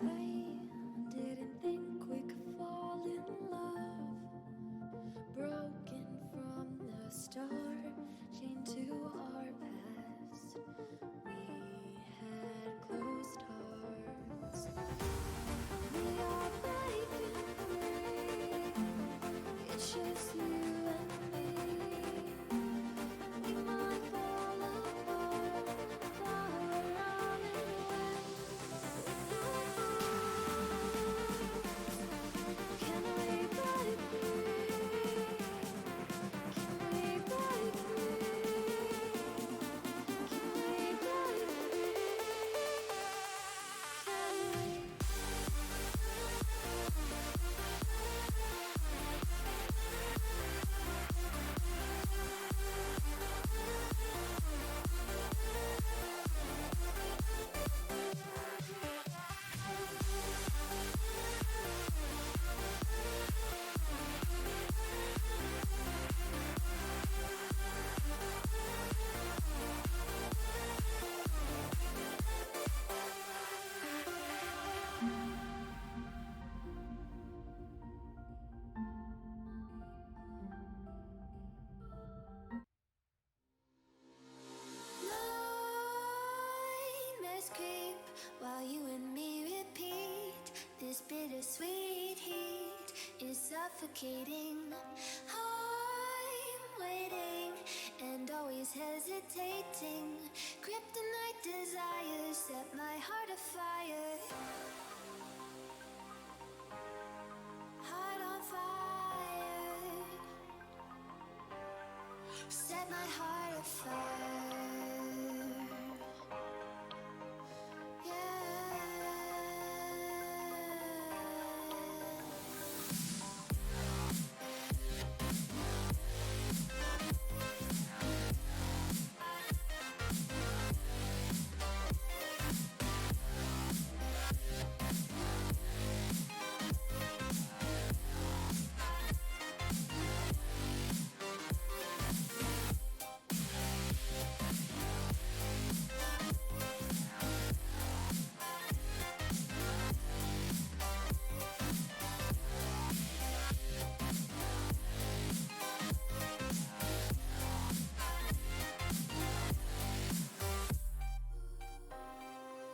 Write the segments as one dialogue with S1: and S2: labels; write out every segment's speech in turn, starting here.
S1: I didn't think we could fall in love. Broken from the start, chained to our past. We had closed hearts. We are breaking free. It's just you and me. We might fall apart, but we're running away with our hearts. Can we break free? Can we break free? Can we break free? Can we? Nightmares creep while you and me repeat. This bittersweet heat is suffocating. I'm waiting and always hesitating. Kryptonite desires set my heart afire. Heart on fire. Set my heart afire.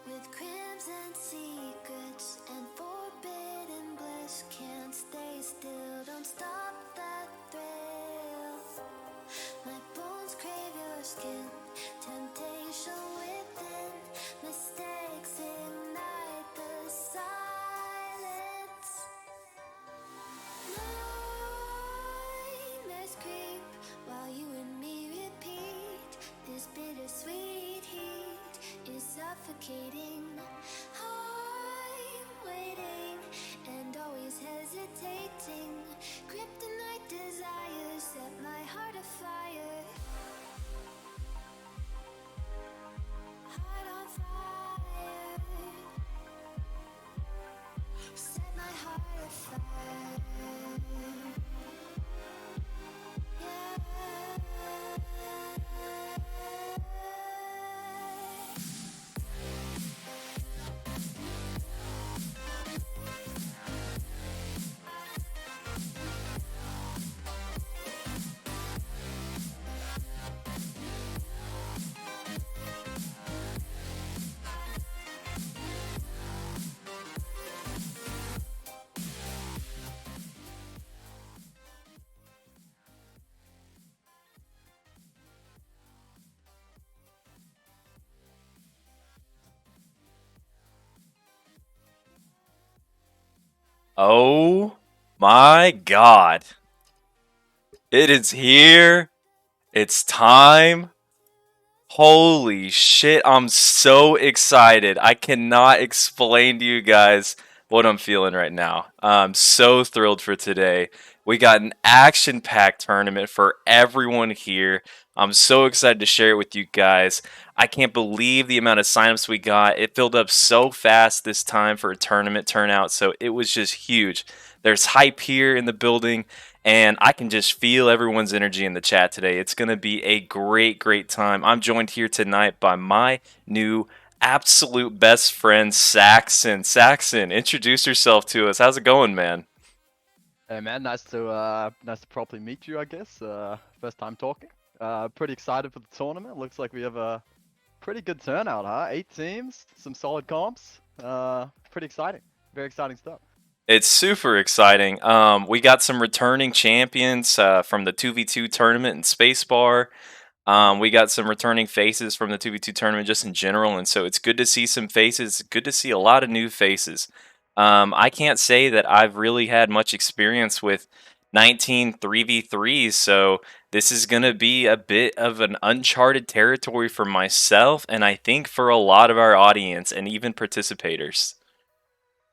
S1: With crimson secrets and forbidden bliss, can't stay still, don't stop that thrill. My bones crave your skin, temptation within, mistakes ignite the silence. Nightmares creep while you and me repeat. This bittersweet heat is suffocating. I'm waiting and always hesitating. Kryptonite desires set my heart afire. Heart on fire. Set my heart afire.
S2: Oh my God. It is here. It's time. Holy shit, I'm so excited. I cannot explain to you guys what I'm feeling right now. I'm so thrilled for today. We got an action-packed tournament for everyone here. I'm so excited to share it with you guys. I can't believe the amount of signups we got. It filled up so fast this time for a tournament turnout, so it was just huge. There's hype here in the building, and I can just feel everyone's energy in the chat today. It's going to be a great, great time. I'm joined here tonight by my new absolute best friend, Saxon. Saxon, introduce yourself to us. How's it going, man?
S3: Hey man, nice to properly meet you, I guess. First time talking. Pretty excited for the tournament. Looks like we have a pretty good turnout, huh? 8 teams, some solid comps. Pretty exciting. Very exciting stuff.
S2: It's super exciting. We got some returning champions from the 2v2 tournament in Spacebar. We got some returning faces from the 2v2 tournament just in general, and so it's good to see some faces. Good to see a lot of new faces. I can't say that I've really had much experience with 19 3v3s, so this is going to be a bit of an uncharted territory for myself, and I think for a lot of our audience and even participators.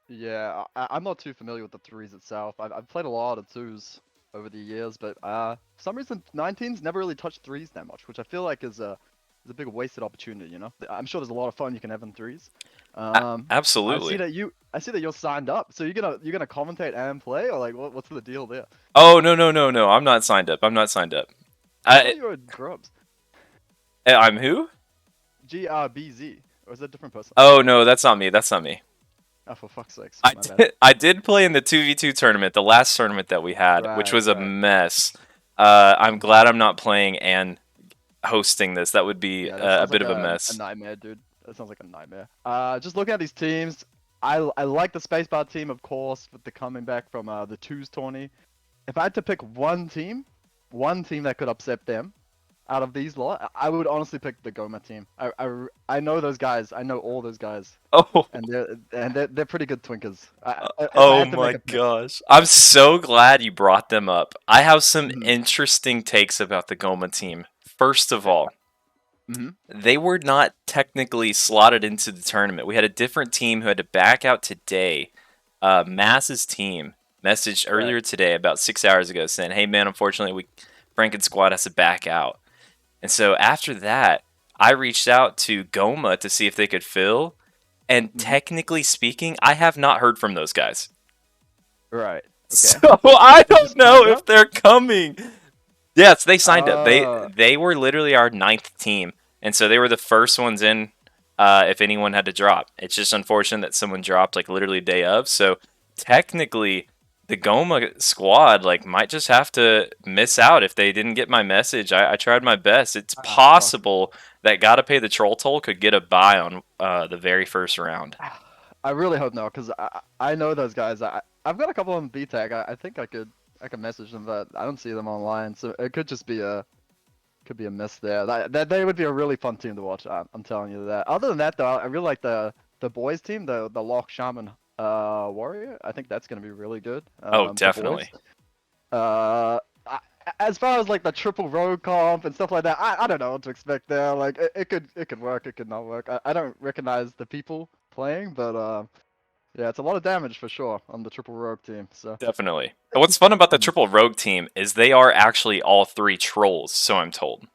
S3: Yeah, I'm not too familiar with the threes itself. I've played a lot of twos over the years, but for some reason 19s never really touched threes that much, which I feel like is a big wasted opportunity. You know, I'm sure there's a lot of fun you can have in threes.
S2: Absolutely.
S3: I see that you're signed up. So you're gonna commentate and play, or like what's the deal there?
S2: Oh, no, no, no, no. I'm not signed up. I'm not signed up.
S3: I thought
S2: I
S3: you were Grubs.
S2: I'm who?
S3: GRBZ, or is that a different person?
S2: Oh no, that's not me. That's not me.
S3: Oh, for fuck's sakes,
S2: I
S3: my bad.
S2: did, I did play in the 2v2 tournament, the last tournament that we had, which
S3: Right,
S2: was a
S3: right.
S2: mess. I'm glad I'm not playing and hosting this. That would be
S3: Yeah, that
S2: a
S3: sounds
S2: bit
S3: like
S2: of a
S3: a
S2: mess.
S3: nightmare, dude. That sounds like a nightmare. Just looking at these teams, I like the Spacebar team, of course, with the coming back from the twos tourney. If I had to pick one team that could upset them out of these lot, I would honestly pick the Goma team. I know those guys. I know all those guys,
S2: Oh,
S3: and they're pretty good twinkers. If I
S2: oh
S3: had to make
S2: my
S3: a pick.
S2: gosh. I'm so glad you brought them up. I have some
S3: Mhm.
S2: interesting takes about the Goma team. First of all,
S3: Mhm.
S2: they were not technically slotted into the tournament. We had a different team who had to back out today. Mass's team messaged
S3: Right.
S2: earlier today, about 6 hours ago, saying, "Hey man, unfortunately, Franken Squad has to back out." And so after that, I reached out to Goma to see if they could fill. And
S3: Mhm.
S2: technically speaking, I have not heard from those guys.
S3: Right.
S2: So
S3: Okay.
S2: I
S3: They
S2: don't
S3: just
S2: know
S3: signed
S2: if
S3: up.
S2: they're coming. Yes, they signed up. They
S3: Uh.
S2: they were literally our ninth team, and so they were the first ones in. If anyone had to drop, it's just unfortunate that someone dropped like literally day of. So technically, the Goma squad like might just have to miss out if they didn't get my message. I tried my best. It's
S3: Ah, fuck.
S2: possible that gotta pay the troll toll could get a buy on the very first round.
S3: I really hope not, because I know those guys. I've got a couple of them B tag. I think I could message them, but I don't see them online. So it could just be a miss there. That they would be a really fun team to watch. I'm telling you that. Other than that, though, I really like the boys team, the Lock Shaman Warrior. I think that's gonna be really good.
S2: Oh,
S3: For boys.
S2: definitely.
S3: Uh, I, as far as like the triple road comp and stuff like that, I don't know what to expect there. Like it could work, it could not work. I don't recognize the people playing, but yeah, it's a lot of damage for sure on the triple rogue team. So
S2: Definitely. And what's fun about the
S3: Mhm.
S2: triple rogue team is they are actually all three trolls, so I'm told.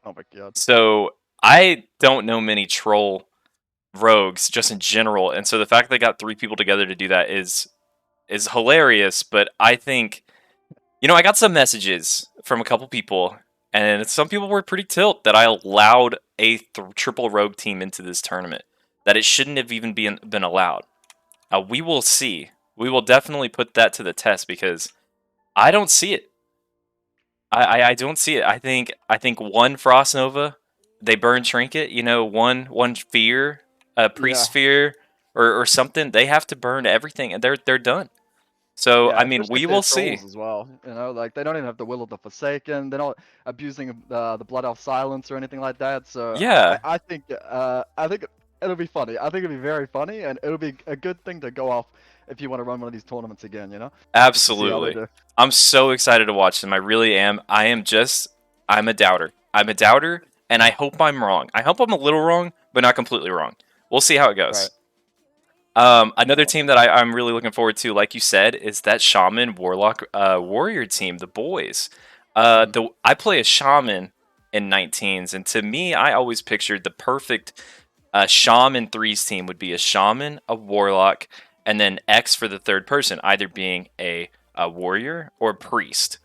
S3: Oh my god.
S2: So I don't know many troll rogues just in general, and so the fact they got three people together to do that is hilarious. But I think I got some messages from a couple people, and some people were pretty tilt that I allowed a triple rogue team into this tournament. That it shouldn't have even been allowed. We will see. We will definitely put that to the test because I don't see it. I don't see it. I think one Frost Nova, they burn Trinket. One Fear, a
S3: Yeah.
S2: Priest Fear, or something. They have to burn everything, and they're done. So
S3: Yeah,
S2: I mean,
S3: especially
S2: we
S3: if they're
S2: will see.
S3: trolls as well. You know, like they don't even have the will of the Forsaken. They're not abusing the Blood Elf Silence or anything like that. So
S2: Yeah,
S3: I think it'll be funny. I think it'll be very funny, and it'll be a good thing to go off if you want to run one of these tournaments again. You know, just to see how they
S2: absolutely.
S3: do.
S2: I'm so excited to watch them. I really am. I'm a doubter. I'm a doubter, and I hope I'm wrong. I hope I'm a little wrong, but not completely wrong. We'll see how it goes.
S3: Right.
S2: Another
S3: Uh,
S2: team that I'm really looking forward to, like you said, is that Shaman Warlock Warrior team, the boys.
S3: mhm.
S2: I play a Shaman in 19s, and to me, I always pictured the perfect Shaman threes team would be a Shaman, a Warlock, and then X for the third person, either being a Warrior or a Priest.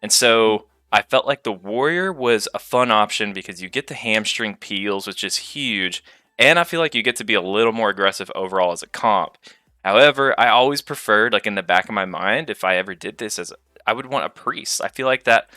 S2: And
S3: Mhm.
S2: so I felt like the Warrior was a fun option because you get the hamstring peels, which is huge, and I feel like you get to be a little more aggressive overall as a comp. However, I always preferred, like in the back of my mind, if I ever did this, as I would want a priest. I feel like that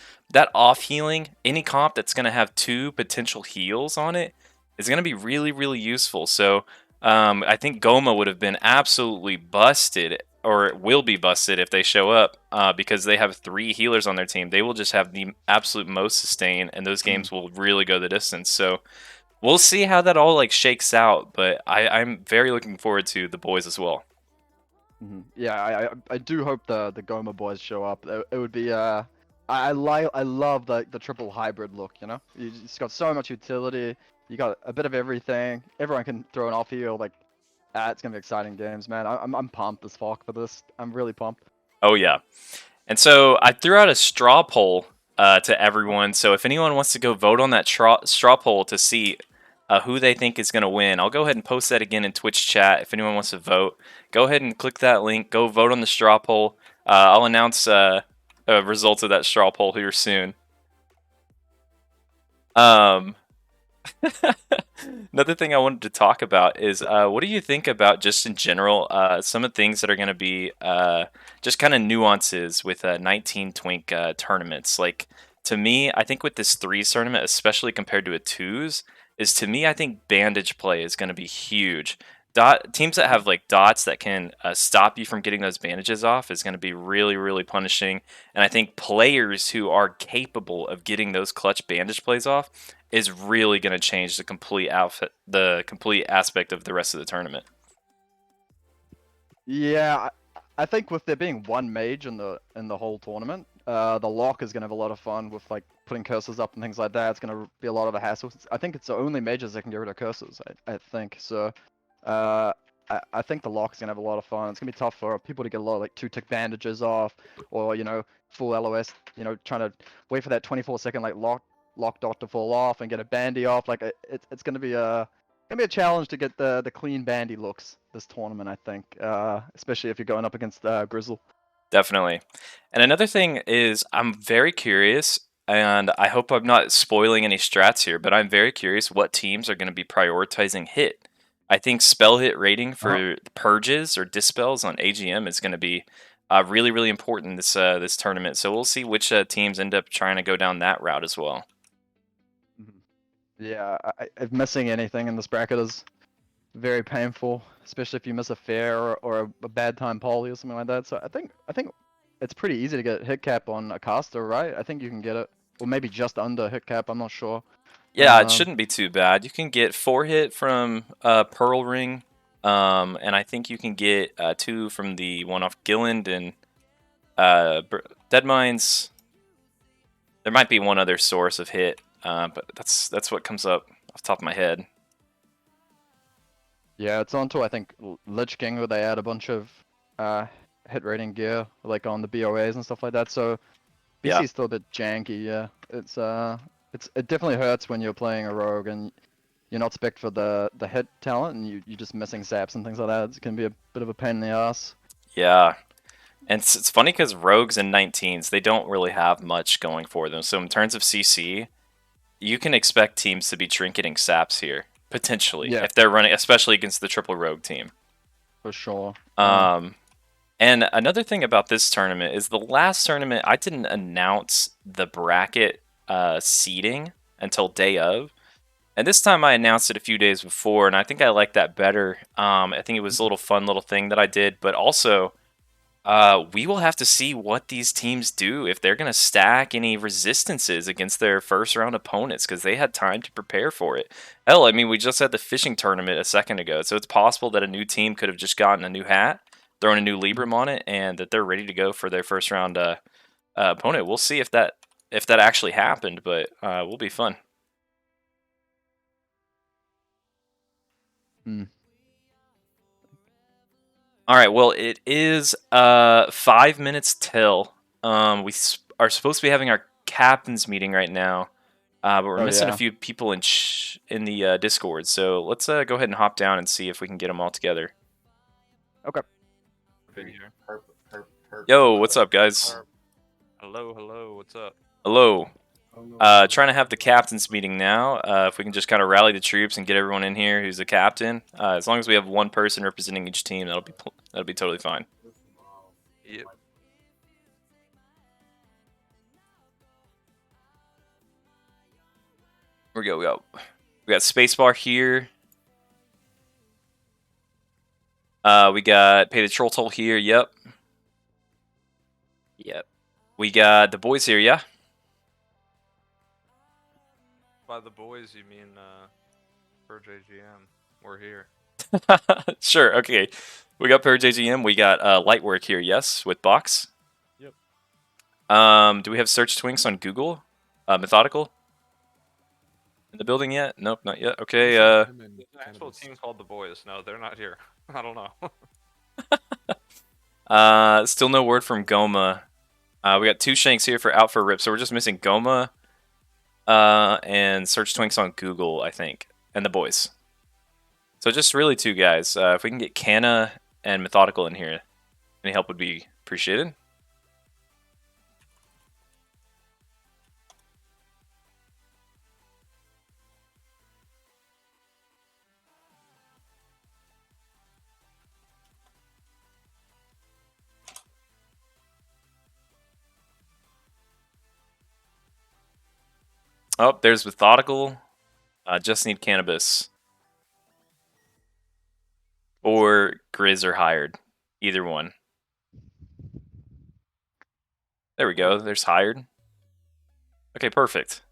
S2: off healing, any comp that's gonna have 2 potential heals on it is gonna be really really useful. So I think Goma would have been absolutely busted, or will be busted if they show up, because they have 3 healers on their team. They will just have the absolute most sustain, and those
S3: Mm.
S2: games will really go the distance. So we'll see how that all like shakes out, but I'm very looking forward to the boys as well.
S3: Yeah, I do hope the Goma boys show up. It would be I love the triple hybrid look. You know, it's got so much utility. You got a bit of everything. Everyone can throw an off heal. Like, it's gonna be exciting games, man. I'm pumped as fuck for this. I'm really pumped.
S2: Oh yeah. And so I threw out a straw poll to everyone. So if anyone wants to go vote on that straw poll to see who they think is going to win, I'll go ahead and post that again in Twitch chat. If anyone wants to vote, go ahead and click that link. Go vote on the straw poll. I'll announce results of that straw poll here soon. Um, Another thing I wanted to talk about is what do you think about just in general some of the things that are going to be just kind of nuances with 19 Twink tournaments? Like to me, I think with this threes tournament, especially compared to a twos, is to me I think bandage play is going to be huge. Teams that have like dots that can stop you from getting those bandages off is going to be really really punishing, and I think players who are capable of getting those clutch bandage plays off is really going to change the complete outfit, the complete aspect of the rest of the tournament.
S3: Yeah, I think with there being one mage in the whole tournament, the lock is gonna have a lot of fun with like putting curses up and things like that. It's gonna be a lot of a hassle. I think it's the only mages that can get rid of curses. I think so. Uh, I think the lock is gonna have a lot of fun. It's gonna be tough for people to get a lot of like 2-tick bandages off, or full LOS. Trying to wait for that 24-second like lock dot to fall off and get a bandy off. Like it's gonna be a challenge to get the clean bandy looks this tournament. I think, especially if you're going up against Grizzle.
S2: Definitely. And another thing is, I'm very curious, and I hope I'm not spoiling any strats here, but I'm very curious what teams are going to be prioritizing hit. I think spell hit rating for purges or dispels on AGM is going to be really, really important this tournament. So we'll see which teams end up trying to go down that route as well.
S3: Yeah, if missing anything in this bracket is very painful, especially if you miss a fair or a bad time poly or something like that. So I think it's pretty easy to get hit cap on a caster, right? I think you can get it, or maybe just under hit cap. I'm not sure.
S2: Yeah, it
S3: Um,
S2: shouldn't be too bad. You can get 4 hit from Pearl Ring, and I think you can get 2 from the one off Gilland and Dead Mines. There might be one other source of hit, but that's what comes up off the top of my head.
S3: yeah, it's onto I think Lich King where they add a bunch of hit rating gear like on the BOAs and stuff like that. So
S2: Yeah.
S3: BC is still a bit janky. Yeah, it definitely hurts when you're playing a rogue and you're not spec for the hit talent and you're just missing zaps and things like that. It can be a bit of a pain in the ass.
S2: Yeah. And it's funny because rogues and 19s, they don't really have much going for them. So in terms of CC, you can expect teams to be trinketing saps here, potentially,
S3: Yeah.
S2: if they're running, especially against the triple rogue team.
S3: For sure.
S2: And another thing about this tournament is the last tournament, I didn't announce the bracket seeding until day of. And this time I announced it a few days before, and I think I liked that better. I think it was a little fun little thing that I did, but also we will have to see what these teams do if they're going to stack any resistances against their first round opponents because they had time to prepare for it. Hell, I mean, we just had the fishing tournament a second ago, so it's possible that a new team could have just gotten a new hat, thrown a new Libram on it, and that they're ready to go for their first round opponent. We'll see if that actually happened, but will be fun. All right, well, it is 5 minutes till. Are supposed to be having our captains meeting right now, but we're missing a few people in the Discord. So let's go ahead and hop down and see if we can get them all together.
S3: Okay.
S2: Yo, what's up, guys?
S4: Hello, what's up?
S2: Hello. Trying to have the captain's meeting now. If we can just kind of rally the troops and get everyone in here who's the captain. As long as we have one person representing each team, that'll be totally fine.
S4: Yep.
S2: Here we go. We got spacebar here. We got pay the troll toll here. Yep. We got the boys here. Yeah.
S4: By the boys, you mean for JGM? We're here.
S2: Sure. Okay. We got per JGM. We got light work here. Yes, with box.
S4: Yep.
S2: Do we have search Twinks on Google? Methodical in the building yet? Nope, not yet. Okay.
S4: There's an actual team called the boys. No, they're not here. I don't know.
S2: Still no word from Goma. We got 2 Shanks here for out for rip, so we're just missing Goma and search Twinks on Google, I think, and the boys. So just really 2 guys. If we can get Canna and Methodical in here, any help would be appreciated. Oh, there's Methodical. Just need Cannabis. Or Grizz or Hired. Either one. There we go. There's Hired. Okay, perfect.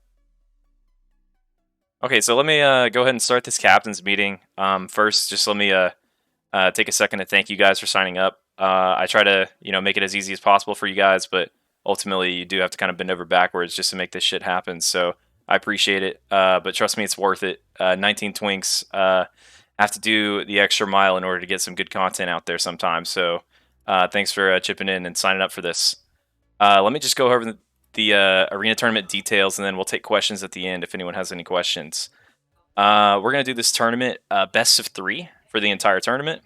S2: Okay, so let me go ahead and start this captain's meeting. First, just let me take a second to thank you guys for signing up. I try to, make it as easy as possible for you guys, but ultimately you do have to kind of bend over backwards just to make this shit happen. So I appreciate it, but trust me, it's worth it. 19 Twinks have to do the extra mile in order to get some good content out there sometimes. So thanks for chipping in and signing up for this. Let me just go over the arena tournament details, and then we'll take questions at the end if anyone has any questions. We're going to do this tournament best of 3 for the entire tournament.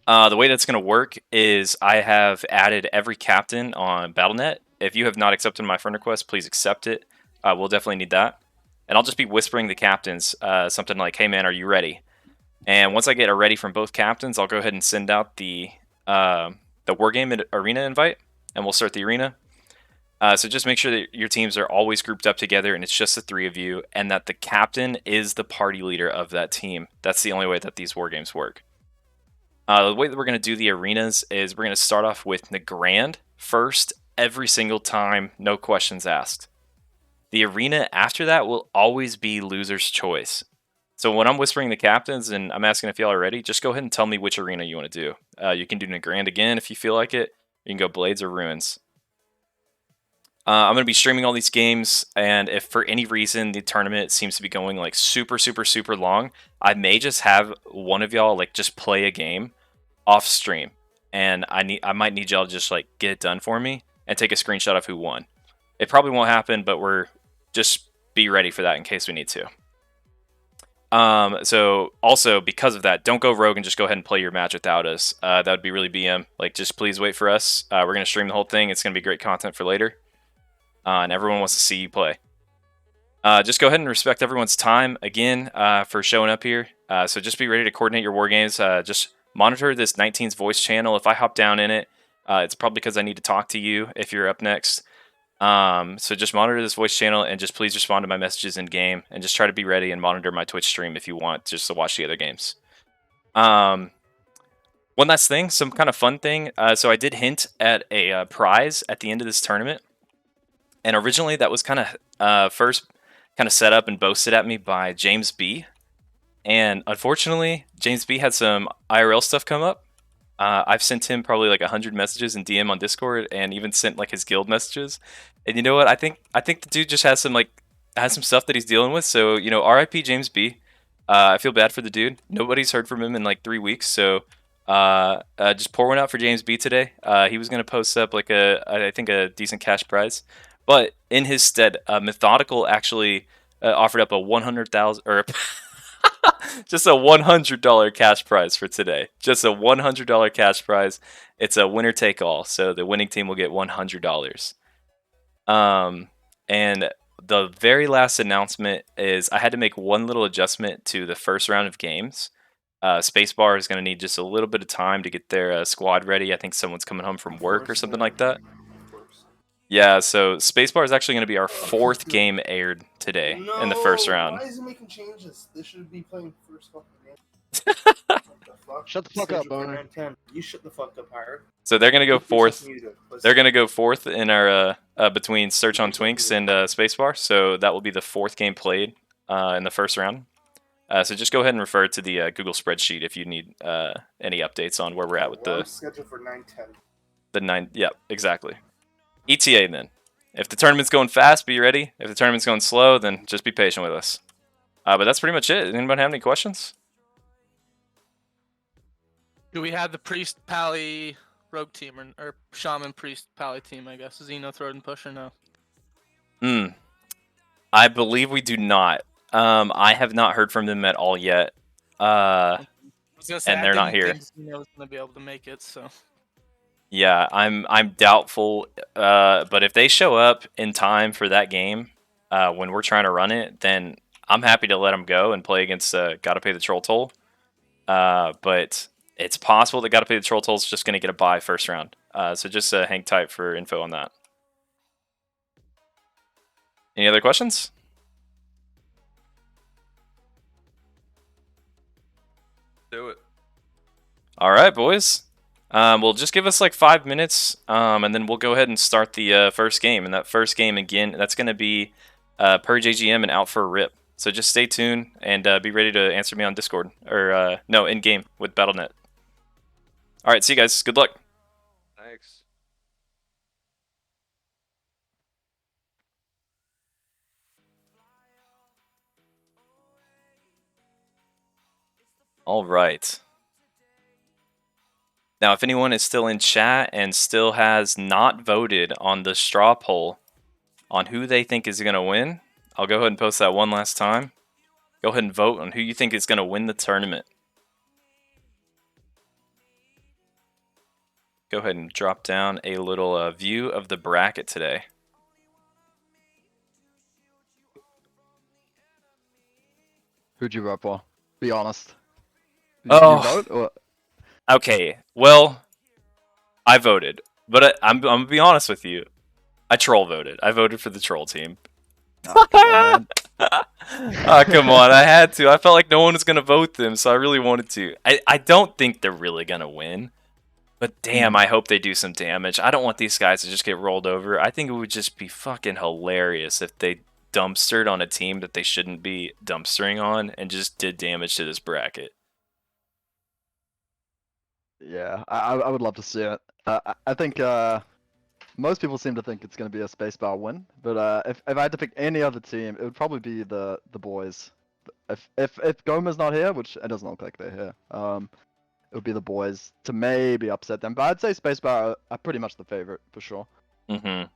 S2: The way that's going to work is I have added every captain on Battle.net. If you have not accepted my friend request, please accept it. We'll definitely need that. And I'll just be whispering the captains something like, hey man, are you ready? And once I get a ready from both captains, I'll go ahead and send out the Wargame arena invite, and we'll start the arena. So just make sure that your teams are always grouped up together and it's just the 3 of you, and that the captain is the party leader of that team. That's the only way that these war games work. The way that we're going to do the arenas is we're going to start off with the Grand first every single time, no questions asked. The arena after that will always be loser's choice. So when I'm whispering the captains and I'm asking if y'all are ready, just go ahead and tell me which arena you want to do. You can do the Grand again if you feel like it. You can go Blades or Ruins. I'm going to be streaming all these games, and if for any reason the tournament seems to be going like super long, I may just have one of y'all like just play a game off stream, and I might need y'all to just like get it done for me and take a screenshot of who won. It probably won't happen, but we're just be ready for that in case we need to. So also because of that, don't go rogue and just go ahead and play your match without us. That would be really BM. Like, just please wait for us. We're going to stream the whole thing. It's going to be great content for later. And everyone wants to see you play. Just go ahead and respect everyone's time again for showing up here. So just be ready to coordinate your war games. Just monitor this 19's voice channel. If I hop down in it, it's probably because I need to talk to you if you're up next. So just monitor this voice channel and just please respond to my messages in game, and just try to be ready and monitor my Twitch stream if you want, just to watch the other games. One last thing, some kind of fun thing. So I did hint at a prize at the end of this tournament. And originally that was kind of first kind of set up and boasted at me by James B. And unfortunately, James B had some IRL stuff come up. I've sent him probably like 100 messages in DM on Discord, and even sent like his guild messages. And you know what? I think the dude just has some stuff that he's dealing with. So, RIP James B. I feel bad for the dude. Nobody's heard from him in like 3 weeks. So just pour one out for James B today. He was gonna post up like I think a decent cash prize. But in his stead, Methodical actually offered up a 100,000 or just a $100 cash prize for today. Just a $100 cash prize. It's a winner take all, so the winning team will get $100. And the very last announcement is I had to make one little adjustment to the first round of games. Spacebar is going to need just a little bit of time to get their squad ready. I think someone's coming home from work or something like that.
S5: Of course.
S2: Yeah, so Spacebar is actually going to be our fourth game aired today in the first round.
S5: Why is he making changes? They should be playing first fucking game. What the fuck?
S3: Shut the fuck up,
S5: Schedule for
S3: Boner.
S5: 9-10. You shut the fuck up, Howard.
S2: So they're going to go
S5: Keep yourself
S2: fourth.
S5: muted, pussy.
S2: They're going to go fourth in our between Search on Twinks and Spacebar. So that will be the fourth game played in the first round. So just go ahead and refer to the Google spreadsheet if you need any updates on where we're at with
S5: Well, I'm
S2: the
S5: scheduled for 9-10.
S2: 9. Yeah, exactly. ETA then. If the tournament's going fast, be ready. If the tournament's going slow, then just be patient with us. But that's pretty much it. Anybody have any questions?
S6: Do we have the Priest Pally Rogue team or Shaman Priest Pally team? I guess Xeno Throw and Push or no?
S2: I believe we do not. I have not heard from them at all yet.
S6: I was gonna say,
S2: And
S6: I
S2: they're not
S6: didn't
S2: here.
S6: think Xeno was gonna be able to make it, so.
S2: Yeah, I'm doubtful. But if they show up in time for that game, when we're trying to run it, then I'm happy to let them go and play against Gotta Pay the Troll Toll. But it's possible that Gotta Pay the Troll Toll is just going to get a bye first round. So just hang tight for info on that. Any other questions?
S4: Do it.
S2: All right, boys. Well, just give us like 5 minutes, and then we'll go ahead and start the first game. And that first game, again, that's going to be Purge AGM and Out for a Rip. So just stay tuned and be ready to answer me on Discord. Or, no, in-game with Battle.net. All right, see you guys. Good luck.
S4: Thanks.
S2: All right. Now, if anyone is still in chat and still has not voted on the straw poll on who they think is going to win, I'll go ahead and post that one last time. Go ahead and vote on who you think is going to win the tournament. Go ahead and drop down a little view of the bracket today.
S3: Who'd you vote for? Be honest.
S2: Oh.
S3: You vote? Or...
S2: Okay, well, I voted, but I'm gonna be honest with you. I troll voted. I voted for the troll team.
S3: Oh, come on, man.
S2: Oh, come on, I had to. I felt like no one was gonna vote them, so I really wanted to. I don't think they're really gonna win, but damn, I hope they do some damage. I don't want these guys to just get rolled over. I think it would just be fucking hilarious if they dumpstered on a team that they shouldn't be dumpstering on and just did damage to this bracket.
S3: Yeah, I would love to see it. I think most people seem to think it's going to be a Spacebar win, but if I had to pick any other team, it would probably be the boys. If Goma's not here, which it doesn't look like they're here, it would be the boys to maybe upset them. But I'd say Spacebar are pretty much the favorite for sure.
S2: Mm-hmm.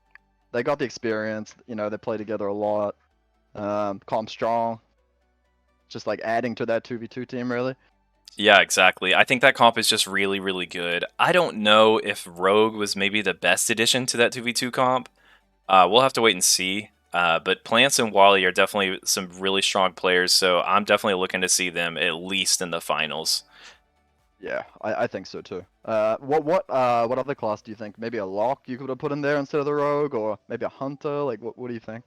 S3: They got the experience, you know, they play together a lot. Comp strong. Just like adding to that 2v2 team, really.
S2: Yeah, exactly. I think that comp is just really, really good. I don't know if Rogue was maybe the best addition to that 2v2 comp. We'll have to wait and see. But Plants and Wally are definitely some really strong players, so I'm definitely looking to see them at least in the finals.
S3: Yeah, I think so too. What other class do you think? Maybe a lock you could have put in there instead of the rogue, or maybe a hunter? Like, what do you think?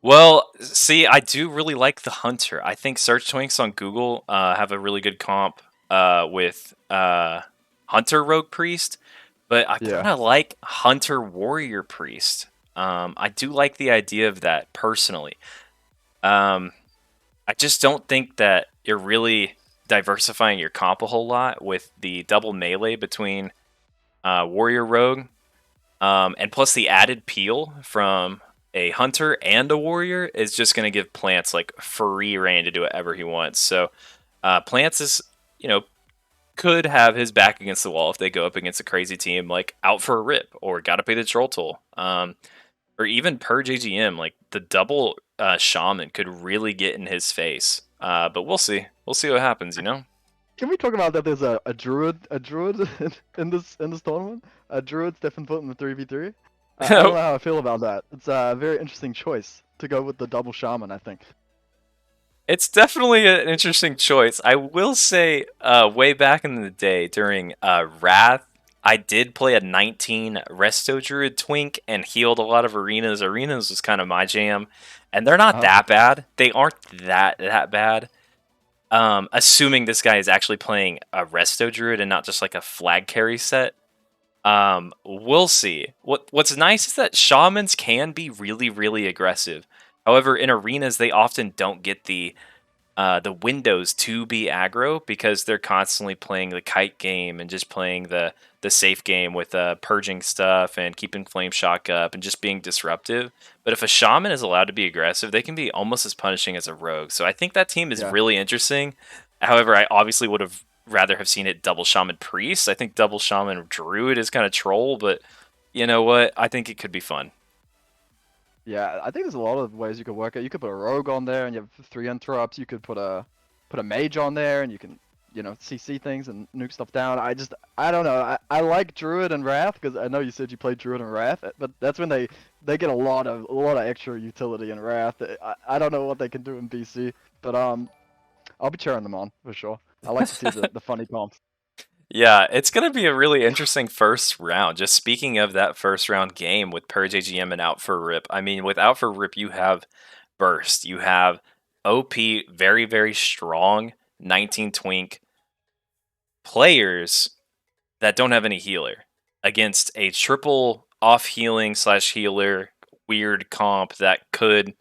S2: Well, see, I do really like the Hunter. I think Search Twinks on Google have a really good comp with Hunter Rogue Priest, but I
S3: Yeah.
S2: kind of like Hunter Warrior Priest. I do like the idea of that personally. I just don't think that you're really diversifying your comp a whole lot with the double melee between Warrior Rogue, and plus the added peel from a hunter and a warrior is just going to give Plants like free reign to do whatever he wants. So Plants is, could have his back against the wall if they go up against a crazy team like Out for a Rip or Gotta Pay the Troll Toll, or even Purge AGM. Like the double shaman could really get in his face. But we'll see. We'll see what happens.
S3: Can we talk about that? There's a druid in this tournament. A druid stepping foot in the 3v3. I don't know how I feel about that. It's a very interesting choice to go with the double shaman, I think.
S2: It's definitely an interesting choice. I will say, way back in the day during Wrath, I did play a 19 Resto Druid Twink and healed a lot of arenas. Arenas was kind of my jam, and they're not
S3: Uh-huh.
S2: that bad. They aren't that bad. Assuming this guy is actually playing a Resto Druid and not just like a flag carry set. We'll see. What's nice is that shamans can be really aggressive. However, in arenas they often don't get the windows to be aggro because they're constantly playing the kite game and just playing the safe game with purging stuff and keeping flame shock up and just being disruptive. But if a shaman is allowed to be aggressive, they can be almost as punishing as a rogue. So I think that team is
S3: Yeah.
S2: really interesting. However, I obviously would have rather have seen it double shaman priest. I think double shaman druid is kind of troll, but you know what? I think it could be fun.
S3: Yeah, I think there's a lot of ways you could work it. You could put a rogue on there and you have 3 interrupts. You could put a mage on there and you can, CC things and nuke stuff down. I don't know. I like Druid and Wrath because I know you said you played Druid and Wrath, but that's when they get a lot of extra utility in Wrath. I don't know what they can do in BC, but I'll be cheering them on for sure. I like to see the funny comps.
S2: Yeah, it's going to be a really interesting first round. Just speaking of that first round game with Purge AGM and Out for Rip. I mean, with Out for Rip, you have Burst, you have OP, very strong 19 Twink players that don't have any healer against a triple off healing slash healer weird comp that could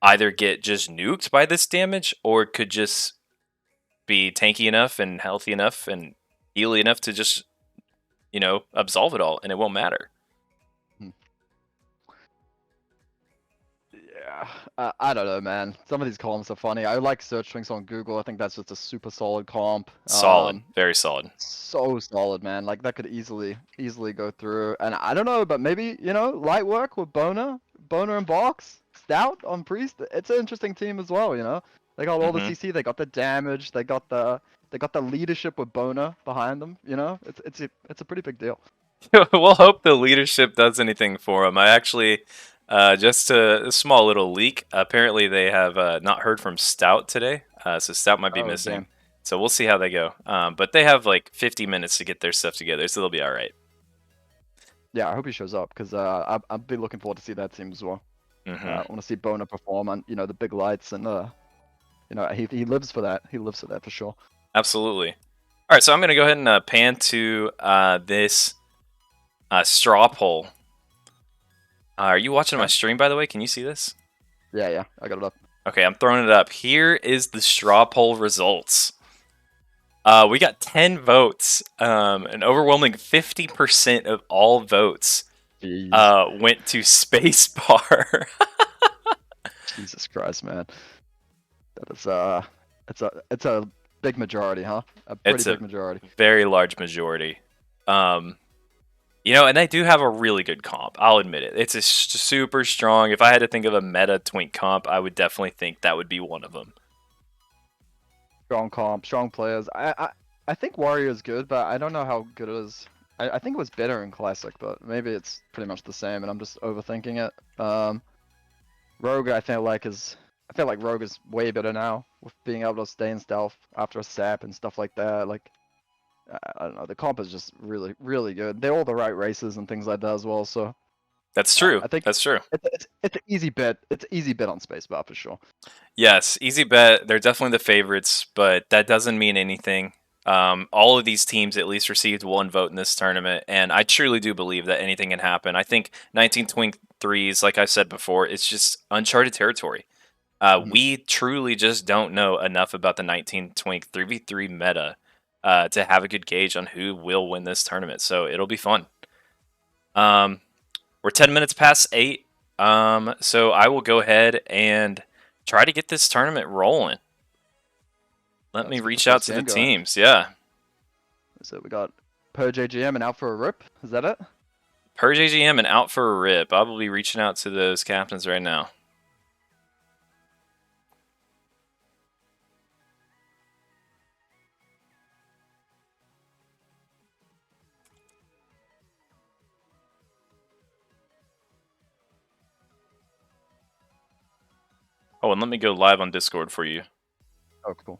S2: either get just nuked by this damage or could just be tanky enough and healthy enough and healy enough to just absolve it all, and it won't matter.
S3: Yeah, I don't know, man. Some of these comps are funny. I like search strings on Google. I think that's just a super solid comp.
S2: Solid, very solid.
S3: So solid, man. Like that could easily go through. And I don't know, but maybe light work with Boner and Box, Stout on Priest. It's an interesting team as well. They got all the
S2: Mhm.
S3: CC, they got the damage, they got the leadership with Boner behind them. It's a pretty big deal.
S2: We'll hope the leadership does anything for him. I actually, just a small little leak. Apparently, they have not heard from Stout today, so Stout might be
S3: Oh
S2: missing.
S3: damn.
S2: So we'll see how they go. But they have like 50 minutes to get their stuff together, so they'll be all right.
S3: Yeah, I hope he shows up because I'd be looking forward to see that team as well.
S2: Hmm.
S3: I want to see Boner perform on the big lights and he lives for that. He lives for that for sure.
S2: Absolutely. All right, so I'm gonna go ahead and pan to this straw poll. Are you watching my
S3: Okay.
S2: stream, by the way? Can you see this?
S3: Yeah, I got it up.
S2: Okay, I'm throwing it up. Here is the straw poll results. We got 10 votes. An overwhelming 50% of all votes
S3: Jeez.
S2: went to Spacebar.
S3: Jesus Christ, man. That is it's a big majority, huh? A pretty
S2: It's a
S3: big majority.
S2: very large majority. And they do have a really good comp. I'll admit it. It's a super strong. If I had to think of a meta Twink comp, I would definitely think that would be one of them.
S3: Strong comp, strong players. I think Warrior is good, but I don't know how good it is. I think it was better in Classic, but maybe it's pretty much the same, and I'm just overthinking it. Rogue, I feel like Rogue is way better now with being able to stay in stealth after a sap and stuff like that. Like, I don't know, the comp is just really good. They're all the right races and things like that as well. So
S2: That's true.
S3: I think
S2: That's true.
S3: it's an easy bet. It's an easy bet on Spacebar for sure.
S2: Yes, easy bet. They're definitely the favorites, but that doesn't mean anything. All of these teams at least received one vote in this tournament, and I truly do believe that anything can happen. I think 19 Twink threes, like I said before, it's just uncharted territory.
S3: Mhm.
S2: We truly just don't know enough about the 19 Twink 3v3 meta to have a good gauge on who will win this tournament. So it'll be fun. We're 10 minutes past 8. So I will go ahead and try to get this tournament rolling. Let me
S3: Let's get the
S2: reach out
S3: first
S2: to the
S3: game going.
S2: teams. Yeah.
S3: So we got Purge AGM and Out for a Rip. Is that it?
S2: Purge AGM and Out for a Rip. I will be reaching out to those captains right now. Oh, and let me go live on Discord for you.
S3: Oh, cool.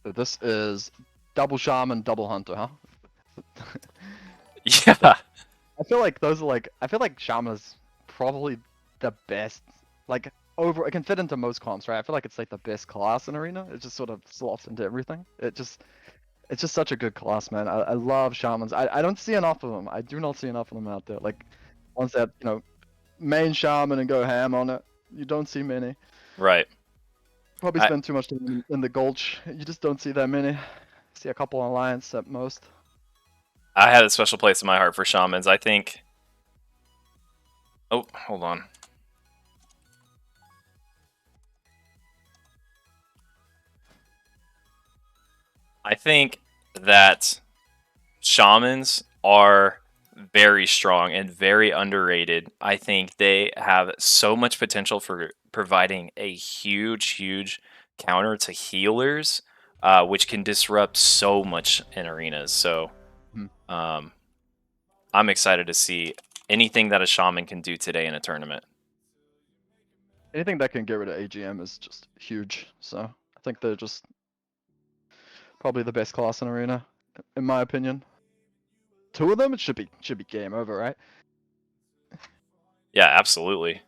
S3: So this is double shaman, double hunter, huh?
S2: Yeah.
S3: I feel like those are like I feel like shaman is probably the best. Like over, it can fit into most comps, right? I feel like it's like the best class in arena. It just sort of slots into everything. It's just such a good class, man. I love shamans. I don't see enough of them. I do not see enough of them out there. Like ones that main shaman and go ham on it. You don't see many.
S2: Right.
S3: Probably
S2: I-
S3: spend too much time in the gulch. You just don't see that many. See a couple on alliance at most.
S2: I had a special place in my heart for shamans. I think. Oh, hold on. I think that shamans are very strong and very underrated. I think they have so much potential for providing a huge counter to healers, which can disrupt so much in arenas. So, I'm excited to see anything that a shaman can do today in a tournament.
S3: Anything that can get rid of AGM is just huge. So I think they're just probably the best class in arena, in my opinion. Two of them, it should be game over, right?
S2: Yeah, absolutely.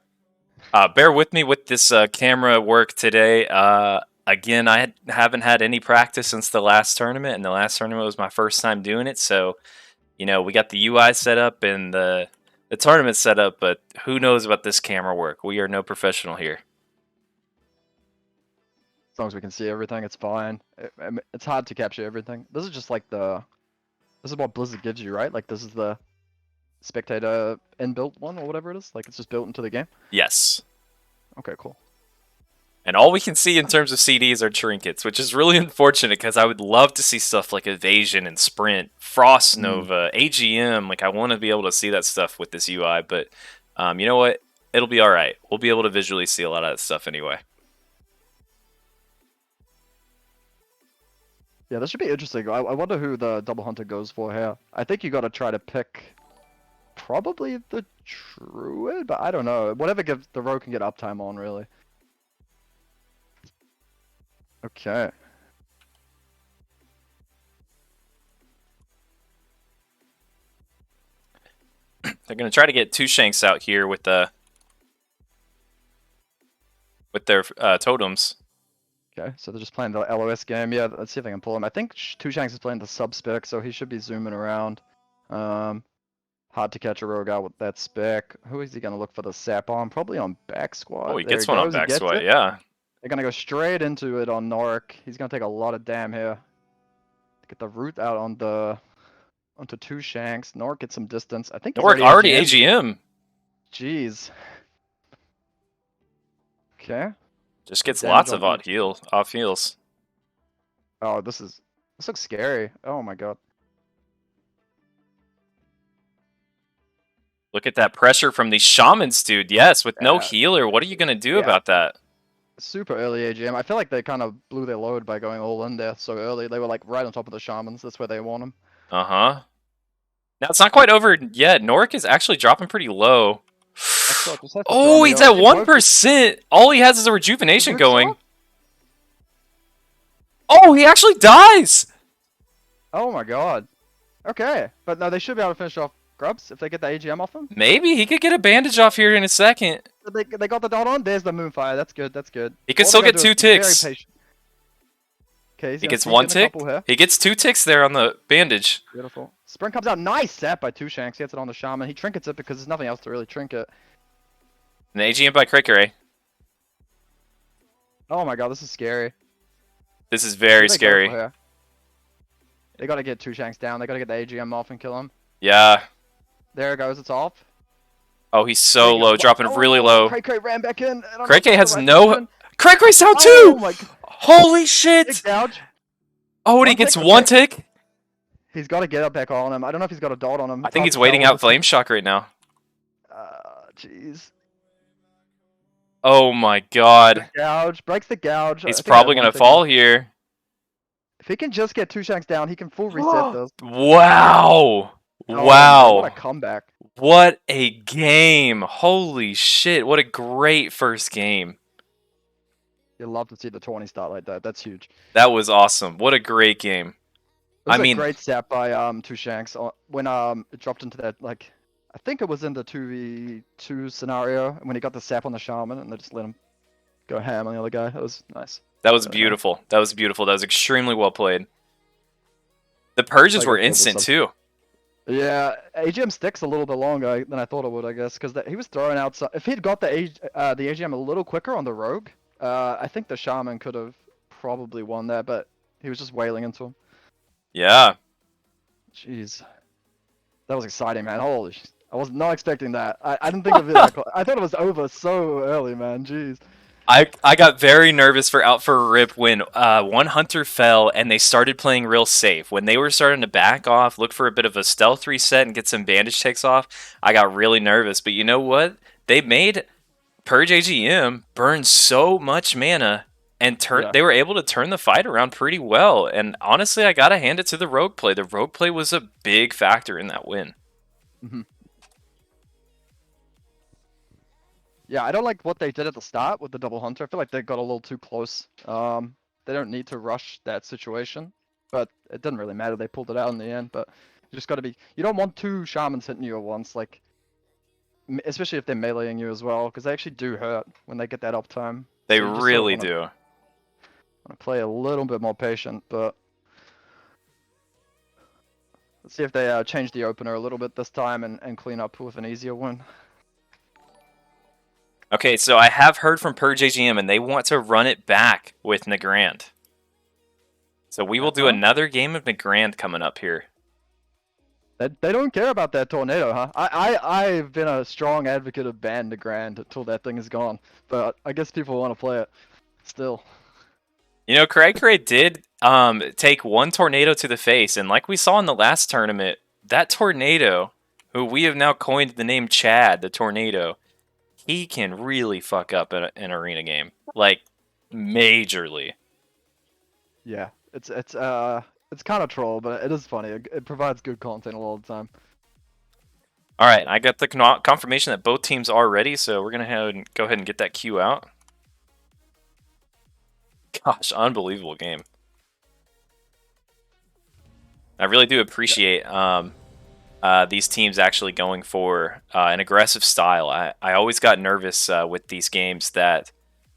S2: Bear with me with this camera work today. Again, haven't had any practice since the last tournament, and the last tournament was my first time doing it. So, we got the UI set up and the tournament set up, but who knows about this camera work? We are no professional here.
S3: As long as we can see everything, it's fine. It's hard to capture everything. This is just like this is what Blizzard gives you, right? Like this is the spectator inbuilt one or whatever it is. Like it's just built into the game.
S2: Yes.
S3: Okay, cool.
S2: And all we can see in terms of CDs are trinkets, which is really unfortunate because I would love to see stuff like Evasion and Sprint, Frost Nova, AGM. Like I want to be able to see that stuff with this UI, but you know what? It'll be all right. We'll be able to visually see a lot of that stuff anyway.
S3: Yeah, this should be interesting. I wonder who the double hunter goes for here. I think you got to try to pick probably the druid, but I don't know. Whatever gives the rogue can get uptime on, really. Okay.
S2: They're gonna try to get two shanks out here with their totems.
S3: Okay, so they're just playing the LOS game. Yeah, let's see if I can pull him. I think Two Shanks is playing the sub spec, so he should be zooming around. Hard to catch a rogue out with that spec. Who is he gonna look for the sap on? Probably on back squad.
S2: Oh, he
S3: There
S2: gets one on
S3: goes, he
S2: back
S3: gets
S2: squat,
S3: it.
S2: yeah.
S3: They're gonna go straight into it on Norik. He's gonna take a lot of damn here. Get the root out onto Two Shanks. Norik gets some distance. I think he's
S2: Norik already AGM.
S3: Jeez. Okay.
S2: Just gets
S3: Damage
S2: lots of
S3: on
S2: off heals.
S3: Oh, this looks scary. Oh my god.
S2: Look at that pressure from these shamans, dude. Yes, with no
S3: Yeah.
S2: healer, what are you gonna do
S3: Yeah.
S2: about that?
S3: Super early AGM. I feel like they kind of blew their load by going all in there so early. They were like right on top of the shamans. That's where they want them.
S2: Uh-huh. Now it's not quite over yet. Norik is actually dropping pretty low.
S3: Oh,
S2: He's at 1%. All he has is a rejuvenation going. Oh, he actually dies.
S3: Oh my god. Okay, but no, they should be able to finish off Grubs if they get the AGM off him.
S2: Maybe he could get a bandage off here in a second.
S3: They got the dot on. There's the Moonfire. That's good. That's good.
S2: He could
S3: All
S2: still
S3: they
S2: get
S3: gotta do
S2: 2
S3: is be very
S2: ticks.
S3: patient. Okay,
S2: He gets 1 tick. He gets 2 ticks there on the bandage.
S3: Beautiful. Sprint comes out. Nice sap by Two Shanks. He gets it on the Shaman. He trinkets it because there's nothing else to really trinket.
S2: An AGM by Cray.
S3: Oh my god, this is scary.
S2: This is very
S3: Who they go
S2: scary.
S3: for here? They gotta get Two Shanks down. They gotta get the AGM off and kill him.
S2: Yeah.
S3: There it goes. It's off.
S2: Oh, he's so low, dropping really
S3: Oh,
S2: low.
S3: Cray ran back in.
S2: Cray has no. Cray's out
S3: Oh
S2: too.
S3: my god.
S2: Holy
S3: Big
S2: shit!
S3: gouge.
S2: Oh, and he
S3: One
S2: gets
S3: tick,
S2: 1
S3: okay.
S2: tick.
S3: He's got to get up back on him. I don't know if he's got a dot on him.
S2: I think
S3: Hard
S2: he's
S3: to
S2: waiting
S3: tell
S2: out
S3: with this
S2: Flame Shock right now.
S3: Jeez.
S2: Oh my god.
S3: Gouge. Breaks the gouge.
S2: He's
S3: I think I had
S2: probably
S3: one
S2: gonna
S3: second
S2: fall
S3: left.
S2: here.
S3: If he can just get 2 shanks down, he can full reset this.
S2: Wow.
S3: Oh, man, what a
S2: Wow.
S3: comeback.
S2: What a game. Holy shit. What a great first game.
S3: You'd love to see the 20 start like that. That's huge.
S2: That was awesome. What a great game.
S3: It was
S2: I
S3: a
S2: mean,
S3: great sap by 2 shanks when it dropped into that, like, I think it was in the 2v2 scenario when he got the sap on the shaman and they just let him go ham on the other guy. That was nice.
S2: that was
S3: Really nice.
S2: beautiful. That was beautiful. That was extremely well played. The purges
S3: Like I
S2: were
S3: said, there's
S2: instant
S3: some-
S2: too.
S3: Yeah, AGM sticks a little bit longer than I thought it would, I guess, because he was throwing out. If he'd got the AGM a little quicker on the rogue, I think the shaman could have probably won that, but he was just wailing into him.
S2: Yeah.
S3: Jeez, that was exciting, man. Holy, I was not expecting that. I didn't think of it that close. I thought it was over so early, man. Jeez.
S2: I got very nervous for Out for a Rip when one hunter fell and they started playing real safe. When they were starting to back off, look for a bit of a stealth reset and get some bandage takes off, I got really nervous. But you know what? They made Purge AGM burn so much mana and
S3: Yeah.
S2: they were able to turn the fight around pretty well. And honestly, I gotta hand it to the rogue play. The rogue play was a big factor in that win.
S3: Yeah, I don't like what they did at the start with the double hunter. I feel like they got a little too close. They don't need to rush that situation, but it didn't really matter. They pulled it out in the end. But you just got to be. You don't want 2 shamans hitting you at once, like especially if they're meleeing you as well, because they actually do hurt when they get that uptime.
S2: They
S3: So you just
S2: really
S3: wanna,
S2: do.
S3: wanna play a little bit more patient, but let's see if they change the opener a little bit this time and clean up with an easier win.
S2: Okay, so I have heard from Purge AGM, and they want to run it back with Nagrand. So we will do another game of Nagrand coming up here.
S3: They don't care about that tornado, huh? I've been a strong advocate of ban the Grand until that thing is gone, but I guess people want to play it still.
S2: You know, Cray did take one tornado to the face, and like we saw in the last tournament, that tornado, who we have now coined the name Chad, the tornado, he can really fuck up an arena game, like majorly.
S3: Yeah, it's kind of troll, but it is funny. It provides good content a lot of the time.
S2: All right, I got the confirmation that both teams are ready, so we're gonna go ahead and get that queue out. Gosh, unbelievable game. I really do appreciate these teams actually going for an aggressive style. I always got nervous with these games that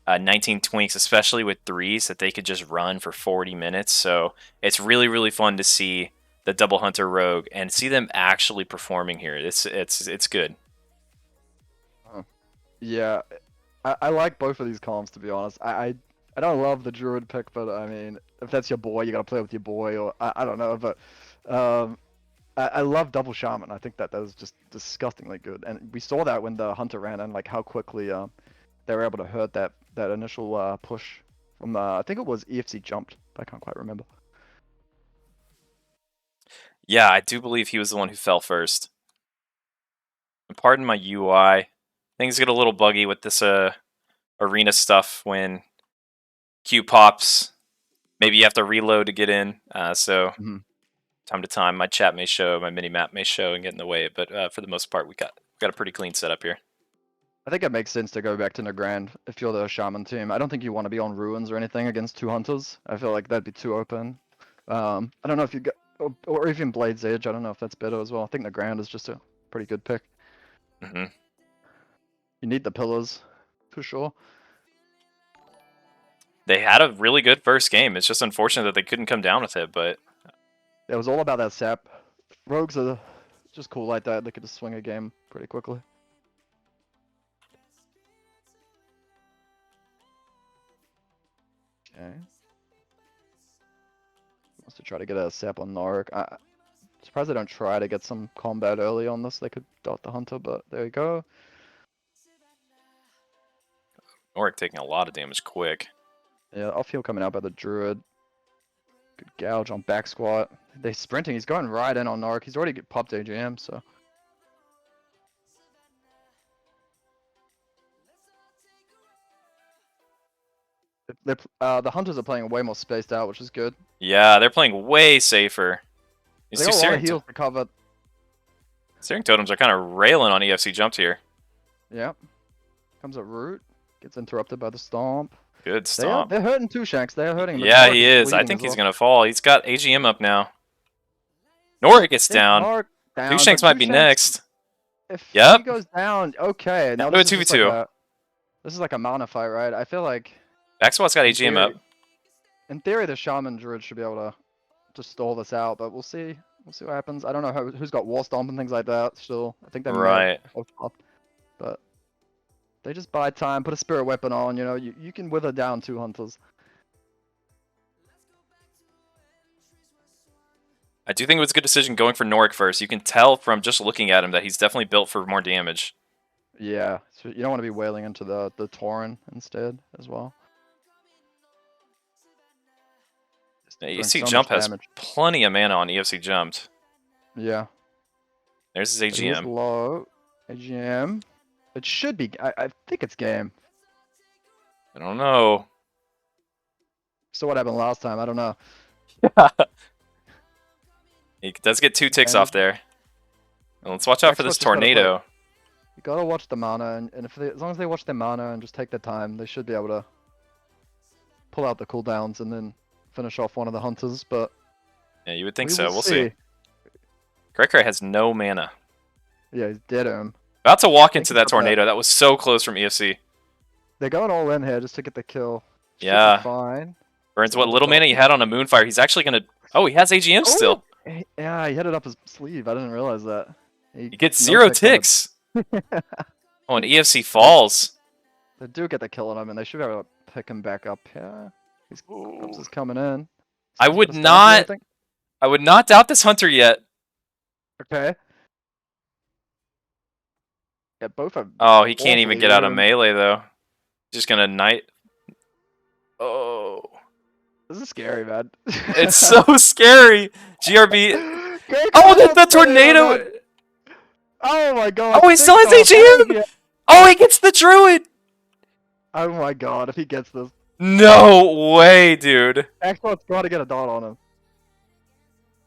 S2: 19 Twinks, especially with threes, that they could just run for 40 minutes. So it's really, really fun to see the Double Hunter Rogue and see them actually performing here. It's good.
S3: Yeah, I like both of these comps, to be honest. I don't love the Druid pick, but I mean, if that's your boy, you gotta play with your boy, or I don't know, but I love Double Shaman. I think that is just disgustingly good, and we saw that when the Hunter ran and like how quickly they were able to hurt that initial push from I think it was EFC jumped. I can't quite remember.
S2: Yeah, I do believe he was the one who fell first. And pardon my UI. Things get a little buggy with this arena stuff when Q pops. Maybe you have to reload to get in. So time to time, my chat may show, my mini map may show and get in the way. But for the most part, we got a pretty clean setup here.
S3: I think it makes sense to go back to Nagrand if you're the Shaman team. I don't think you want to be on Ruins or anything against 2 Hunters. I feel like that'd be too open. I don't know if you got, or even Blade's Edge. I don't know if that's better as well. I think Nagrand is just a pretty good pick.
S2: Mm-hmm.
S3: You need the pillars, for sure.
S2: They had a really good first game. It's just unfortunate that they couldn't come down with it, but
S3: It was all about that sap. Rogues are just cool like that. They could just swing a game pretty quickly. Okay. Wants to try to get a sap on Norik. I'm surprised they don't try to get some combat early on this. They could dot the Hunter, but there you go.
S2: Norik taking a lot of damage quick.
S3: Yeah, off heal coming out by the Druid. Good gouge on back squat. They sprinting. He's going right in on Narc. He's already popped AGM, so. The hunters are playing way more spaced out, which is good.
S2: Yeah, they're playing way safer. These
S3: They
S2: two
S3: got a lot of
S2: steering,
S3: heals to cover.
S2: steering totems are kind of railing on EFC jumped here.
S3: Yep. Comes at root. Gets interrupted by the stomp.
S2: Good stomp.
S3: They're hurting two Shanks. They're hurting him. but
S2: Yeah,
S3: Narc
S2: he is. I
S3: bleeding
S2: think
S3: as
S2: he's
S3: well.
S2: gonna fall. He's got AGM up now. Nora gets
S3: Yeah,
S2: down.
S3: Narc down,
S2: Two
S3: but
S2: Shanks might be
S3: Shanks-
S2: next.
S3: If
S2: Yep.
S3: he goes down, okay. Now
S2: Do a
S3: this is just
S2: 2v2.
S3: this is like a mana fight, right? I feel like
S2: Back squat's got
S3: in
S2: AGM up.
S3: theory- In theory, the Shaman Druid should be able to just stall this out, but we'll see. We'll see what happens. I don't know who's got War Stomp and things like that still. I think they
S2: Right.
S3: but they just buy time, put a Spirit Weapon on, you know, you can wither down two Hunters.
S2: I do think it was a good decision going for Norik first. You can tell from just looking at him that he's definitely built for more damage.
S3: Yeah, so you don't want to be wailing into the Tauren instead as well. Doing
S2: EFC
S3: so much
S2: Jump has
S3: damage.
S2: plenty of mana on EFC Jumped.
S3: Yeah.
S2: There's his
S3: But he is
S2: AGM.
S3: low. AGM. It should be. I think it's game.
S2: I don't know.
S3: So what happened last time? I don't know.
S2: He does get 2 ticks
S3: And-
S2: off there. And let's watch out for
S3: Back
S2: this
S3: squat's just gotta play-
S2: tornado.
S3: You gotta watch the mana, and if as long as they watch their mana and just take their time, they should be able to pull out the cooldowns and then finish off one of the hunters. But
S2: Yeah, you would think
S3: we
S2: so.
S3: will
S2: We'll see. Cray has no mana.
S3: Yeah, he's dead him.
S2: About to walk
S3: Think
S2: into
S3: he's
S2: that
S3: got that.
S2: tornado. That was so close from EFC.
S3: They're going all in here just to get the kill. Should be
S2: Yeah.
S3: fine.
S2: Burns
S3: So
S2: what
S3: we'll
S2: little mana
S3: talk-
S2: he had on a Moonfire. He's actually going to... Oh, he has AGM still.
S3: Yeah, he had it up his sleeve. I didn't realize that.
S2: He gets
S3: no
S2: 0
S3: tick on it.
S2: ticks. Oh, and EFC falls.
S3: They do get the kill on him, and they should be able to pick him back up. Yeah, he's is coming in.
S2: I
S3: He's
S2: would
S3: gonna stomp
S2: not-
S3: everything.
S2: I would not doubt this Hunter yet.
S3: Okay. Yeah, both are.
S2: Oh, he can't even
S3: awfully
S2: get out of
S3: ruined.
S2: melee, though. Just going to knight. Oh.
S3: This is scary, man.
S2: It's so scary. GRB...
S3: Great
S2: Oh,
S3: call,
S2: the
S3: man.
S2: tornado!
S3: Oh my god.
S2: Oh, he still has
S3: TikTok.
S2: AGM!
S3: Yeah.
S2: Oh, he gets the Druid!
S3: Oh my god, if he gets this.
S2: No way, dude.
S3: Xbox got to get a dot on him.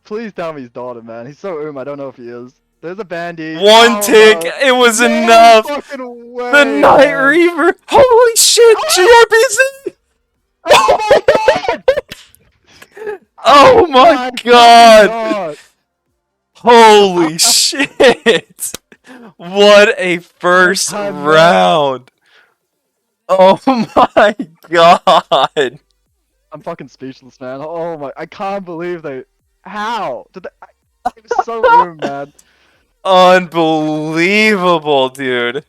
S3: Please tell me he's dotted, man. He's so I don't know if he is. There's a bandy.
S2: One
S3: Oh,
S2: tick.
S3: no.
S2: It was
S3: No
S2: enough.
S3: fucking way,
S2: The Night
S3: man.
S2: Reaver. Holy shit, GRBZ.
S3: Oh my god!
S2: Oh my god. Holy shit. What a first
S3: time, man.
S2: round. Oh my god.
S3: I'm fucking speechless, man. Oh my, I can't believe they. How did they? It was so rude, man.
S2: Unbelievable, dude.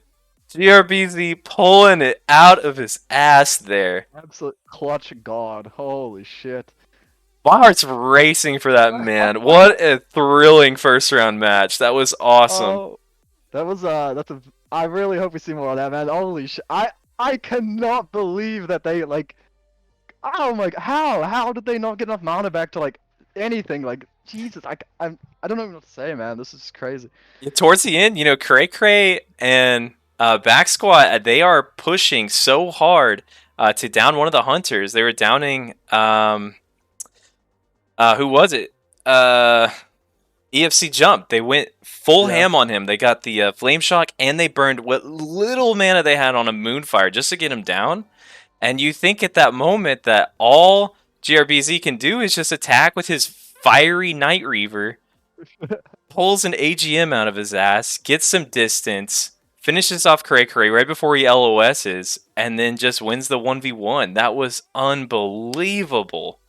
S2: GRBZ pulling it out of his ass there.
S3: Absolute clutch god. Holy shit.
S2: My heart's racing for that man. What a thrilling first round match. That was awesome.
S3: Oh, that was that's a. I really hope we see more of that, man. Holy shit. I cannot believe that they like. Oh my. How did they not get enough mana back to like anything? Like Jesus. I don't even know what to say, man. This is just crazy.
S2: Yeah, towards the end, you know, Cray and Back Squat, they are pushing so hard to down one of the hunters. They were downing who was it? EFC Jump. They went full
S3: Yeah.
S2: ham on him. They got the Flame Shock and they burned what little mana they had on a Moonfire just to get him down. And you think at that moment that all GRBZ can do is just attack with his fiery Night Reaver, pulls an AGM out of his ass, gets some distance, finishes off Cray right before he LOSs, and then just wins the 1v1. That was unbelievable.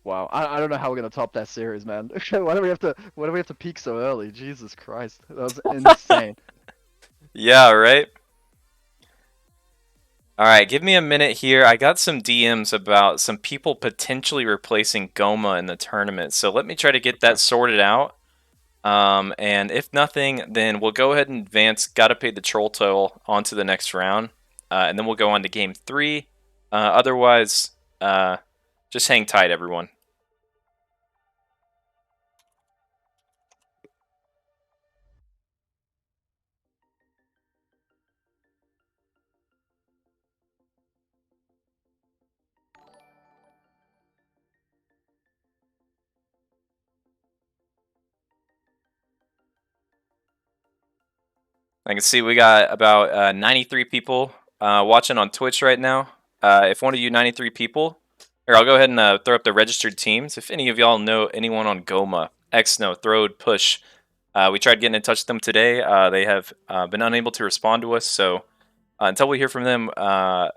S3: Wow. I don't know how we're gonna top that series, man. Why do we have to peak so early? Jesus Christ. That was insane.
S2: Yeah, right? Alright, give me a minute here. I got some DMs about some people potentially replacing Goma in the tournament. So let me try to get that sorted out. And if nothing, then we'll go ahead and advance Gotta Pay the Troll Toll on to the next round. And then we'll go on to Game 3. Otherwise, Just hang tight, everyone. I can see we got about 93 people watching on Twitch right now. If one of you 93 people, here, I'll go ahead and throw up the registered teams. If any of y'all know anyone on Goma, Xno, Throde, Push, we tried getting in touch with them today. They have been unable to respond to us, so until we hear from them,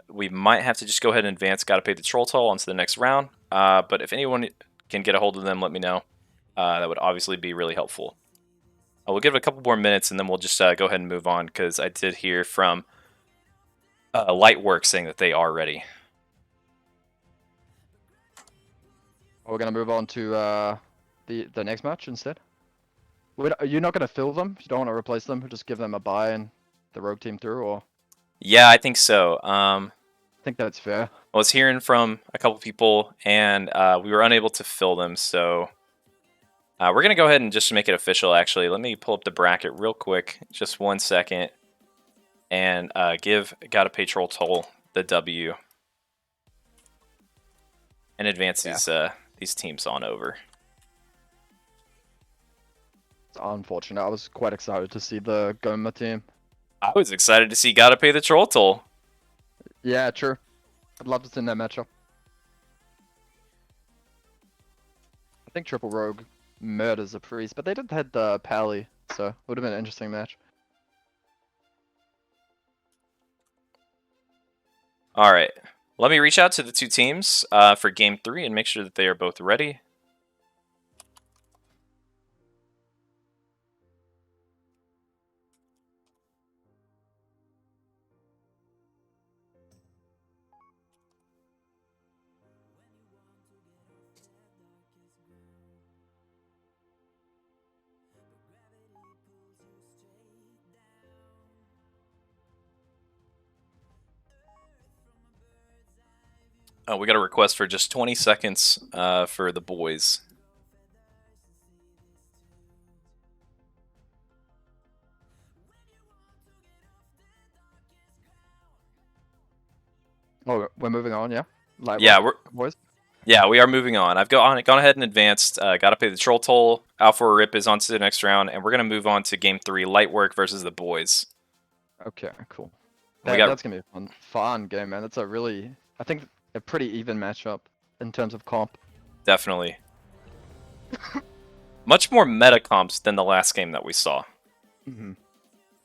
S2: we might have to just go ahead and advance Gotta Pay the Troll Toll onto the next round. But if anyone can get a hold of them, let me know. That would obviously be really helpful. We'll give it a couple more minutes and then we'll just go ahead and move on because I did hear from Lightwork saying that they are ready.
S3: We're gonna move on to the next match instead. Are you not gonna fill them? You don't want to replace them? Just give them a bye and the rogue team through, or?
S2: Yeah, I think so.
S3: I think that's fair.
S2: I was hearing from a couple people and we were unable to fill them, so we're going to go ahead and just make it official, actually. Let me pull up the bracket real quick, just 1 second, and give Gotta Pay Troll Toll the W and advance these teams on over.
S3: It's unfortunate. I was quite excited to see the Goma team.
S2: I was excited to see Gotta Pay the Troll Toll.
S3: Yeah, true. I'd love to see that matchup. I think Triple Rogue murders a priest, but they did had the Pally, so it would have been an interesting match.
S2: All right. Let me reach out to the two teams for Game 3 and make sure that they are both ready. We got a request for just 20 seconds for the boys.
S3: Oh, we're moving on, yeah?
S2: Yeah,
S3: boys?
S2: Yeah, we are moving on. I've gone ahead and advanced. Gotta Pay the Troll Toll. Alpha Rip is on to the next round, and we're going to move on to Game 3, Lightwork versus the boys.
S3: Okay, cool.
S2: We got-
S3: That's going to be a fun game, man. That's I think, a pretty even matchup in terms of comp.
S2: Definitely. Much more meta comps than the last game that we saw.
S3: I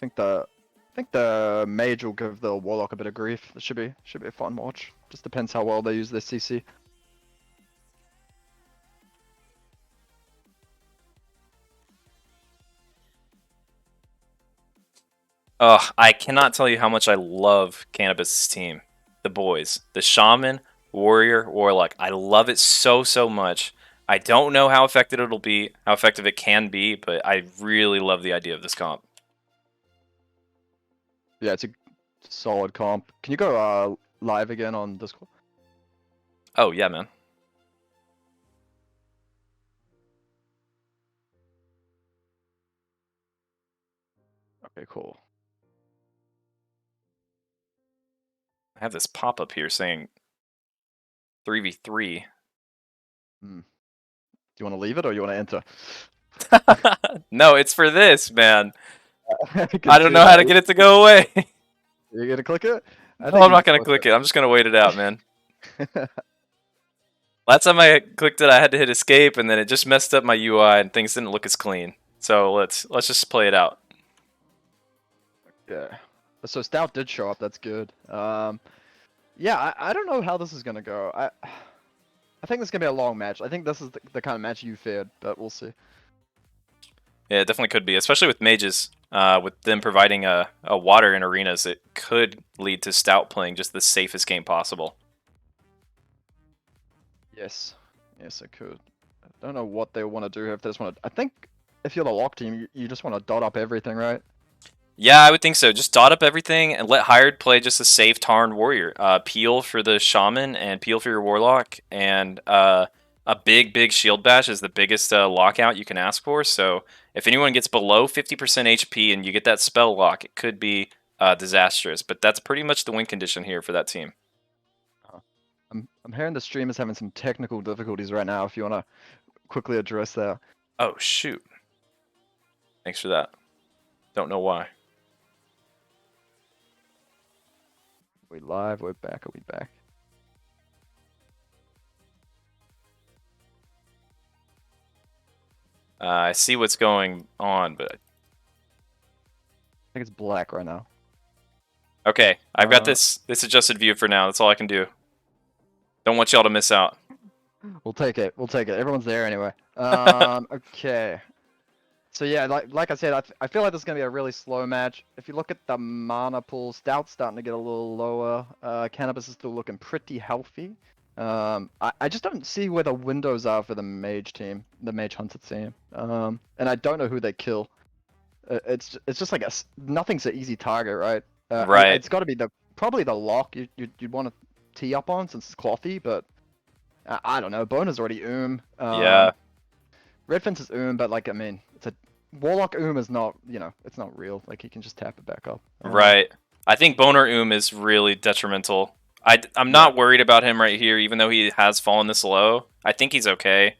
S3: think the mage will give the warlock a bit of grief. It should be a fun watch. Just depends how well they use their CC.
S2: Ugh, I cannot tell you how much I love Cannabis' team. The boys. The Shaman, Warrior, Warlock. I love it so much. I don't know how effective it'll be, how effective it can be, but I really love the idea of this comp.
S3: Yeah, it's a solid comp. Can you go live again on Discord?
S2: Oh, yeah, man.
S3: Okay, cool.
S2: I have this pop-up here saying 3v3.
S3: Do you want to leave it or you want to enter?
S2: No, it's for this, man.
S3: I
S2: I don't know how to get it to go away.
S3: You gonna click it?
S2: No, I'm not gonna click it. I'm just gonna wait it out, man. Last time I clicked it, I had to hit escape, and then it just messed up my UI, and things didn't look as clean. So let's just play it out.
S3: Yeah. So Stout did show up. That's good. Yeah, I don't know how this is gonna go. I think this is gonna be a long match. I think this is the kind of match you feared, but we'll see.
S2: Yeah, it definitely could be, especially with mages. With them providing a water in arenas, it could lead to Stout playing just the safest game possible.
S3: Yes, it could. I don't know what they want to do if they just want to. I think if you're the lock team, you just want to dot up everything, right?
S2: Yeah, I would think so. Just dot up everything and let Hired play just a safe Tarn Warrior. Peel for the Shaman and Peel for your Warlock. And a big Shield Bash is the biggest lockout you can ask for. So if anyone gets below 50% HP and you get that spell lock, it could be disastrous. But that's pretty much the win condition here for that team.
S3: I'm hearing the stream is having some technical difficulties right now. If you want to quickly address that.
S2: Oh, shoot. Thanks for that. Don't know why.
S3: We live? We're back. Are we back?
S2: I see what's going on, but
S3: I think it's black right now.
S2: okay, I've got
S3: Uh,
S2: this adjusted view for now. That's all I can do. Don't want y'all to miss out.
S3: We'll take it. We'll take it. Everyone's there anyway. Okay. So yeah, like I said, I feel like this is gonna be a really slow match. If you look at the mana pool, Stout's starting to get a little lower. Cannabis is still looking pretty healthy. I just don't see where the windows are for the mage team, the mage hunter team. And I don't know who they kill. It's just like nothing's an easy target, right?
S2: Right.
S3: It's got to be probably the lock you'd want to tee up on since it's clothy, but I don't know. Boner's already
S2: Yeah.
S3: Red Fence is but like I mean, it's a Warlock is not, it's not real. Like he can just tap it back up.
S2: Right. I think Boner is really detrimental. I'm not worried about him right here, even though he has fallen this low. I think he's okay.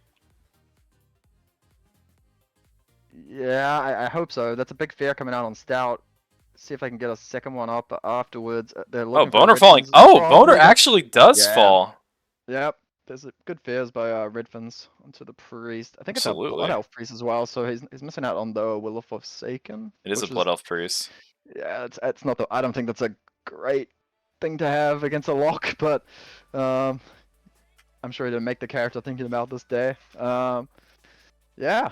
S3: Yeah, I hope so. That's a big fair coming out on Stout. See if I can get a second one up afterwards. They're
S2: Oh,
S3: looking for
S2: Boner
S3: Red
S2: falling.
S3: Fence
S2: Oh,
S3: probably.
S2: Boner actually does
S3: Yeah.
S2: fall.
S3: Yep. There's a good fares by Redfins onto the priest. I think it's a
S2: Absolutely.
S3: blood elf priest as well, so he's missing out on the Will of Forsaken.
S2: It is a
S3: which
S2: Blood Elf Priest.
S3: Yeah, it's not I don't think that's a great thing to have against a lock, but I'm sure to make the character thinking about this day. Yeah,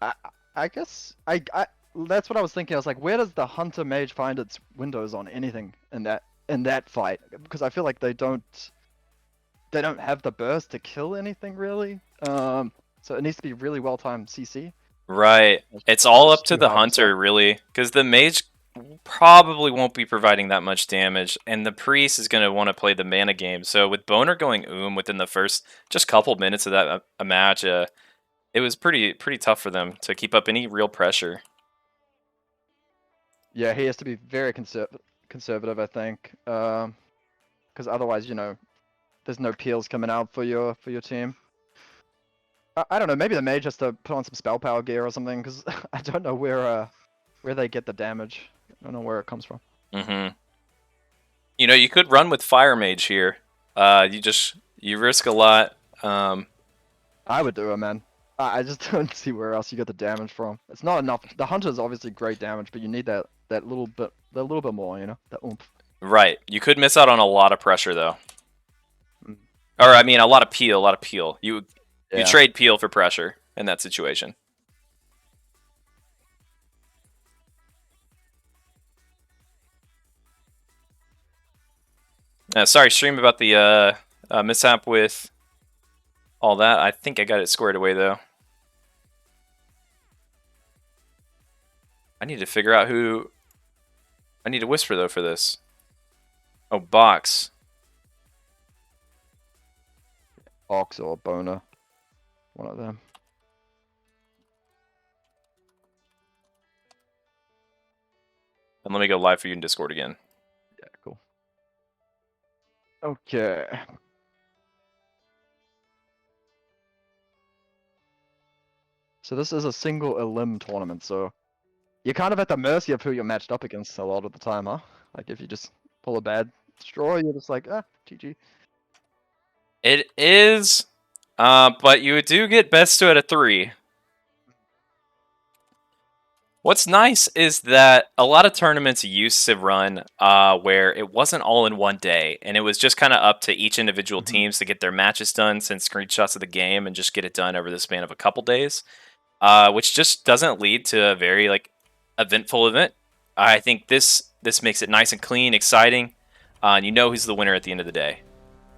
S3: I guess that's what I was thinking. I was like, where does the hunter mage find its windows on anything in that fight? Because I feel like they don't have the burst to kill anything really. So it needs to be really well timed CC.
S2: Right. It's all
S3: It's
S2: up to
S3: too
S2: the
S3: hard to
S2: hunter,
S3: stop.
S2: really, because the mage probably won't be providing that much damage, and the priest is going to want to play the mana game. So with Boner going within the first just couple minutes of that a match, it was pretty tough for them to keep up any real pressure.
S3: Yeah, he has to be very conservative, I think, because otherwise, there's no peels coming out for your team. I don't know. Maybe the mage has to put on some spell power gear or something, because I don't know where they get the damage. I don't know where it comes from.
S2: Mm-hmm. You could run with Fire Mage here. You risk a lot.
S3: I would do it, man. I just don't see where else you get the damage from. It's not enough. The hunter is obviously great damage, but you need that little bit more, that oomph.
S2: Right. You could miss out on a lot of pressure though.
S3: Mm.
S2: Or I mean, a lot of peel. You
S3: Yeah.
S2: trade peel for pressure in that situation. Sorry, stream about the mishap with all that. I think I got it squared away though. I need to figure out who. I need to whisper though for this. Oh, box.
S3: Ox or Boner. One of them.
S2: And let me go live for you in Discord again.
S3: Yeah, cool. Okay. So this is a single elim tournament, so you're kind of at the mercy of who you're matched up against a lot of the time, huh? Like if you just pull a bad straw, you're just like, GG.
S2: It is, but you do get best 2 out of 3. What's nice is that a lot of tournaments used to run where it wasn't all in one day, and it was just kind of up to each individual teams to get their matches done, send screenshots of the game, and just get it done over the span of a couple days, which just doesn't lead to a very eventful event. I think this makes it nice and clean, exciting, and you know who's the winner at the end of the day.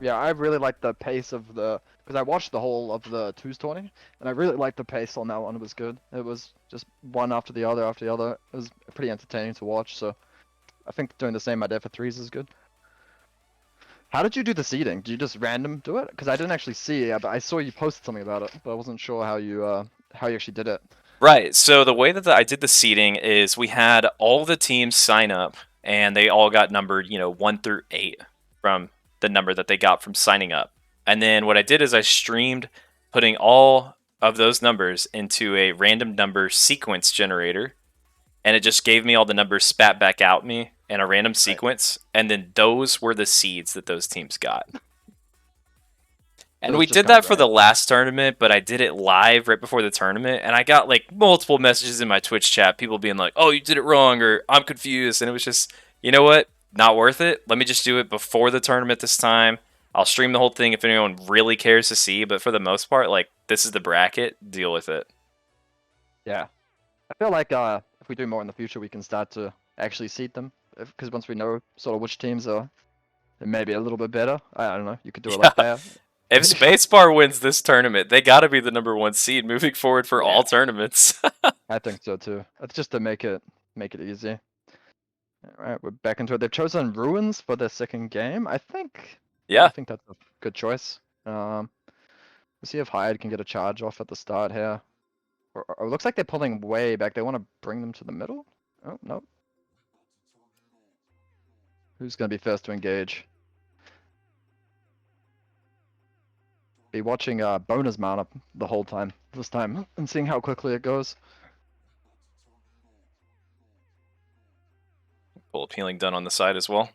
S3: Yeah, I really like the pace of because because I watched the whole of the twos tourney, and I really liked the pace on that one. It was good. It was just one after the other after the other. It was pretty entertaining to watch. So I think doing the same I did for threes is good. How did you do the seeding? Did you just random do it? Because I didn't actually see it, but I saw you posted something about it, but I wasn't sure how you actually did it.
S2: Right. So the way that I did the seeding is we had all the teams sign up, and they all got numbered, 1 through 8 from the number that they got from signing up. And then what I did is I streamed putting all of those numbers into a random number sequence generator, and it just gave me all the numbers spat back out me in a random sequence, and then those were the seeds that those teams got. And
S3: So
S2: we
S3: it's just
S2: did
S3: kinda
S2: that for the last tournament, but I did it live right before the tournament, and I got like multiple messages in my Twitch chat, people being like, "Oh, you did it wrong," or "I'm confused," and it was just, you know what? Not worth it. Let me just do it before the tournament this time. I'll stream the whole thing if anyone really cares to see, but for the most part, like, this is the bracket. Deal with it.
S3: Yeah. I feel like if we do more in the future, we can start to actually seed them. Because once we know sort of which teams are maybe a little bit better, I don't know. You could do it like that.
S2: If Spacebar wins this tournament, they got to be the #1 seed moving forward for all tournaments.
S3: I think so too. It's just to make it easy. All right, we're back into it. They've chosen Ruins for their second game. I think
S2: Yeah.
S3: that's a good choice. We'll see if Hyde can get a charge off at the start here. Or it looks like they're pulling way back. They want to bring them to the middle? Oh, no. Who's going to be first to engage? Be watching Boner's mount up the whole time this time and seeing how quickly it goes.
S2: Full appealing done on the side as well.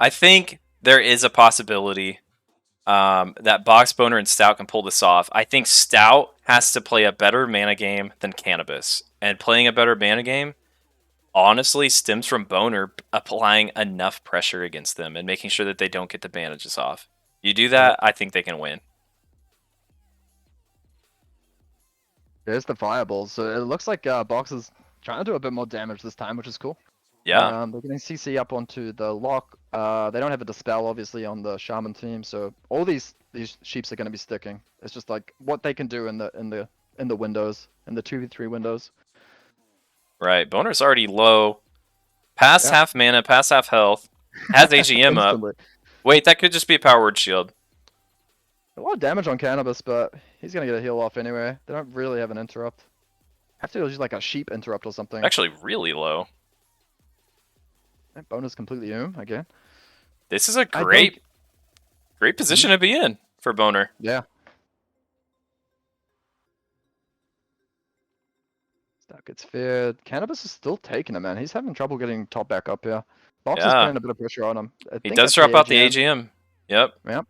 S2: I think there is a possibility that Box, Boner, and Stout can pull this off. I think Stout has to play a better mana game than Cannabis. And playing a better mana game honestly stems from Boner applying enough pressure against them and making sure that they don't get the bandages off. You do that, I think they can win.
S3: There's the fireballs. So it looks like Box is trying to do a bit more damage this time, which is cool.
S2: Yeah.
S3: They're getting CC up onto the lock. They don't have a dispel obviously on the shaman team, so all these sheeps are going to be sticking. It's just like what they can do in the windows, in the 2v3 windows.
S2: Right. Boner's already low. Past
S3: Yeah.
S2: half mana, past half health. Has AGM up.
S3: Instantly.
S2: Wait, that could just be a power word shield.
S3: A lot of damage on Cannabis, but he's going to get a heal off anyway. They don't really have an interrupt. Have to use like a sheep interrupt or something.
S2: Actually, really low.
S3: That bonus completely again.
S2: This is a
S3: I
S2: great
S3: think-
S2: position to be in for Boner.
S3: Yeah. Stout gets feared. Cannabis is still taking him, man. He's having trouble getting top back up here. Box is
S2: Yeah.
S3: putting a bit of pressure on him. I
S2: He
S3: think
S2: does
S3: that's
S2: drop out the
S3: AGM.
S2: AGM. Yep.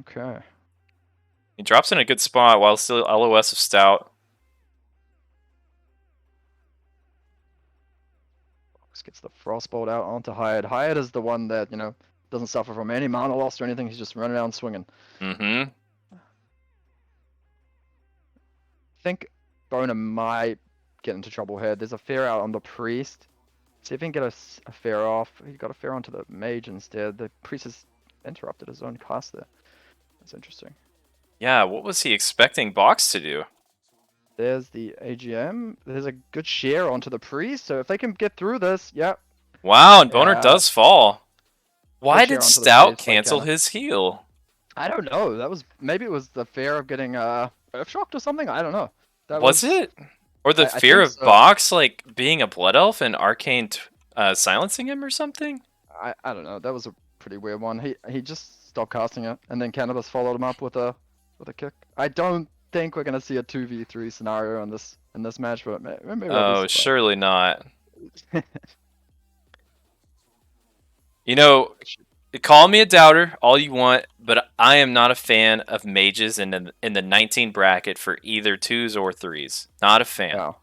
S3: Okay.
S2: He drops in a good spot while still LOS of Stout.
S3: Box gets the frostbolt out onto Hyatt. Hyatt is the one that, doesn't suffer from any mana loss or anything. He's just running around swinging.
S2: Mm-hmm.
S3: I think Boner might get into trouble here. There's a fair out on the priest. See if he can get a fair off. He got a fair onto the mage instead. The priest has interrupted his own cast there. That's interesting.
S2: Yeah, what was he expecting Box to do?
S3: There's the AGM. There's a good share onto the priest. So if they can get through this, yep.
S2: Wow, and Boner
S3: Yeah.
S2: does fall. Why
S3: share
S2: did
S3: onto the
S2: Stout
S3: face, like,
S2: cancel
S3: kinda.
S2: his heal?
S3: I don't know. That was maybe it was the fear of getting earthshocked or something. I don't know. That
S2: Was it? Or the
S3: I
S2: fear
S3: think
S2: of
S3: so.
S2: Box, like, being a Blood Elf and Arcane silencing him or something?
S3: I don't know. That was a pretty weird one. He just stopped casting it, and then Cannabis followed him up with a kick. I don't think we're gonna see a 2v3 scenario in this match, but maybe. I'll be
S2: Oh,
S3: surprised.
S2: surely not. You know, call me a doubter all you want, but I am not a fan of mages in the 19 bracket for either 2s or 3s. Not a fan.
S3: Wow.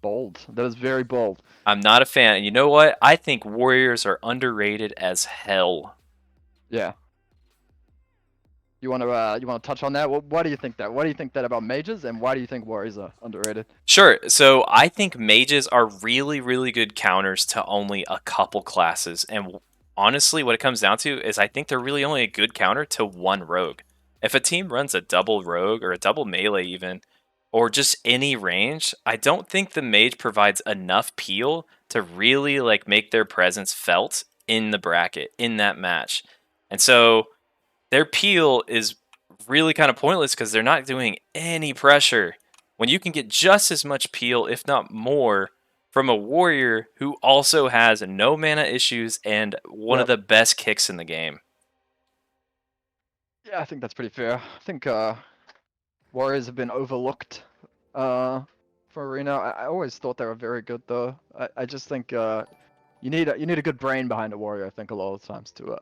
S3: Bold. That is very bold.
S2: I'm not a fan. And you know what? I think warriors are underrated as hell.
S3: Yeah. You want to touch on that? What do you think that? What do you think that about mages, and why do you think warriors are underrated?
S2: Sure. So I think mages are really, really good counters to only a couple classes. And honestly, what it comes down to is I think they're really only a good counter to one rogue. If a team runs a double rogue or a double melee even, or just any range, I don't think the mage provides enough peel to really like make their presence felt in the bracket in that match. And so their peel is really kind of pointless because they're not doing any pressure. When you can get just as much peel, if not more, from a warrior who also has no mana issues and one of
S3: Yep.
S2: the best kicks in the game.
S3: Yeah, I think that's pretty fair. I think Warriors have been overlooked for Arena. I always thought they were very good though. I just think you need a good brain behind a warrior. I think a lot of times to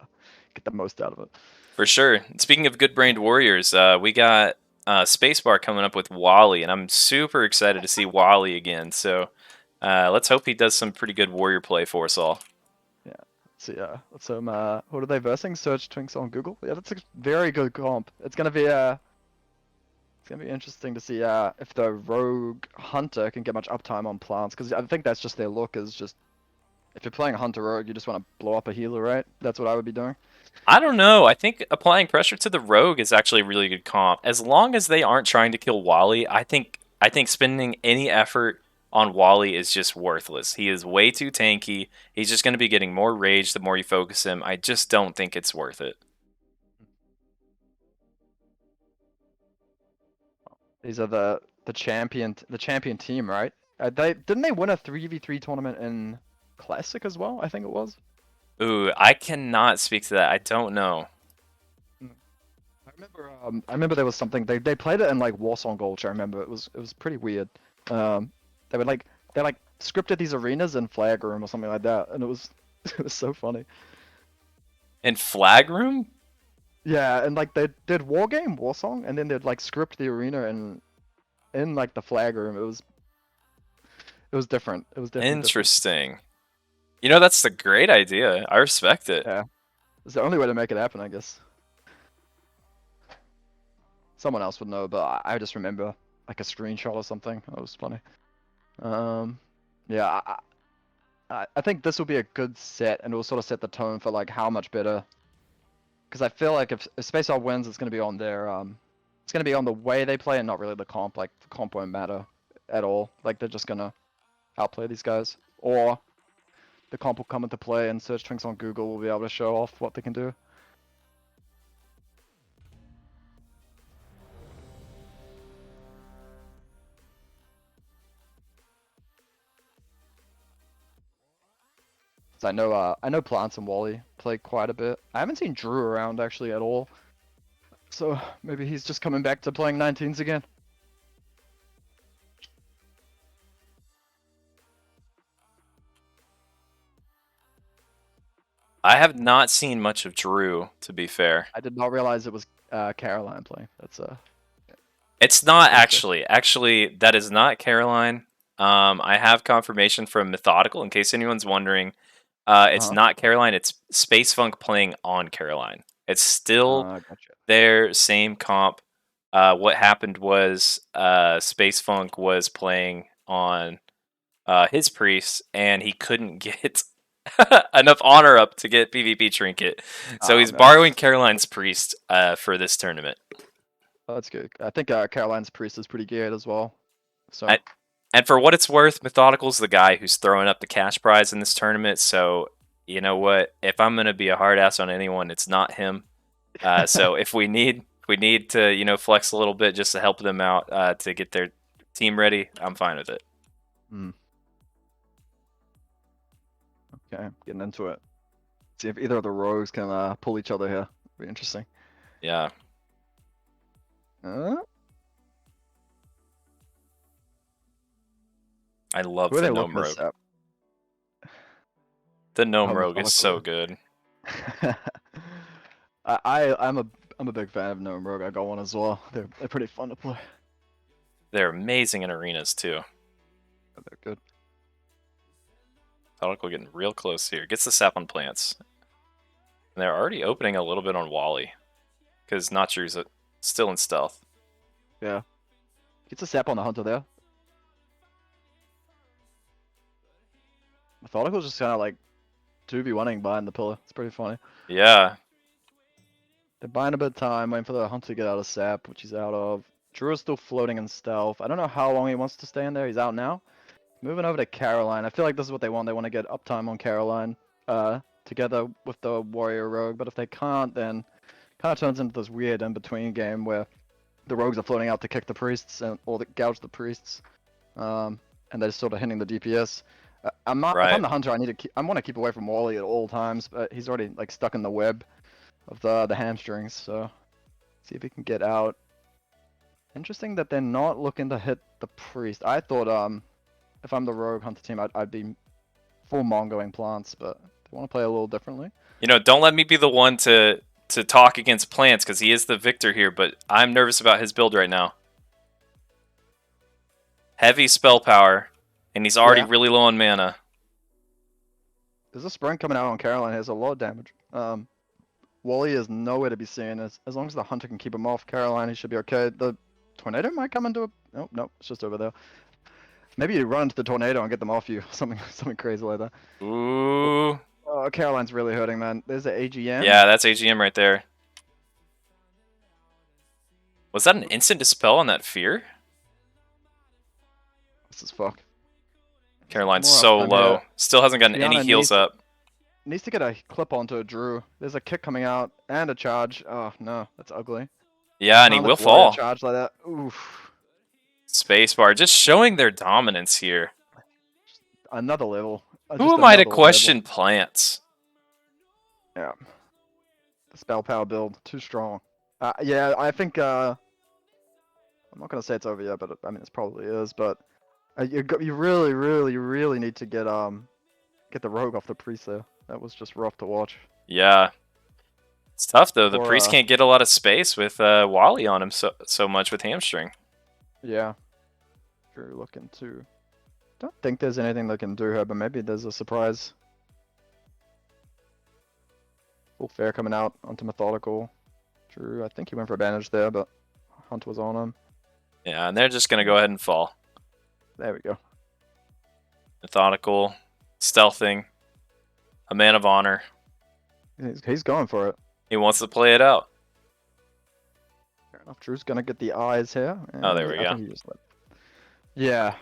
S3: get the most out of it.
S2: For sure. Speaking of good-brained warriors, we got Spacebar coming up with Wally, and I'm super excited to see Wally again. So let's hope he does some pretty good warrior play for us all.
S3: See, let's what are they versing? Search Twinks on Google. Yeah, that's a very good comp. It's gonna be interesting to see if the Rogue Hunter can get much uptime on plants, because I think that's just their look. Is just if you're playing a Hunter Rogue, you just want to blow up a healer, right? That's what I would be doing.
S2: I don't know. I think applying pressure to the rogue is actually a really good comp. As long as they aren't trying to kill Wally, I think spending any effort on Wally is just worthless. He is way too tanky. He's just going to be getting more rage the more you focus him. I just don't think it's worth it.
S3: These are the champion team, right? Didn't they win a 3v3 tournament in Classic as well? I think it was.
S2: Ooh, I cannot speak to that. I don't know.
S3: I remember there was something they played it in like Warsong Gulch. I remember it was pretty weird. They would they scripted these arenas in Flag Room or something like that, and it was it was so funny.
S2: In Flag Room?
S3: Yeah, and like they did Warsong, and then they'd like script the arena in like the Flag Room. It was different. It was definitely different.
S2: Interesting. You know, that's a great idea. I respect it.
S3: Yeah, it's the only way to make it happen, I guess. Someone else would know, but I just remember like a screenshot or something. That was funny. Yeah, I think this will be a good set, and it will sort of set the tone for like how much better. Because I feel like if Space Out wins, it's gonna be on their it's gonna be on the way they play and not really the comp. Like the comp won't matter at all. Like they're just gonna outplay these guys, or the comp will come into play and Search Twinks on Google will be able to show off what they can do. So I know Plants and Wally play quite a bit. I haven't seen Drew around actually at all. So maybe he's just coming back to playing 19s again.
S2: I have not seen much of Drew, to be fair.
S3: I did not realize it was Caroline playing. That's
S2: It's not
S3: Gotcha.
S2: actually. Actually, that is not Caroline. I have confirmation from Methodical, in case anyone's wondering. It's
S3: Uh-huh.
S2: not Caroline. It's Space Funk playing on Caroline. It's still
S3: Gotcha.
S2: their same comp. What happened was Space Funk was playing on his priest, and he couldn't get enough honor up to get PvP trinket. So
S3: Oh,
S2: he's
S3: no.
S2: borrowing Caroline's priest for this tournament.
S3: Oh, that's good. I think Caroline's priest is pretty good as well. So
S2: And for what it's worth, Methodical's the guy who's throwing up the cash prize in this tournament. So you know what? If I'm gonna be a hard ass on anyone, it's not him. So if we need to flex a little bit just to help them out to get their team ready, I'm fine with it.
S3: okay, getting into it. See if either of the rogues can pull each other here. Be interesting.
S2: Yeah. I love
S3: Who are
S2: the
S3: they
S2: gnome
S3: looking this
S2: rogue.
S3: up?
S2: The gnome
S3: Oh,
S2: rogue is so
S3: Methodical.
S2: good.
S3: I'm a big fan of Gnome Rogue. I got one as well. They're pretty fun to play.
S2: They're amazing in arenas too.
S3: They're good.
S2: Methodical getting real close here. Gets the sap on plants. And they're already opening a little bit on Wally. Because Notcher's still in stealth.
S3: Yeah. Gets a sap on the hunter there. Methodical's just kind of like 2v1ing behind the pillar. It's pretty funny.
S2: Yeah.
S3: They're buying a bit of time, waiting for the hunter to get out of sap, which he's out of. Drew is still floating in stealth. I don't know how long he wants to stay in there. He's out now. Moving over to Caroline. I feel like this is what they want. They want to get uptime on Caroline, together with the warrior rogue. But if they can't, then kind of turns into this weird in-between game where the rogues are floating out to kick the priests or gouge the priests, and they're sort of hitting the DPS. I'm not. If
S2: Right.
S3: I'm the hunter, I want to keep away from Wally at all times. But he's already like stuck in the web of the hamstrings. So see if he can get out. Interesting that they're not looking to hit the priest. I thought if I'm the rogue hunter team, I'd be full mongoing plants, but they want to play a little differently.
S2: You know, don't let me be the one to talk against plants because he is the victor here, but I'm nervous about his build right now. Heavy spell power, and he's already
S3: Yeah.
S2: really low on mana.
S3: There's a sprint coming out on Caroline. He has a lot of damage. Wally is nowhere to be seen. As long as the hunter can keep him off Caroline, he should be okay. The tornado might come into a... Oh, no, it's just over there. Maybe you run into the tornado and get them off you. Something crazy like that.
S2: Ooh.
S3: Oh, Caroline's really hurting, man. There's the AGM.
S2: Yeah, that's AGM right there. Was that an instant dispel on that fear?
S3: This is fuck.
S2: Caroline's
S3: More
S2: so
S3: uptime
S2: low.
S3: here.
S2: Still hasn't gotten any
S3: Tiana
S2: heals up.
S3: Needs to get a clip onto Drew. There's a kick coming out and a charge. Oh, no. That's ugly.
S2: Yeah, and he
S3: Can't
S2: will
S3: let Warrior
S2: fall.
S3: charge like that. Oof.
S2: Spacebar, just showing their dominance here.
S3: Another level.
S2: Who
S3: Just
S2: am I to
S3: another level.
S2: question plants?
S3: Yeah. The spell power build, too strong. Yeah, I think, I'm not gonna say it's over yet, but I mean, it probably is, but you really, really, really need to get the rogue off the priest there. That was just rough to watch.
S2: Yeah. It's tough though. The
S3: Or,
S2: priest can't get a lot of space with Wally on him so much with hamstring.
S3: Yeah. Drew looking to... Don't think there's anything they can do here, but maybe there's a surprise. Full fair coming out onto Methodical. Drew, I think he went for advantage there, but Hunt was on him.
S2: Yeah, and they're just gonna go ahead and fall.
S3: There we go.
S2: Methodical, stealthing, a man of honor.
S3: He's going for it.
S2: He wants to play it out.
S3: Fair enough. Drew's gonna get the eyes here.
S2: Oh, there
S3: and
S2: we
S3: I
S2: go.
S3: think he just Yeah.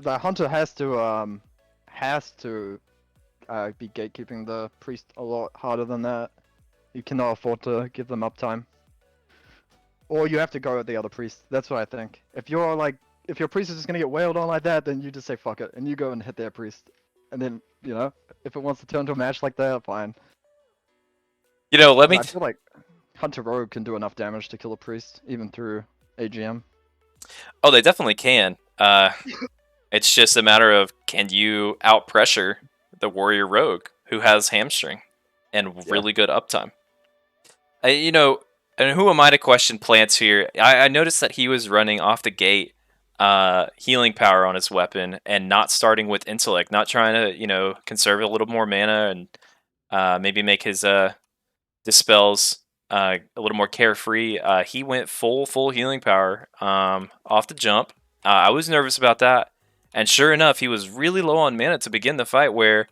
S3: The hunter has to be gatekeeping the priest a lot harder than that. You cannot afford to give them uptime. Or you have to go at the other priest. That's what I think. If your priest is just gonna get wailed on like that, then you just say fuck it and you go and hit their priest. And then, if it wants to turn to a match like that, fine.
S2: You know, let me.
S3: I feel like Hunter Rogue can do enough damage to kill a priest, even through AGM.
S2: Oh, they definitely can. It's just a matter of can you out pressure the warrior rogue who has hamstring and really good uptime. And who am I to question plants here? I noticed that he was running off the gate healing power on his weapon and not starting with intellect, not trying to conserve a little more mana and maybe make his dispels a little more carefree. He went full healing power off the jump. I was nervous about that, and sure enough, he was really low on mana to begin the fight. Where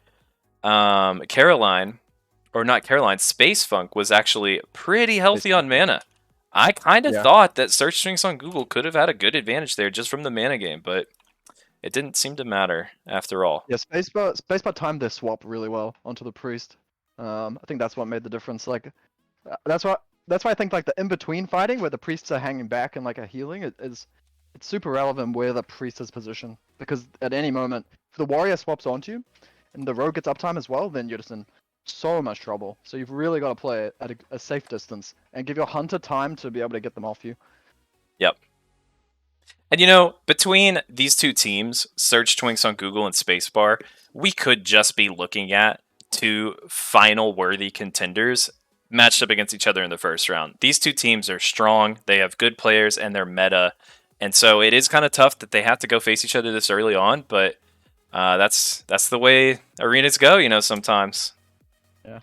S2: Space Funk was actually pretty healthy on mana. I kind of thought that Search Strings on Google could have had a good advantage there just from the mana game, but it didn't seem to matter after all.
S3: Yeah, Spacebar timed their swap really well onto the priest. I think that's what made the difference. Like, that's why I think like the in-between fighting where the priests are hanging back and like a healing it's super relevant where the priest is positioned, because at any moment if the warrior swaps onto you and the rogue gets uptime as well, then you're just in so much trouble. So you've really got to play it at a safe distance and give your hunter time to be able to get them off you.
S2: Yep. And between these two teams, Search Twinks on Google and Spacebar, we could just be looking at two final worthy contenders matched up against each other in the first round. These two teams are strong, they have good players, and they're meta. And so it is kind of tough that they have to go face each other this early on, but that's the way arenas go, sometimes.
S3: Yeah.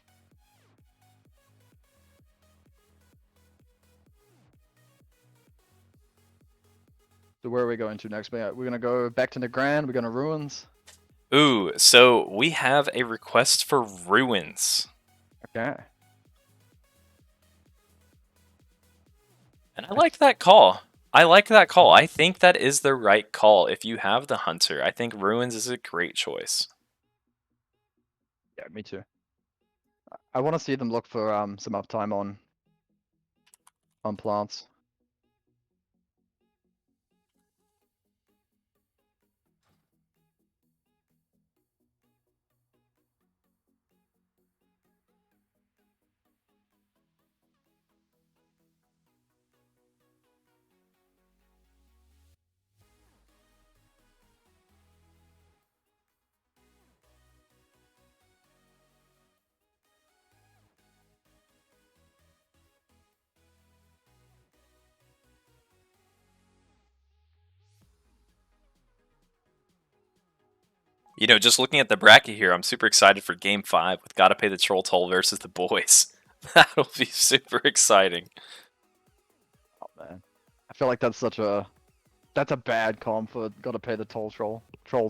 S3: So where are we going to next? We're gonna go back to the Grand. We're gonna Ruins.
S2: Ooh, so we have a request for ruins.
S3: Okay.
S2: And I like that call. I like that call. I think that is the right call. If you have the hunter, I think ruins is a great choice.
S3: Yeah, me too. I want to see them look for some uptime on plants.
S2: You know, just looking at the bracket here, I'm super excited for Game 5 with Gotta Pay the Troll Toll versus the boys. That'll be super exciting.
S3: Oh man, I feel like that's a bad comp for gotta pay the troll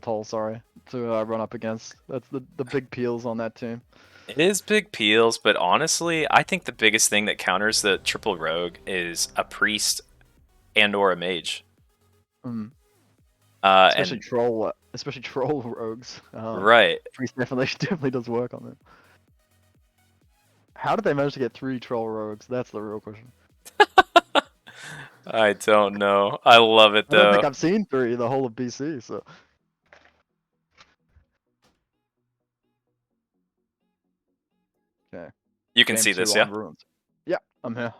S3: toll. Sorry, to run up against. That's the big peels on that team.
S2: It is big peels, but honestly, I think the biggest thing that counters the triple rogue is a priest and or a mage.
S3: Mm.
S2: And
S3: Especially troll rogues.
S2: right.
S3: Priest definitely does work on it. How did they manage to get 3 troll rogues? That's the real question.
S2: I don't know. I love it
S3: I don't think
S2: though.
S3: I've seen 3 the whole of BC. So okay,
S2: You can
S3: game
S2: see
S3: 2
S2: this,
S3: on
S2: yeah?
S3: ruins. Yeah, I'm here.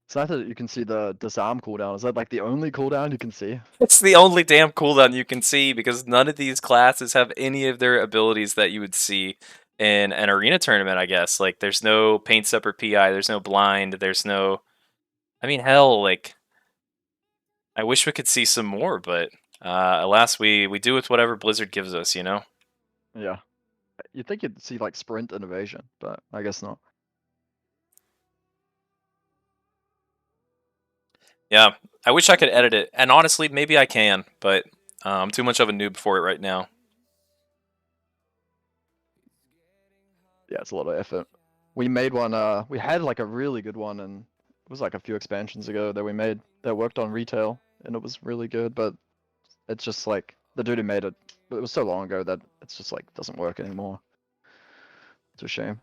S3: It's nice that you can see the disarm cooldown. Is that like the only cooldown you can see?
S2: It's the only damn cooldown you can see because none of these classes have any of their abilities that you would see in an arena tournament, I guess. Like, there's no paint step or PI, there's no blind, there's no. I mean, hell, like, I wish we could see some more, but alas, we do with whatever Blizzard gives us, you know?
S3: Yeah. You'd think you'd see like sprint innovation, but I guess not.
S2: Yeah, I wish I could edit it, and honestly, maybe I can, but I'm too much of a noob for it right now.
S3: Yeah, it's a lot of effort. We made one, we had like a really good one, and it was like a few expansions ago that we made that worked on retail, and it was really good, but it's just like the dude who made it, it was so long ago that it's just like doesn't work anymore. It's a shame.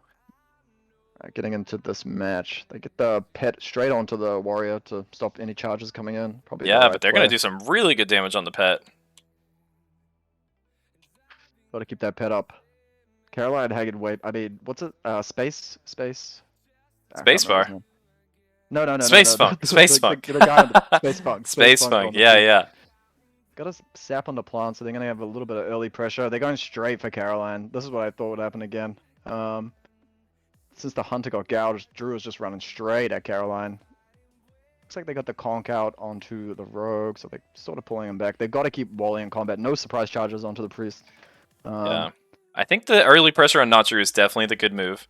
S3: Getting into this match, they get the pet straight onto the warrior to stop any charges coming in. Probably the
S2: Yeah,
S3: right
S2: but they're
S3: play.
S2: gonna do some really good damage on the pet.
S3: Gotta keep that pet up. Caroline Haggard wait. I mean, what's it? Space. I can't remember his
S2: Spacebar.
S3: name. No.
S2: Space Funk. Space Funk.
S3: The guy on the Space Funk.
S2: Space Funk.
S3: on the
S2: Yeah,
S3: field.
S2: yeah.
S3: Got a sap on the plant, so they're gonna have a little bit of early pressure. They're going straight for Caroline. This is what I thought would happen again. Since the hunter got gouged, Drew was just running straight at Caroline. Looks like they got the conk out onto the rogue, so they're sort of pulling him back. They've got to keep Wally in combat. No surprise charges onto the priest.
S2: Yeah. I think the early pressure on Natsu is definitely the good move.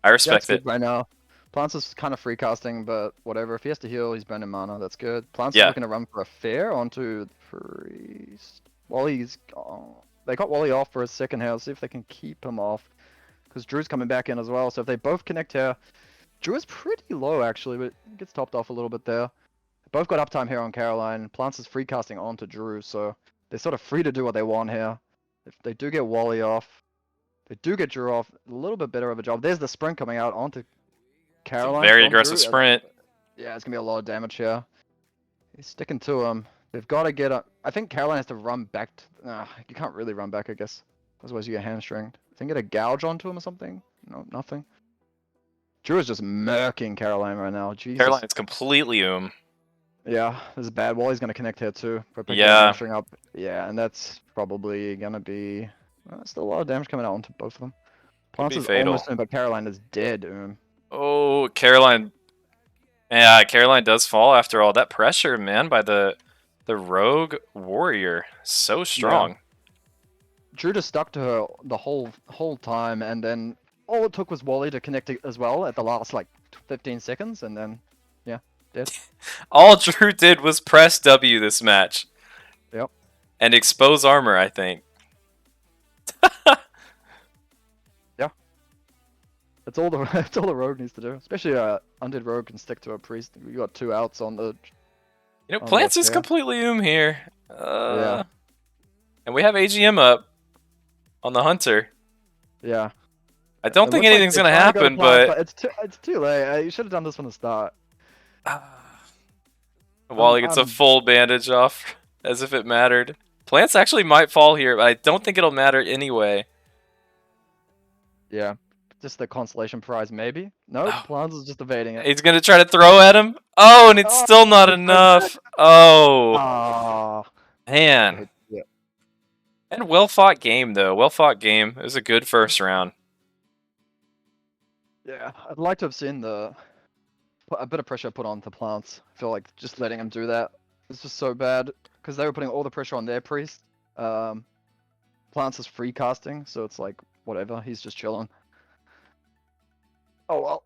S2: I
S3: Yeah, it's
S2: respect
S3: good
S2: it.
S3: right now. Plants is kind of free casting, but whatever. If he has to heal, he's burning mana. That's good. Plants is
S2: Yeah.
S3: looking to run for a fair onto the priest. Wally's gone. They got Wally off for a second here. Let's see if they can keep him off. Because Drew's coming back in as well. So if they both connect here, Drew is pretty low actually, but gets topped off a little bit there. Both got uptime here on Caroline. Plants is free casting onto Drew, so they're sort of free to do what they want here. If they do get Wally off, they do get Drew off. A little bit better of a job. There's the sprint coming out onto
S2: It's a
S3: Caroline.
S2: very
S3: from
S2: aggressive
S3: Drew.
S2: sprint.
S3: Yeah, it's gonna be a lot of damage here. He's sticking to him. They've got to get up. I think Caroline has to run back. You can't really run back, I guess. Otherwise, you get hamstringed. I think get a gouge onto him or something. No, nothing. Drew is just murking Caroline right now. Jesus.
S2: Caroline is completely
S3: Yeah, this is bad. Wally's gonna connect here too. But picking
S2: Yeah.
S3: the hamstring up. Yeah, and that's probably gonna be. Still a lot of damage coming out onto both of them. Plants
S2: be
S3: is
S2: fatal.
S3: almost in, but Caroline is dead.
S2: Oh, Caroline. Yeah, Caroline does fall after all that pressure, man, by the rogue warrior. So strong.
S3: Drew just stuck to her the whole time, and then all it took was Wally to connect it as well at the last like 15 seconds, and then yeah, dead.
S2: All Drew did was press W this match.
S3: Yep.
S2: and expose armor, I think.
S3: It's all the it's all the rogue needs to do. Especially undead rogue can stick to a priest. We got 2 outs on the
S2: You know,
S3: On
S2: Plants
S3: left
S2: is
S3: here.
S2: completely here.
S3: Yeah.
S2: And we have AGM up on the hunter.
S3: yeah.
S2: I don't
S3: It
S2: think
S3: looks like
S2: anything's
S3: they're
S2: gonna
S3: trying to go to
S2: happen,
S3: plants,
S2: but
S3: it's too late. You should have done this from the start.
S2: Wally gets a
S3: I'm-
S2: full bandage off, as if it mattered. Plants actually might fall here, but I don't think it'll matter anyway.
S3: Yeah. Just the consolation prize, maybe. No,
S2: Oh.
S3: Plants is just evading it.
S2: He's gonna try to throw at him. Oh, and it's
S3: Oh,
S2: still not
S3: it's so
S2: enough. Oh,
S3: Ah.
S2: man.
S3: Yeah.
S2: And well fought game, though. Well fought game. It was a good first round.
S3: Yeah. I'd like to have seen a bit of pressure put on the Plants. I feel like just letting them do that is just so bad because they were putting all the pressure on their priest. Plants is free casting, so it's like whatever. He's just chilling. Oh well.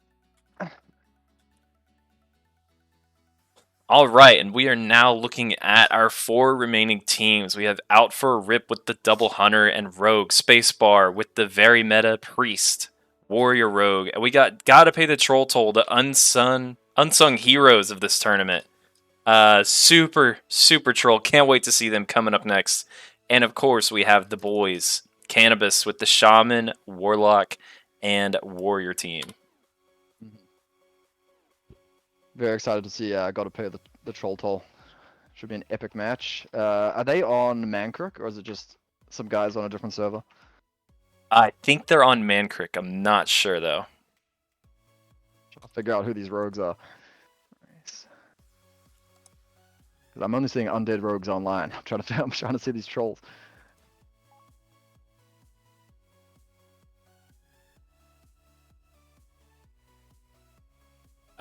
S2: All right, and we are now looking at our 4 remaining teams. We have Out for a Rip with the Double Hunter and Rogue, Spacebar with the very meta Priest, Warrior Rogue, and we gotta pay the troll toll, the unsung heroes of this tournament. Super troll. Can't wait to see them coming up next. And of course, we have the boys, Cannabis with the Shaman, Warlock, and Warrior team.
S3: Very excited to see. Got to pay the troll toll. Should be an epic match. Are they on Mancrook or is it just some guys on a different server?
S2: I think they're on Mancrook. I'm not sure though.
S3: Trying to figure out who these rogues are. Nice. 'Cause I'm only seeing undead rogues online. I'm trying to see these trolls.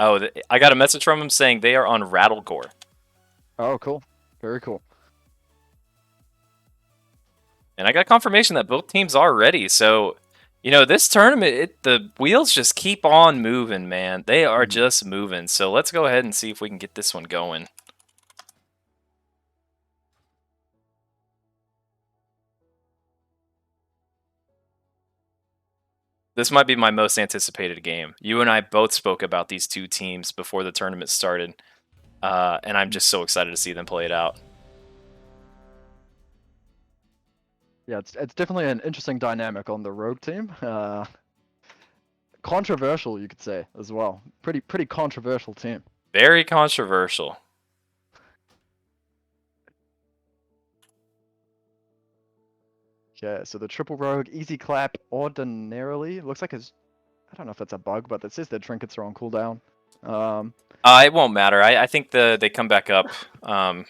S2: Oh, I got a message from him saying they are on Rattlegore.
S3: Oh, cool. Very cool.
S2: And I got confirmation that both teams are ready. So, you know, this tournament, the wheels just keep on moving, man. They are just moving. So let's go ahead and see if we can get this one going. This might be my most anticipated game. You and I both spoke about these 2 teams before the tournament started. And I'm just so excited to see them play it out.
S3: Yeah, it's definitely an interesting dynamic on the rogue team. Controversial, you could say, as well. Pretty controversial team.
S2: Very controversial.
S3: Okay, so the triple rogue, easy clap ordinarily. Looks like it's, I don't know if that's a bug, but it says their trinkets are on cooldown.
S2: It won't matter. I think they come back up when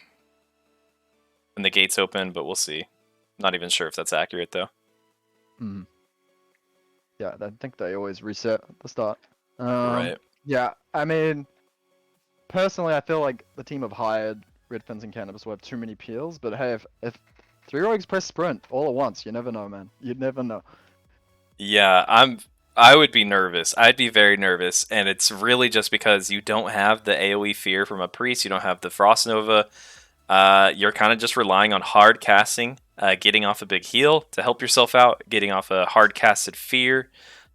S2: the gates open, but we'll see. Not even sure if that's accurate though.
S3: Yeah, I think they always reset at the start.
S2: Right.
S3: Yeah, I mean, personally, I feel like the team have hired Red Fins and Cannabis will have too many peels, but hey, if 3 rogues press sprint all at once, you never know, man. You'd never know.
S2: Yeah, I would be nervous. I'd be very nervous, and it's really just because you don't have the AoE fear from a priest. You don't have the Frost Nova. You're kind of just relying on hard casting, getting off a big heal to help yourself out, getting off a hard casted fear,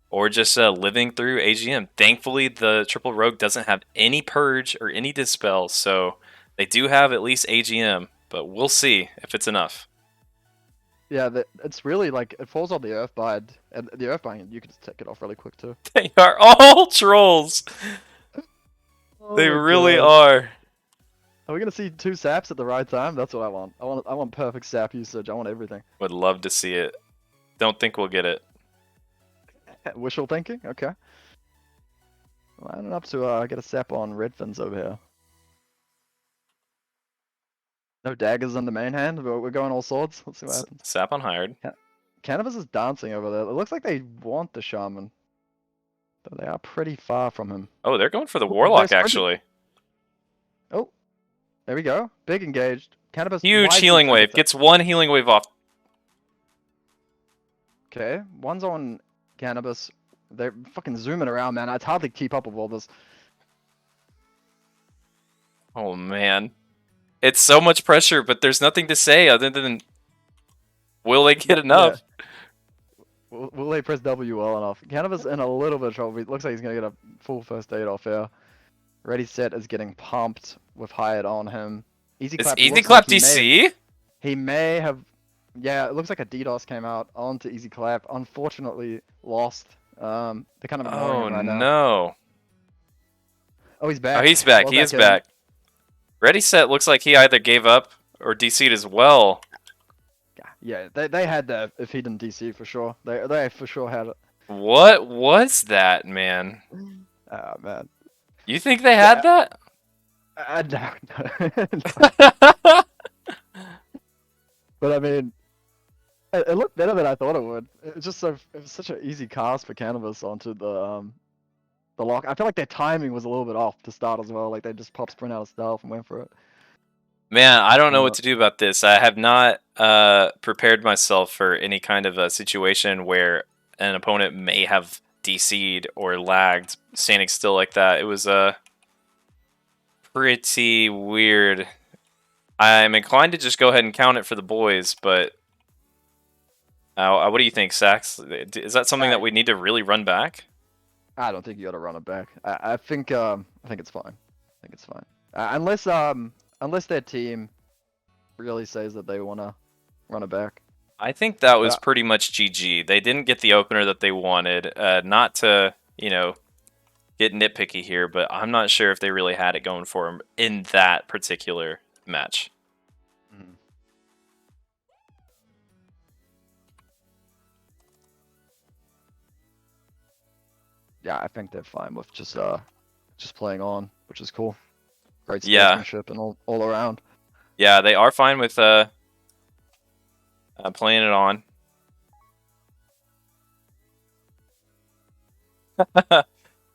S2: or just living through AGM. Thankfully, the triple rogue doesn't have any purge or any dispel, so they do have at least AGM, but we'll see if it's enough.
S3: Yeah, it's really like, it falls on the Earthbind, and the Earthbind, you can just take it off really quick too.
S2: They are all trolls. They
S3: Oh my
S2: really
S3: God.
S2: are.
S3: Are we gonna see 2 saps at the right time? That's what I want. I want perfect sap usage. I want everything.
S2: Would love to see it. Don't think we'll get it.
S3: Wishful thinking? Okay. Lining up to get a sap on Red Fins over here. No daggers in the main hand, but we're going all swords. Let's see what happens.
S2: Sap on hired.
S3: Cannabis is dancing over there. It looks like they want the shaman. But they are pretty far from him.
S2: Oh, they're going for the
S3: Oh,
S2: warlock
S3: they're
S2: actually.
S3: Oh, there we go. Big engaged. Cannabis.
S2: Huge
S3: wisely
S2: healing wave.
S3: trinkets it.
S2: Gets 1 healing wave off.
S3: Okay, one's on Cannabis. They're fucking zooming around, man. It's hard to keep up with all this.
S2: Oh man. It's so much pressure, but there's nothing to say other than, will they get enough?
S3: Will they press W well enough? Cannabis in a little bit of trouble. It looks like he's gonna get a full first aid off here. Ready Set is getting pumped with Hyatt on him. Easy
S2: It's
S3: Clap.
S2: Easy
S3: looks
S2: Clap
S3: like
S2: DC?
S3: he may have. Yeah, it looks like a DDoS came out onto Easy Clap. Unfortunately, lost. They're kind of ignoring
S2: Oh
S3: him right now.
S2: no.
S3: Oh, he's
S2: Oh,
S3: back.
S2: he's back.
S3: Well
S2: He is
S3: in.
S2: back. Ready Set looks like he either gave up or DC'd as well.
S3: Yeah, they had that if he didn't DC for sure. They for sure had it.
S2: What was that, man?
S3: Oh man.
S2: You think they had that?
S3: I don't know. But I mean, it looked better than I thought it would. It was just it was such an easy cast for Cannabis onto the lock. I feel like their timing was a little bit off to start as well. Like they just pop sprint out of stealth and went for it.
S2: Man, I don't know what to do about this. I have not prepared myself for any kind of a situation where an opponent may have DC'd or lagged standing still like that. It was pretty weird. I'm inclined to just go ahead and count it for the boys, but what do you think, Sax? Is that something that we need to really run back?
S3: I don't think you got to run it back. I think it's fine. I think it's fine. Unless their team really says that they want to run it back.
S2: I think that was pretty much GG. They didn't get the opener that they wanted. Not to, get nitpicky here, but I'm not sure if they really had it going for them in that particular match.
S3: Yeah, I think they're fine with just playing on, which is cool. Great
S2: Yeah.
S3: sportsmanship and all around.
S2: Yeah, they are fine with playing it on.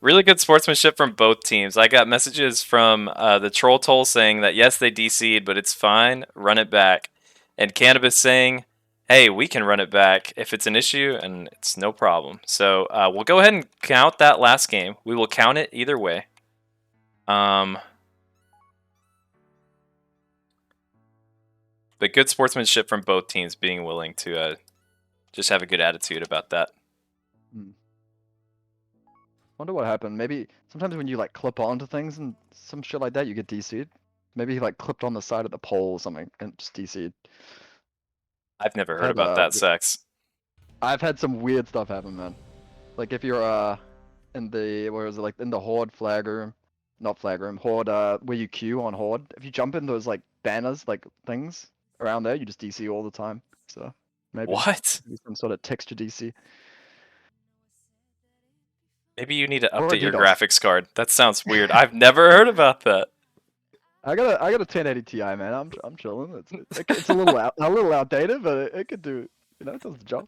S2: Really good sportsmanship from both teams. I got messages from the Troll Toll saying that yes, they DC'd, but it's fine, run it back. And Cannabis saying, hey, we can run it back if it's an issue, and it's no problem. So we'll go ahead and count that last game. We will count it either way. But good sportsmanship from both teams being willing to just have a good attitude about that.
S3: Wonder what happened. Maybe sometimes when you like clip onto things and some shit like that, you get DC'd. Maybe he like clipped on the side of the pole or something and just DC'd.
S2: I've never heard about that, Sex.
S3: I've had some weird stuff happen, man. Like if you're in the in the Horde flag room, not flag room, Horde where you queue on Horde. If you jump in those like banners, like things around there, you just DC all the time. So maybe some sort of texture DC.
S2: Maybe you need to
S3: Or a
S2: update your
S3: DDoS.
S2: graphics card. That sounds weird. I've never heard about that.
S3: I got a 1080 Ti, man. I'm chilling. It's a little outdated, but it could do. It does the job.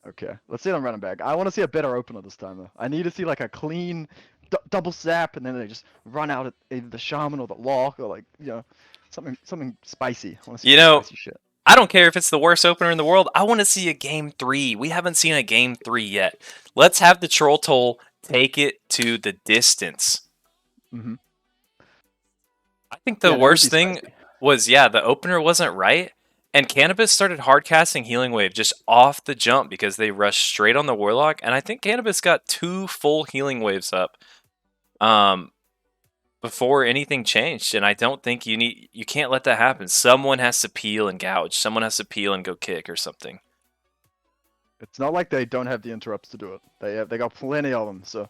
S3: Okay, let's see them running back. I want to see a better opener this time, though. I need to see like a clean double zap, and then they just run out at either the shaman or the lock, or like something spicy. I want to see some spicy shit.
S2: I don't care if it's the worst opener in the world. I want to see a game 3. We haven't seen a game 3 yet. Let's have the Troll Toll take it to the distance.
S3: Mm-hmm.
S2: I think the worst thing was, the opener wasn't right. And Cannabis started hard casting Healing Wave just off the jump because they rushed straight on the Warlock. And I think Cannabis got 2 full Healing Waves up before anything changed. And I don't think you can't let that happen. Someone has to peel and gouge. Someone has to peel and go kick or something.
S3: It's not like they don't have the interrupts to do it. They got plenty of them. So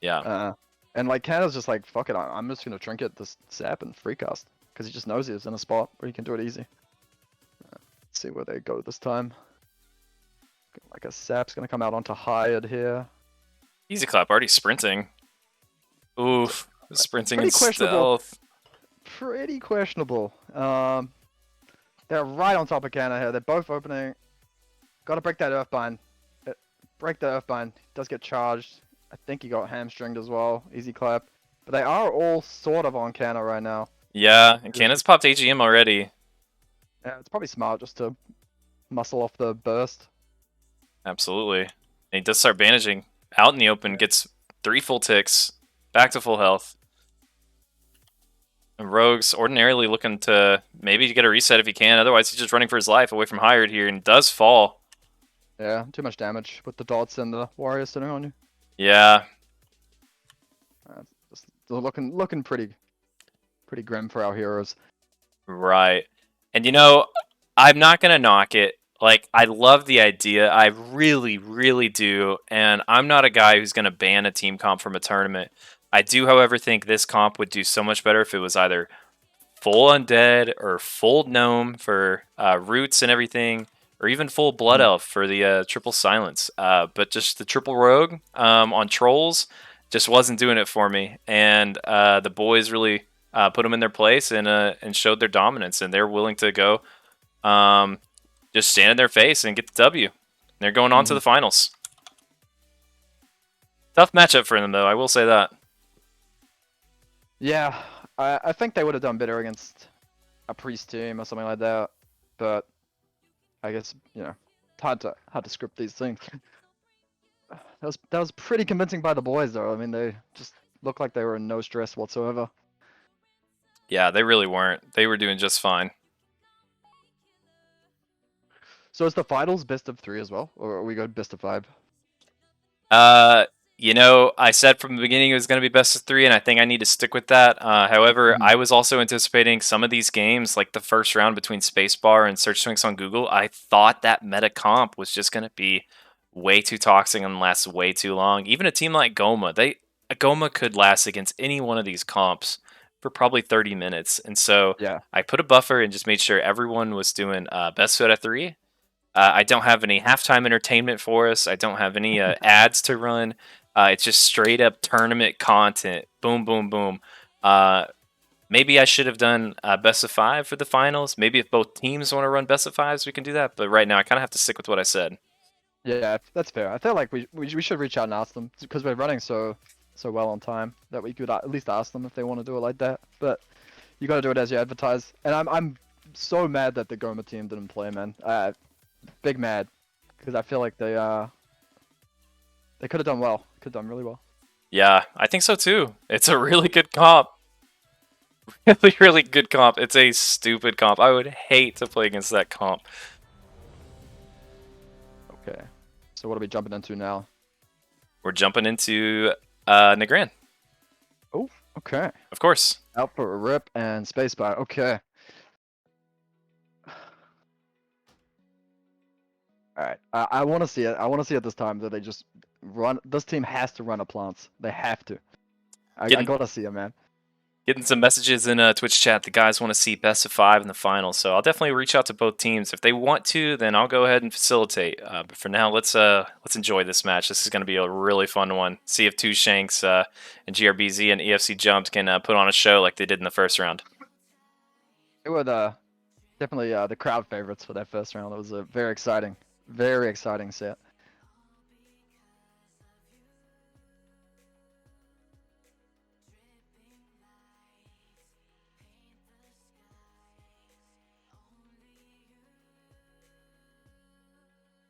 S2: yeah.
S3: And like Canada's just like, fuck it, I'm just gonna trinket this sap and free cast because he just knows he's in a spot where he can do it easy. Let's see where they go this time. Like a sap's gonna come out onto Hired here.
S2: Easy Clap already sprinting. Oof, sprinting in
S3: questionable.
S2: stealth.
S3: Pretty questionable. They're right on top of Canada here. They're both opening. Gotta break that Earthbind. Break the Earthbind. Does get charged. I think he got hamstringed as well. Easy Clap. But they are all sort of on Canada right now.
S2: Yeah, and Cannon's popped AGM already.
S3: Yeah, it's probably smart just to muscle off the burst.
S2: Absolutely. And he does start bandaging out in the open, gets 3 full ticks. Back to full health. And Rogue's ordinarily looking to maybe get a reset if he can. Otherwise, he's just running for his life away from Hired here and does fall.
S3: Yeah, too much damage with the dots and the warriors sitting on you.
S2: Yeah.
S3: Just looking pretty grim for our heroes.
S2: Right. And you know, I'm not going to knock it. Like, I love the idea. I really, really do. And I'm not a guy who's going to ban a team comp from a tournament. I do, however, think this comp would do so much better if it was either full undead or full gnome for roots and everything, or even full blood elf for the triple silence. But just the triple rogue on trolls just wasn't doing it for me. And the boys really put them in their place and showed their dominance, and they're willing to go just stand in their face and get the W. They're going on to the finals. Tough matchup for them, though. I will say that.
S3: Yeah, I think they would have done better against a priest team or something like that, but I guess it's hard to script these things. That was pretty convincing by the boys, though. I mean, they just looked like they were in no stress whatsoever.
S2: Yeah, they really weren't. They were doing just fine.
S3: So is the finals best of 3 as well, or are we go best of 5?
S2: You know, I said from the beginning it was going to be best of 3, and I think I need to stick with that. However, I was also anticipating some of these games, like the first round between Spacebar and Search Twinks on Google. I thought that meta comp was just going to be way too toxic and last way too long. Even a team like Goma, Goma could last against any one of these comps for probably 30 minutes. And so
S3: Yeah.
S2: I put a buffer and just made sure everyone was doing best out of 3. I don't have any halftime entertainment for us. I don't have any ads to run. It's just straight up tournament content. Boom, boom, boom. Maybe I should have done best of 5 for the finals. Maybe if both teams want to run best of 5s, we can do that. But right now, I kind of have to stick with what I said.
S3: Yeah, that's fair. I feel like we should reach out and ask them because we're running so well on time that we could at least ask them if they want to do it like that. But you got to do it as you advertise. And I'm so mad that the Goma team didn't play, man. Big mad because I feel like they could have done well. Could have done really well.
S2: Yeah, I think so too. It's a really good comp. Really, really good comp. It's a stupid comp. I would hate to play against that comp.
S3: Okay. So what are we jumping into now?
S2: We're jumping into Negran,
S3: Oh, okay.
S2: of course.
S3: Out for a rip and spacebar. Okay. All right. I want to see it. I want to see it this time that they just run. This team has to run a plants. They have to. I gotta see it, man.
S2: Getting some messages in Twitch chat. The guys want to see best of 5 in the final, so I'll definitely reach out to both teams. If they want to, then I'll go ahead and facilitate. But for now, let's enjoy this match. This is going to be a really fun one. See if Two Shanks and GRBZ and EFC Jumps can put on a show like they did in the first round.
S3: It was definitely the crowd favorites for that first round. It was a very exciting set.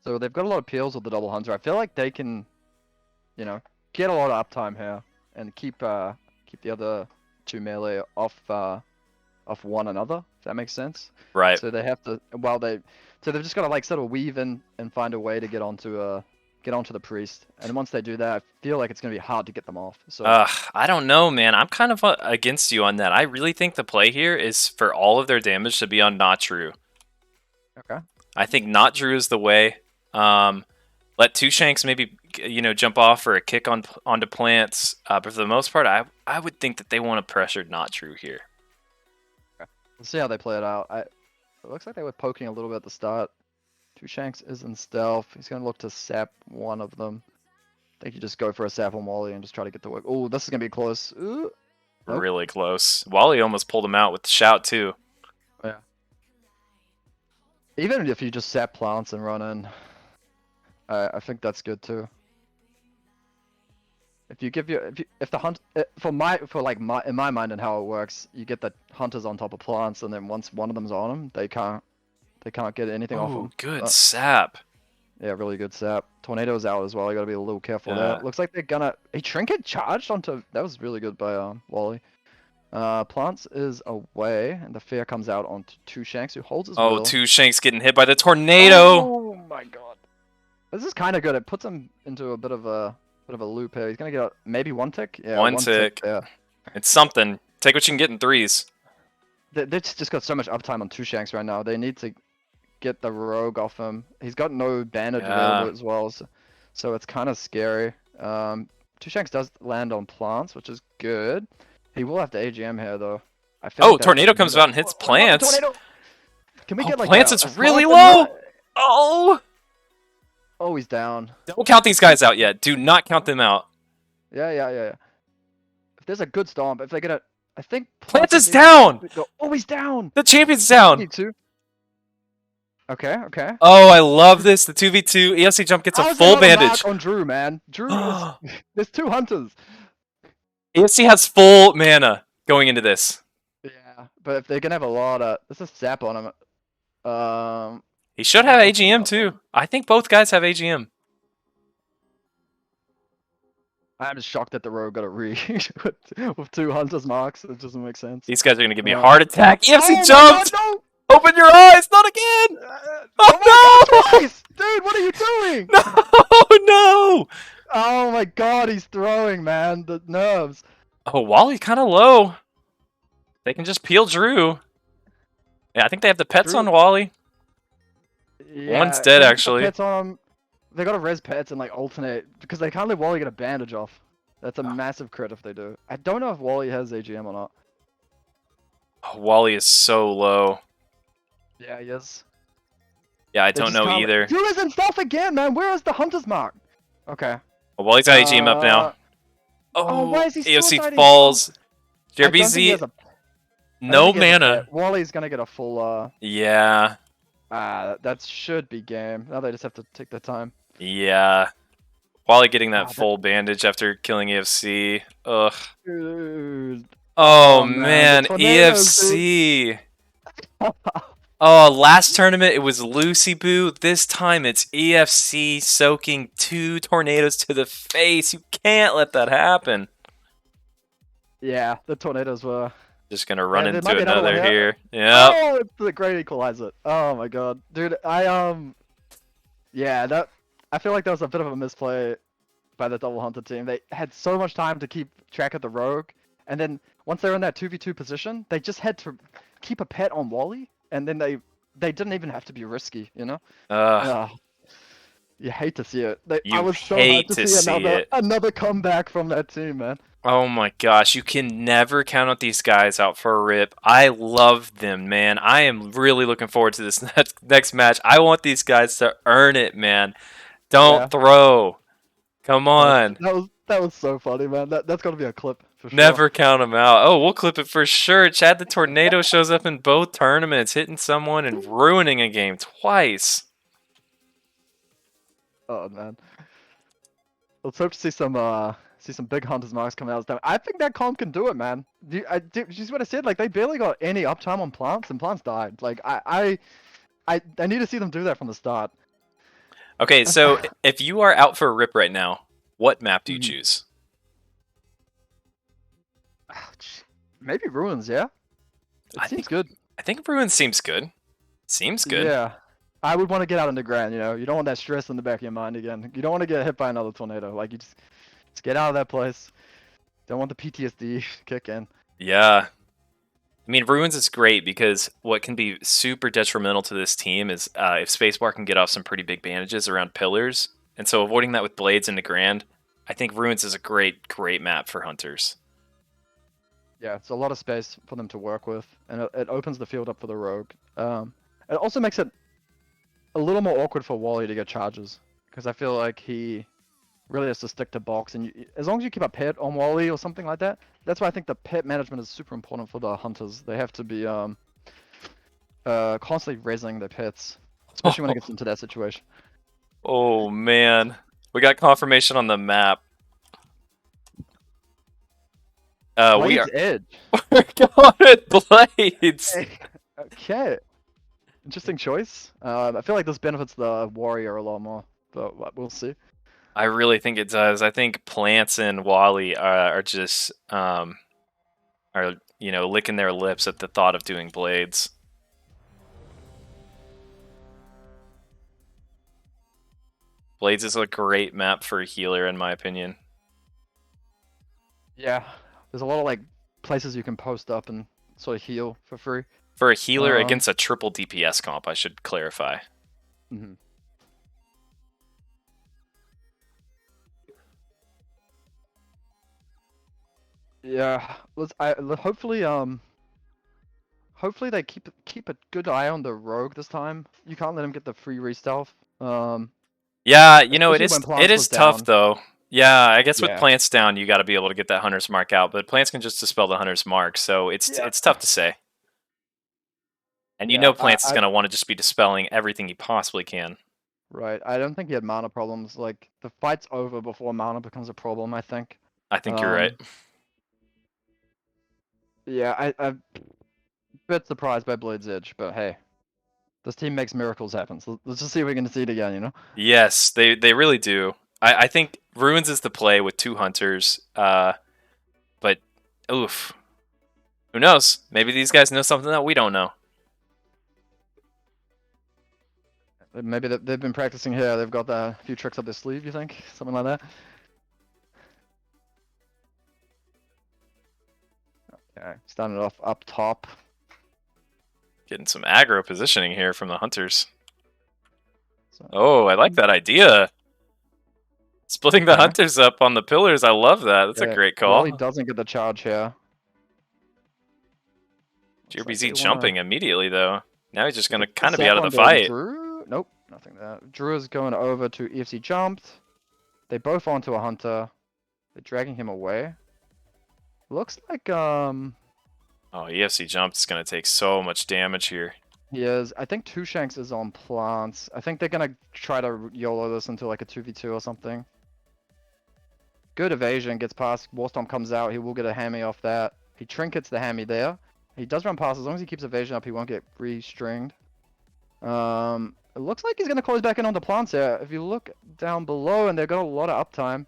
S3: So they've got a lot of peels with the double hunter. I feel like they can, get a lot of uptime here and keep the other 2 melee off one another. If that makes sense.
S2: Right.
S3: So they have to so they've just got to like sort of weave in and find a way to get onto the priest. And once they do that, I feel like it's gonna be hard to get them off. So
S2: I don't know, man. I'm kind of against you on that. I really think the play here is for all of their damage to be on Not True.
S3: okay.
S2: I think Not True is the way. Let Two Shanks maybe jump off or a kick onto plants. But for the most part, I would think that they want to pressure Not True here.
S3: Let's see how they play it out. It looks like they were poking a little bit at the start. Two Shanks is in stealth. He's gonna look to sap one of them. I think you just go for a sap on Wally and just try to get the work. Oh, this is gonna be close. Ooh. Nope.
S2: Really close. Wally almost pulled him out with the shout too.
S3: Yeah. Even if you just sap plants and run in, I think that's good too. If you give if the hunt in my mind and how it works, you get the hunters on top of plants, and then once one of them's on them, they can't get anything off
S2: Oh,
S3: them.
S2: good sap.
S3: Yeah, really good sap. Tornado's out as well. You gotta be a little careful there.
S2: Yeah.
S3: Looks like they're gonna. A trinket charged onto. That was really good by Wally. Plants is away, and the fear comes out onto Two Shanks, who holds his
S2: Oh,
S3: will.
S2: Two Shanks getting hit by the tornado.
S3: Oh my god. This is kind of good. It puts him into a bit of a loop here. He's gonna get maybe one tick. Yeah,
S2: One tick.
S3: Yeah.
S2: It's something. Take what you can get in threes.
S3: They just got so much uptime on Two Shanks right now. They need to get the rogue off him. He's got no bandage
S2: Yeah.
S3: available as well, so it's kind of scary. Two Shanks does land on plants, which is good. He will have to AGM here though. I feel
S2: Oh,
S3: like that
S2: tornado
S3: window-
S2: comes out and hits
S3: Oh,
S2: plants.
S3: tornado! Can we
S2: Oh,
S3: get like
S2: plants
S3: a
S2: is
S3: smoke
S2: really
S3: in
S2: low.
S3: there?
S2: Oh.
S3: Oh, he's down.
S2: Don't count these guys out yet. Do not count them out.
S3: Yeah. If there's a good stomp, if they get a, I think
S2: Plants is
S3: would be-
S2: down.
S3: Oh, he's down.
S2: The champion's down.
S3: 2v2. Okay.
S2: Oh, I love this. The 2v2 ESC jump gets a
S3: How's
S2: full
S3: there not
S2: bandage.
S3: mark on Drew, man. Drew is. There's 2 hunters.
S2: ESC has full mana going into this.
S3: Yeah, but if they're gonna have a lot of, there's a sap on him.
S2: He should have AGM too. I think both guys have AGM.
S3: I'm just shocked that the rogue got a reach with 2 hunters marks. It doesn't make sense.
S2: These guys are gonna give me a
S3: Yeah.
S2: heart attack. ESC
S3: Oh my
S2: jumped.
S3: God, no!
S2: Open your eyes. Not again.
S3: Oh my
S2: no!
S3: God, twice! Dude, what are you doing?
S2: No.
S3: Oh my God, he's throwing, man. The nerves.
S2: Oh, Wally's kind of low. They can just peel Drew. Yeah, I think they have the pets
S3: Drew-
S2: on Wally.
S3: Yeah,
S2: One's dead,
S3: they got
S2: actually.
S3: Pets on him. They gotta res pets and like alternate because they can't let Wally get a bandage off. That's a massive crit if they do. I don't know if Wally has AGM or not.
S2: Oh, Wally is so low.
S3: Yeah, he is.
S2: Yeah, I
S3: They
S2: don't
S3: just
S2: know
S3: can't-
S2: either.
S3: Drew isn't stuff again, man. Where is the hunter's mark? Okay.
S2: Well, Wally's got AGM up now.
S3: Oh, why is he
S2: AOC
S3: suiciding?
S2: falls.
S3: I don't think he
S2: JRBZ,
S3: has a- I don't
S2: no
S3: think he has a
S2: mana.
S3: pet. Wally's gonna get a full.
S2: Yeah,
S3: That should be game. Now they just have to take their time.
S2: yeah. Wally getting that
S3: Ah,
S2: full bandage after killing EFC. Ugh.
S3: Dude.
S2: Oh,
S3: Oh, man,
S2: man,
S3: the tornadoes,
S2: EFC. Oh, last tournament it was Lucy Boo. This time it's EFC soaking 2 tornadoes to the face. You can't let that happen.
S3: Yeah, the tornadoes were.
S2: Just gonna run
S3: there
S2: into
S3: might be another one
S2: another
S3: here.
S2: here. Yep.
S3: Oh, it's the great equalizer. Oh my god, dude, yeah, I feel like that was a bit of a misplay by the double hunter team. They had so much time to keep track of the rogue, and then once they were in that 2v2 position, they just had to keep a pet on Wally, and then they didn't even have to be risky, you know?
S2: Ugh.
S3: You hate to see it. I
S2: You
S3: was so
S2: hate
S3: hyped
S2: to
S3: to
S2: see
S3: see
S2: it.
S3: another comeback from that team, man.
S2: Oh my gosh, you can never count out these guys out for a rip. I love them, man. I am really looking forward to this next match. I want these guys to earn it, man. Don't
S3: Yeah.
S2: throw. Come on.
S3: That was so funny, man. That's gonna be a clip for sure.
S2: Never count them out. Oh, we'll clip it for sure. Chad the Tornado shows up in both tournaments, hitting someone and ruining a game twice.
S3: Oh man. Let's hope to see some big hunters marks coming out this time. I think that comp can do it, man. Do you see what I said? Like they barely got any uptime on plants, and plants died. Like I need to see them do that from the start.
S2: Okay, so if you are out for a rip right now, what map do you choose?
S3: Maybe ruins, yeah. It
S2: I
S3: seems
S2: think-
S3: good.
S2: I think Ruin seems good. Seems good.
S3: Yeah. I would want to get out in the ground, you know. You don't want that stress in the back of your mind again. You don't want to get hit by another tornado. Like you just get out of that place. Don't want the PTSD kick in.
S2: Yeah. I mean, Ruins is great because what can be super detrimental to this team is if Spacebar can get off some pretty big bandages around pillars. And so avoiding that with Blades in the Grand, I think Ruins is a great map for Hunters.
S3: Yeah, it's a lot of space for them to work with, and it opens the field up for the rogue. It also makes it a little more awkward for Wally to get charges, because I feel like he really has to stick to box, and as long as you keep a pet on Wally or something like that, that's why I think the pet management is super important for the hunters. They have to be constantly raising their pets, especially when it gets into that situation.
S2: Oh, man. We got confirmation on the map. We
S3: Blades
S2: are
S3: Edge.
S2: we're going with Blades.
S3: Okay. Interesting choice. I feel like this benefits the warrior a lot more. but we'll see.
S2: I really think it does. I think Plants and Wally are just are licking their lips at the thought of doing Blades. Blades is a great map for a healer, in my opinion.
S3: Yeah, there's a lot of like places you can post up and sort of heal for free.
S2: For a healer
S3: Um,
S2: against a triple DPS comp, I should clarify.
S3: Mhm. Yeah, hopefully they keep a good eye on the rogue this time. You can't let him get the free restealth.
S2: Yeah, it
S3: Especially
S2: is
S3: when
S2: it
S3: Plants
S2: is
S3: was
S2: tough
S3: down.
S2: though. Yeah, I guess with
S3: Yeah.
S2: Plants down, you got to be able to get that Hunter's Mark out, but Plants can just dispel the Hunter's Mark, so it's
S3: Yeah.
S2: it's tough to say. And
S3: Yeah,
S2: Plants is going to want to just be dispelling everything he possibly can.
S3: right. I don't think he had mana problems. Like the fight's over before mana becomes a problem, I think.
S2: I think you're right.
S3: Yeah, I'm a bit surprised by Blade's Edge, but hey, this team makes miracles happen. So let's just see if we can see it again, you know?
S2: Yes, they really do. I think Ruins is the play with 2 Hunters, but oof. Who knows? Maybe these guys know something that we don't know.
S3: Maybe they've been practicing here. They've got a few tricks up their sleeve, you think? Something like that? Okay, starting it off up top.
S2: Getting some aggro positioning here from the Hunters.
S3: So,
S2: Oh, I like that idea. Splitting the
S3: Okay.
S2: Hunters up on the pillars, I love that. That's a
S3: yeah,
S2: great
S3: Well, he
S2: call.
S3: doesn't get the charge here. Looks like
S2: GBZ
S3: they wanna-
S2: jumping immediately, though. Now he's just going to
S3: They
S2: kind of be
S3: sap
S2: out of the
S3: onto
S2: fight.
S3: Drew? Nope, nothing there. Drew is going over to EFC jumped. They both onto a hunter. They're dragging him away. Looks like
S2: Oh, EFC jumped is going to take so much damage here.
S3: he is. I think Two Shanks is on plants. I think they're gonna try to YOLO this into like a 2v2 or something. Good evasion, gets past. Warstorm comes out. He will get a hammy off that. He trinkets the hammy there. He does run past. As long as he keeps evasion up, he won't get restringed. It looks like he's gonna close back in on the plants here. If you look down below, and they've got a lot of uptime.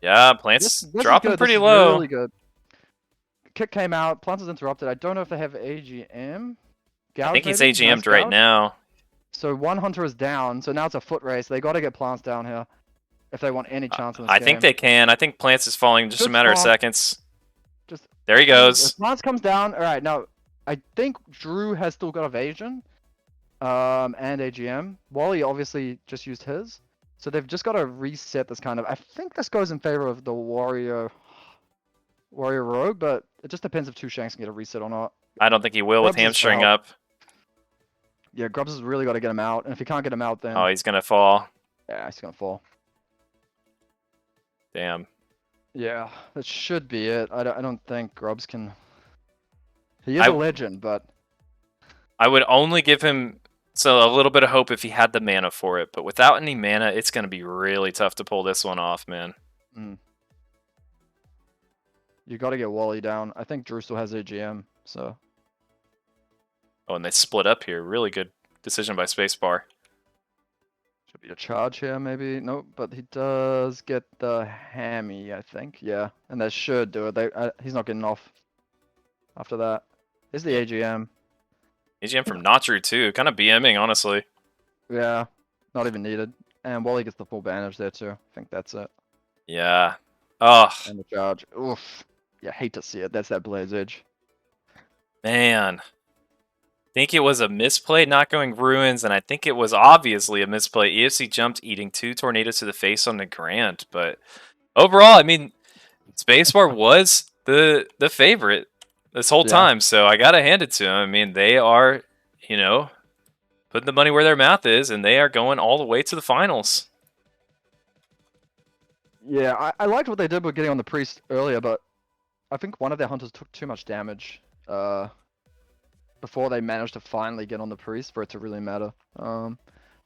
S2: Yeah, Plants
S3: This is
S2: dropping
S3: good.
S2: pretty
S3: This is
S2: low.
S3: really good. Kick came out. Plants is interrupted. I don't know if they have AGM.
S2: I think he's
S3: maybe?
S2: AGM'd
S3: Nice
S2: right
S3: gouge.
S2: now.
S3: So one hunter is down. So now it's a foot race. They got to get plants down here if they want any chance in this
S2: I
S3: game.
S2: think they can. I think Plants is falling in just a
S3: Good
S2: matter of
S3: spawn.
S2: seconds.
S3: Just
S2: There he
S3: If
S2: goes.
S3: plants comes down. All right, now I think Drew has still got evasion, and AGM. Wally obviously just used his, so they've just got to reset this kind of. I think this goes in favor of the warrior rogue, but it just depends if Two Shanks can get a reset or not.
S2: I don't think he will with
S3: Grubs is
S2: hamstring
S3: out.
S2: up.
S3: Yeah, Grubs has really got to get him out, and if he can't get him out, then
S2: Oh, he's going to fall.
S3: yeah, he's gonna fall.
S2: Damn.
S3: Yeah, that should be it. I don't think Grubs can. He is
S2: I-
S3: a legend, but
S2: I would only give him a little bit of hope if he had the mana for it, but without any mana, it's going to be really tough to pull this one off, man.
S3: you got to get Wally down. I think Drew still has AGM, so.
S2: Oh, and they split up here. Really good decision by Spacebar.
S3: Should be a charge here, maybe. Nope, but he does get the hammy, I think. Yeah, and that should do it. He's not getting off after that. Here's the AGM.
S2: AGM from Notru, too. Kind of BMing, honestly.
S3: Yeah, not even needed. And Wally gets the full bandage there, too. I think that's it.
S2: Yeah. Oh,
S3: And the charge. Oof. Yeah, hate to see it. That's that Blade's Edge.
S2: man. Think it was a misplay not going Ruins, and I think it was obviously a misplay. EFC jumped, eating 2 tornadoes to the face on the Grand, but overall, I mean, Spacebar was the favorite this whole
S3: Yeah.
S2: time, so I gotta hand it to him. I mean, they are, putting the money where their mouth is, and they are going all the way to the finals.
S3: Yeah, I liked what they did with getting on the priest earlier, but I think one of their hunters took too much damage before they managed to finally get on the priest for it to really matter.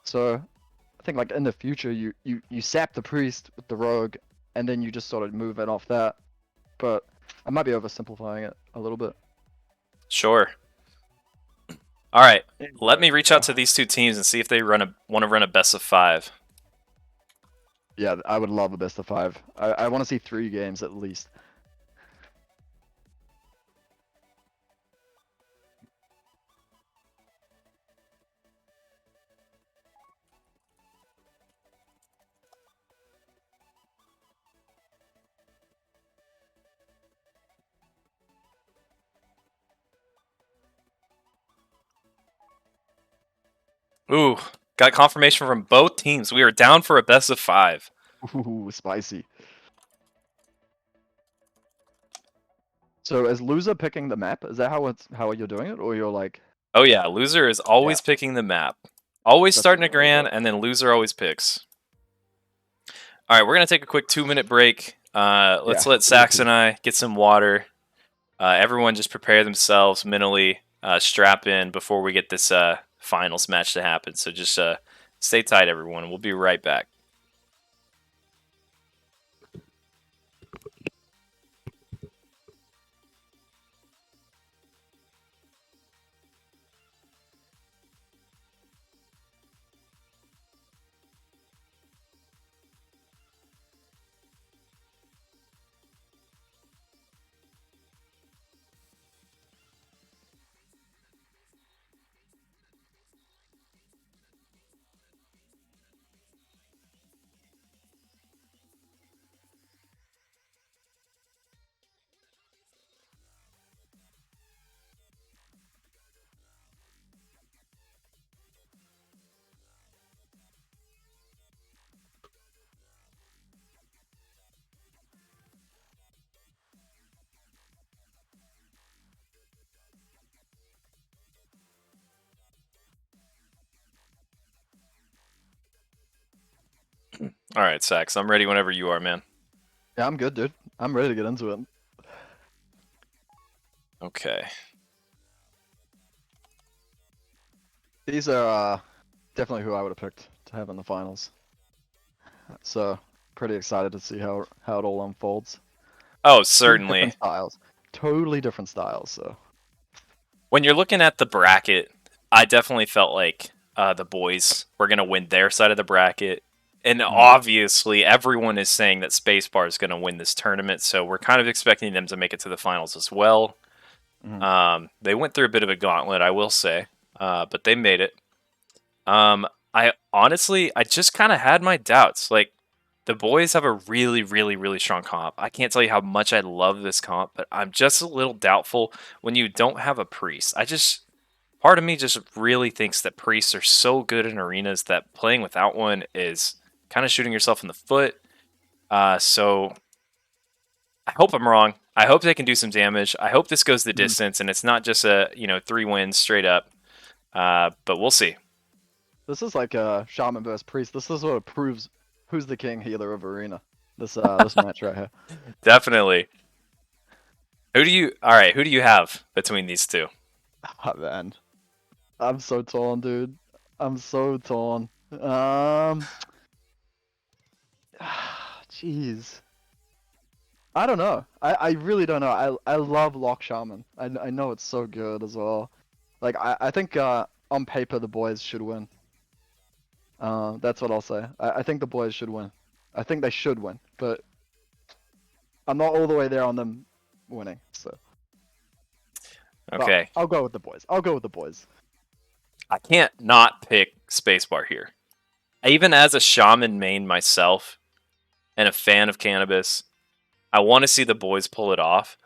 S3: So I think like in the future you sap the priest with the rogue and then you just sort of move it off that. But I might be oversimplifying it a little bit.
S2: Sure. All right, let me reach out to these two teams and see if they want to run a best of 5.
S3: Yeah, I would love a best of 5. I want to see 3 games at least.
S2: Ooh, got confirmation from both teams. We are down for a best of 5.
S3: Ooh, spicy. So is loser picking the map? Is that how you're doing it, or you're like?
S2: Oh yeah, loser is always picking the map. Always
S3: That's
S2: starting a
S3: what I
S2: grand,
S3: thought.
S2: and then loser always picks. All right, we're gonna take a quick 2-minute break. Let's
S3: Yeah,
S2: let Sax and I get some water. Everyone just prepare themselves mentally, strap in before we get this finals match to happen. So just stay tight, everyone. We'll be right back. All right, Sax, I'm ready whenever you are, man.
S3: Yeah, I'm good, dude. I'm ready to get into it.
S2: Okay.
S3: These are definitely who I would have picked to have in the finals. So pretty excited to see how it all unfolds.
S2: Oh,
S3: Two
S2: certainly.
S3: different styles, totally different styles. So
S2: When you're looking at the bracket, I definitely felt like the boys were going to win their side of the bracket. And obviously, everyone is saying that Spacebar is going to win this tournament, so we're kind of expecting them to make it to the finals as well. They went through a bit of a gauntlet, I will say, but they made it. I honestly, I just kind of had my doubts. Like, the boys have a really, really, really strong comp. I can't tell you how much I love this comp, but I'm just a little doubtful when you don't have a priest. Part of me just really thinks that priests are so good in arenas that playing without one is kind of shooting yourself in the foot. So I hope I'm wrong. I hope they can do some damage. I hope this goes the distance and it's not just a 3 wins straight up. But we'll see.
S3: this is like a shaman versus priest. This is what proves who's the king healer of arena. This match right here.
S2: Definitely. All right? Who do you have between these two?
S3: Oh, man, I'm so torn, dude. I'm so torn. Jeez. I don't know. I really don't know. I love Lock Shaman. I know it's so good as well. Like I think on paper the boys should win. That's what I'll say. I think the boys should win. I think they should win, but I'm not all the way there on them winning. So, but
S2: Okay.
S3: I'll go with the boys. I'll go with the boys.
S2: I can't not pick Spacebar here. Even as a shaman main myself and a fan of cannabis, I want to see the boys pull it off.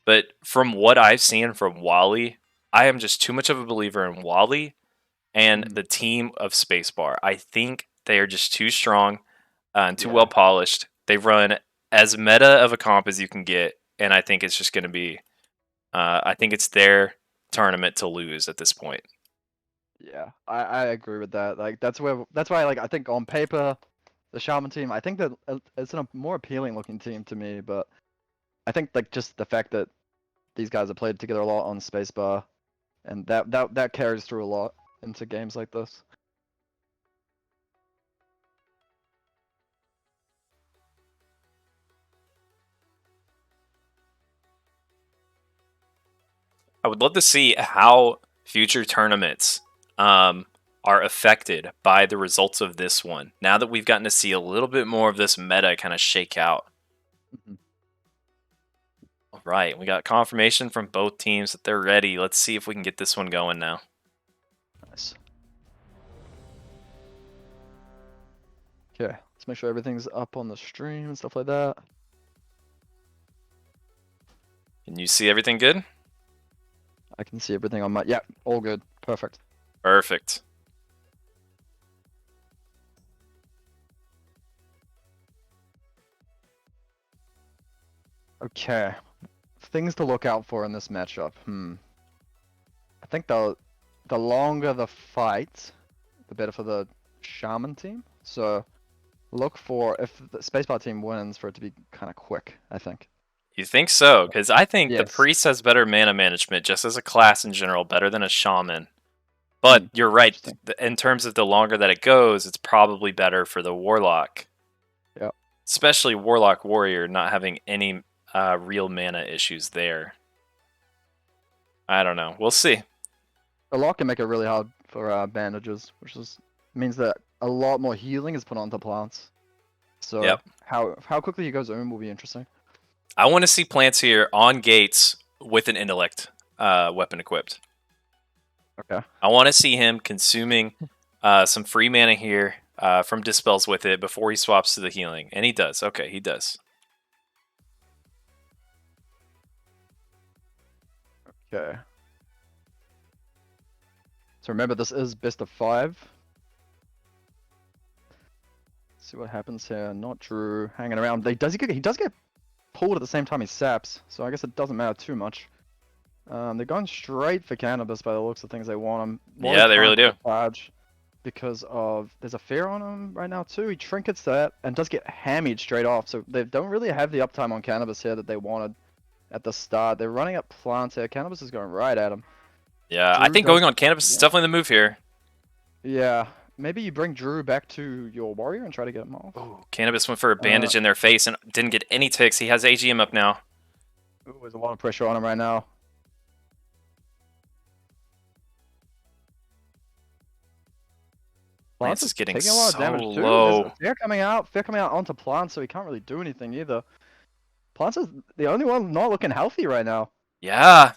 S2: But from what I've seen from Wally, I am just too much of a believer in Wally and the team of Spacebar. I think they are just too strong and too well polished. They run as meta of a comp as you can get, and I think it's just going to be. I think it's their tournament to lose at this point.
S3: Yeah, I agree with that. Like that's why like I think on paper, the Shaman team, I think that it's a more appealing looking team to me. But I think like just the fact that these guys have played together a lot on Spacebar, and that carries through a lot into games like this.
S2: I would love to see how future tournaments are affected by the results of this one. Now that we've gotten to see a little bit more of this meta kind of shake out.
S3: Mhm.
S2: All right, we got confirmation from both teams that they're ready. Let's see if we can get this one going now.
S3: Nice. Okay, let's make sure everything's up on the stream and stuff like that.
S2: Can you see everything good?
S3: I can see everything on my. Yeah, all good. Perfect.
S2: Perfect.
S3: Okay. Things to look out for in this matchup. I think the longer the fight, the better for the Shaman team. So look for, if the Spacebar team wins, for it to be kind of quick, I think.
S2: You think so? Because I think the
S3: Yes.
S2: priest has better mana management, just as a class in general, better than a shaman. But you're right.
S3: Interesting.
S2: In terms of the longer that it goes, it's probably better for the warlock.
S3: Yep.
S2: Especially warlock warrior not having any real mana issues there. I don't know. We'll see.
S3: The lock can make it really hard for bandages, which means that a lot more healing is put onto plants. So
S2: Yep.
S3: how quickly he goes in will be interesting.
S2: I want to see plants here on gates with an intellect weapon equipped.
S3: Okay.
S2: I want to see him consuming some free mana here from Dispels with it before he swaps to the healing. And he does. Okay, he does.
S3: Okay. So remember, this is best of 5. See what happens here. Not Drew hanging around. He does get pulled at the same time he saps, so I guess it doesn't matter too much. They're going straight for cannabis by the looks of things. They want him.
S2: Yeah, they really do.
S3: Charge because of there's a fear on him right now too. He trinkets that and does get hammied straight off. So they don't really have the uptime on cannabis here that they wanted at the start. They're running up plants here. Cannabis is going right at him.
S2: Yeah, I
S3: Drew
S2: think
S3: does-
S2: going on cannabis is
S3: yeah.
S2: definitely the move here.
S3: Yeah, maybe you bring Drew back to your warrior and try to get him off.
S2: Ooh, cannabis went for a bandage in their face and didn't get any ticks. He has AGM up now.
S3: Ooh, there's a lot of pressure on him right now.
S2: Lance is getting
S3: taking a lot of
S2: so
S3: damage too.
S2: low.
S3: There's fear coming out onto Plants, so he can't really do anything either. Plants is the only one not looking healthy right now.
S2: Yeah.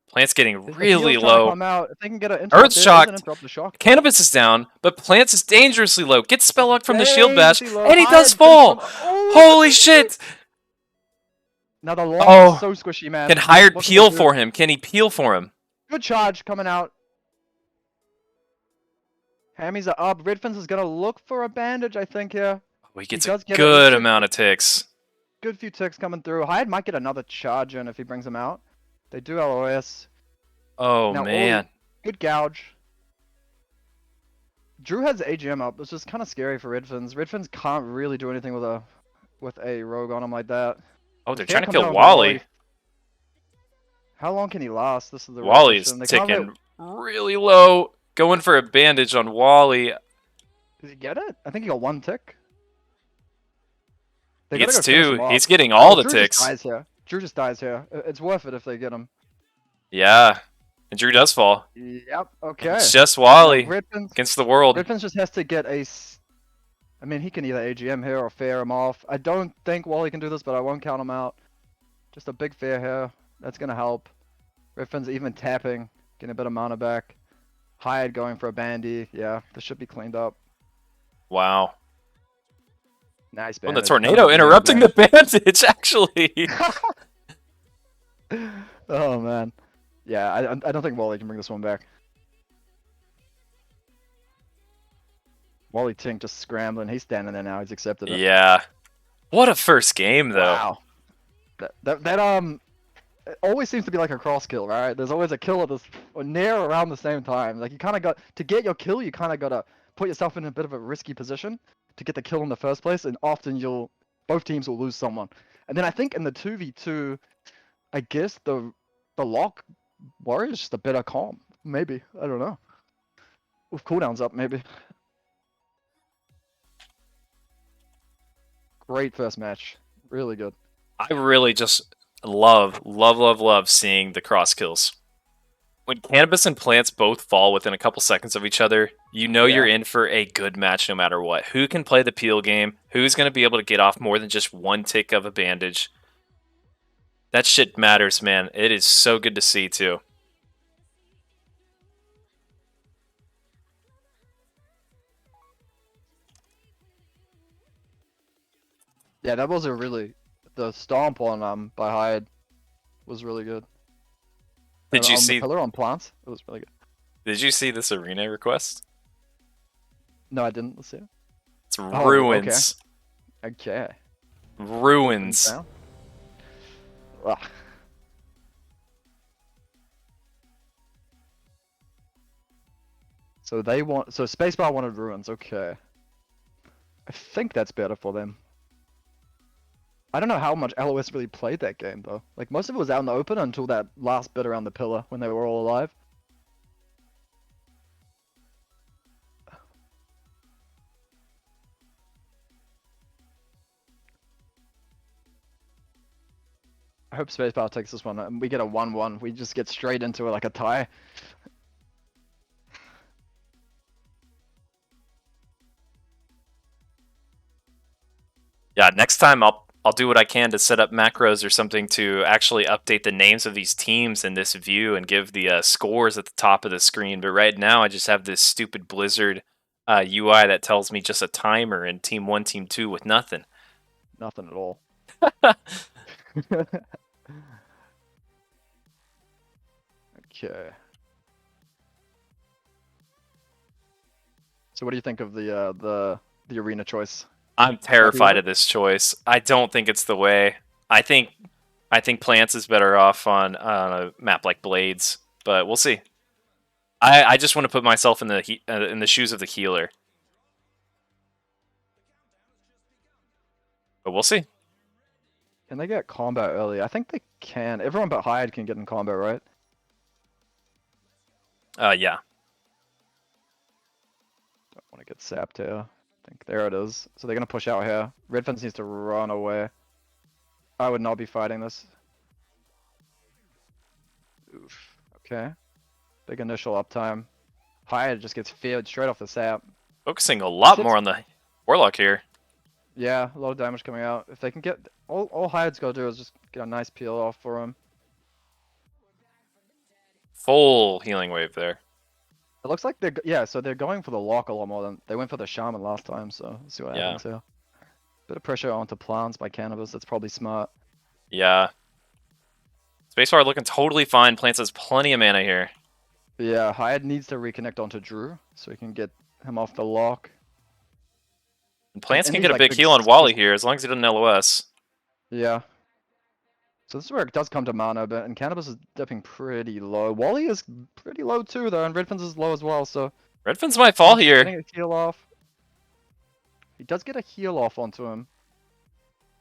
S2: Plant's getting
S3: His
S2: really
S3: heal's trying to
S2: low.
S3: come out. If they can get an
S2: Earth
S3: interrupt, there,
S2: shocked.
S3: there's an interrupt the shock.
S2: Cannabis is down, but Plants is dangerously low. Gets spell lock from the shield bash,
S3: Dangerously low.
S2: and he
S3: Hide,
S2: does
S3: finish
S2: fall.
S3: him. Oh,
S2: Holy
S3: that's
S2: shit!
S3: Now the lock
S2: Oh.
S3: is so squishy, man.
S2: Can Hired
S3: What
S2: peel
S3: they do?
S2: for him? Can he peel for him?
S3: Good charge coming out. Hammies are up. Redfins is gonna look for a bandage, I think, here.
S2: Oh, he gets
S3: does
S2: a
S3: get it.
S2: good
S3: It's a-
S2: amount of ticks.
S3: Good few ticks coming through. Hyde might get another charge in if he brings him out. They do LOS.
S2: Oh,
S3: Now,
S2: man.
S3: Good gouge. Drew has AGM up, which is kind of scary for Redfins. Redfins can't really do anything with a rogue on him like that.
S2: Oh, they're
S3: Fear
S2: trying to
S3: comes
S2: kill
S3: down with
S2: Wally.
S3: How long can he last? This is the real
S2: Wally's
S3: question. They can't really-
S2: ticking really low. Going for a bandage on Wally.
S3: Does he get it? I think he got 1 tick.
S2: He
S3: They gotta
S2: gets
S3: go finish
S2: 2.
S3: him off.
S2: He's getting all the
S3: Drew
S2: ticks.
S3: Just dies here. Drew just dies here. It's worth it if they get him.
S2: Yeah. And Drew does fall.
S3: Yep. Okay.
S2: It's just Wally
S3: Redfins
S2: against the world.
S3: Redfins just has to get I mean, he can either AGM here or fair him off. I don't think Wally can do this, but I won't count him out. Just a big fair here. That's gonna help. Redfins even tapping, getting a bit of mana back. Hyde going for a bandy. Yeah, this should be cleaned up.
S2: Wow.
S3: Nice
S2: Oh,
S3: bandage.
S2: the tornado interrupting the bandage, actually.
S3: Oh man. Yeah, I don't think Wally can bring this one back. Wally Tink just scrambling. He's standing there now. He's accepted it.
S2: Yeah. What a first game, though.
S3: Wow. That it always seems to be like a cross kill, right? There's always a kill at this or near around the same time. Like you kind of got to get your kill, you kind of gotta put yourself in a bit of a risky position to get the kill in the first place, and often both teams will lose someone. And then I think in the 2v2, I guess the lock warrior is just a better comp. Maybe, I don't know. With cooldowns up, maybe. Great first match, really good.
S2: I really just love seeing the cross kills. When Cannabis and Plants both fall within a couple seconds of each other, You know you're
S3: Yeah.
S2: in for a good match no matter what. Who can play the peel game? Who's going to be able to get off more than just one tick of a bandage? That shit matters, man. It is so good to see, too.
S3: Yeah, that was a really the stomp on by Hyde was really good.
S2: Did you
S3: on
S2: see?
S3: the pillar on plants? It was really good.
S2: Did you see this arena request?
S3: No, I didn't. Let's see it.
S2: It's
S3: Oh,
S2: ruins.
S3: Okay.
S2: Ruins.
S3: Down. Ugh. So they want. So Spacebar wanted ruins. Okay. I think that's better for them. I don't know how much LOS really played that game though. Like most of it was out in the open until that last bit around the pillar when they were all alive. I hope Spacebar takes this one and we get a 1-1. We just get straight into it like a tie.
S2: Yeah, next time I'll do what I can to set up macros or something to actually update the names of these teams in this view and give the scores at the top of the screen. But right now I just have this stupid Blizzard UI that tells me just a timer and Team 1, Team 2 with nothing.
S3: Nothing at all. Okay. So what do you think of the arena choice?
S2: I'm terrified
S3: it?
S2: of this choice. I don't think it's the way. I think Plants is better off on a map like Blades, but we'll see. I just want to put myself in the shoes of the healer. But we'll see.
S3: Can they get combat early? I think they can. Everyone but Hyde can get in combat, right?
S2: Yeah.
S3: Don't want to get sapped here. I think there it is. So they're gonna push out here. Redfins needs to run away. I would not be fighting this. Oof. Okay. Big initial uptime. Hyde just gets feared straight off the sap.
S2: Focusing a lot
S3: Sits-
S2: more on the Warlock here.
S3: Yeah, a lot of damage coming out. If they can get all Hyde's gotta do is just get a nice peel off for him.
S2: Full healing wave there.
S3: It looks like yeah, so they're going for the lock a lot more than they went for the shaman last time, so let's see what
S2: Yeah.
S3: happens here. Bit of pressure onto plants by Cannabis, that's probably smart.
S2: Yeah. Spacebar looking totally fine. Plants has plenty of mana here.
S3: Yeah, Hyde needs to reconnect onto Drew so he can get him off the lock.
S2: And Plants
S3: and
S2: can
S3: he's,
S2: get a
S3: like,
S2: big
S3: big
S2: heal on
S3: s-
S2: Wally here as long as he doesn't LOS.
S3: Yeah. So this is where it does come to mana, but and Cannabis is dipping pretty low. Wally is pretty low too though, and Redfins is low as well, so
S2: Redfins might fall
S3: getting
S2: here.
S3: a heal off. He does get a heal off onto him.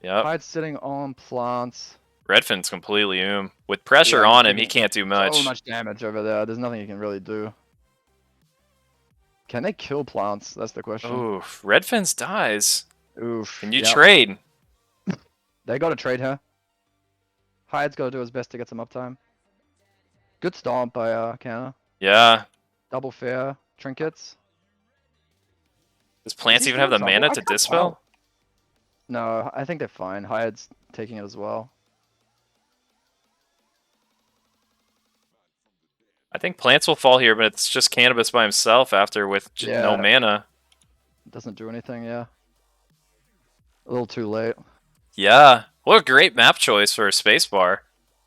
S2: Yep.
S3: Hyde's sitting on plants.
S2: Redfin's completely With pressure
S3: Yeah, he's
S2: on him, he
S3: taking
S2: can't do much.
S3: So much damage over there. There's nothing you can really do. Can they kill plants? That's the question.
S2: Oof. Redfins dies.
S3: Oof.
S2: Can you
S3: Yep.
S2: trade?
S3: They gotta trade her. Hyde's gotta do his best to get some uptime. Good stomp by Canna.
S2: Yeah.
S3: Double fair. Trinkets.
S2: Does Plants
S3: Is he
S2: even have the
S3: still in
S2: mana
S3: trouble?
S2: to
S3: I can't
S2: dispel?
S3: tell. No, I think they're fine. Hyde's taking it as well.
S2: I think Plants will fall here, but it's just Cannabis by himself after with no
S3: Yeah.
S2: mana.
S3: Doesn't do anything, yeah. A little too late.
S2: Yeah. What a great map choice for a spacebar.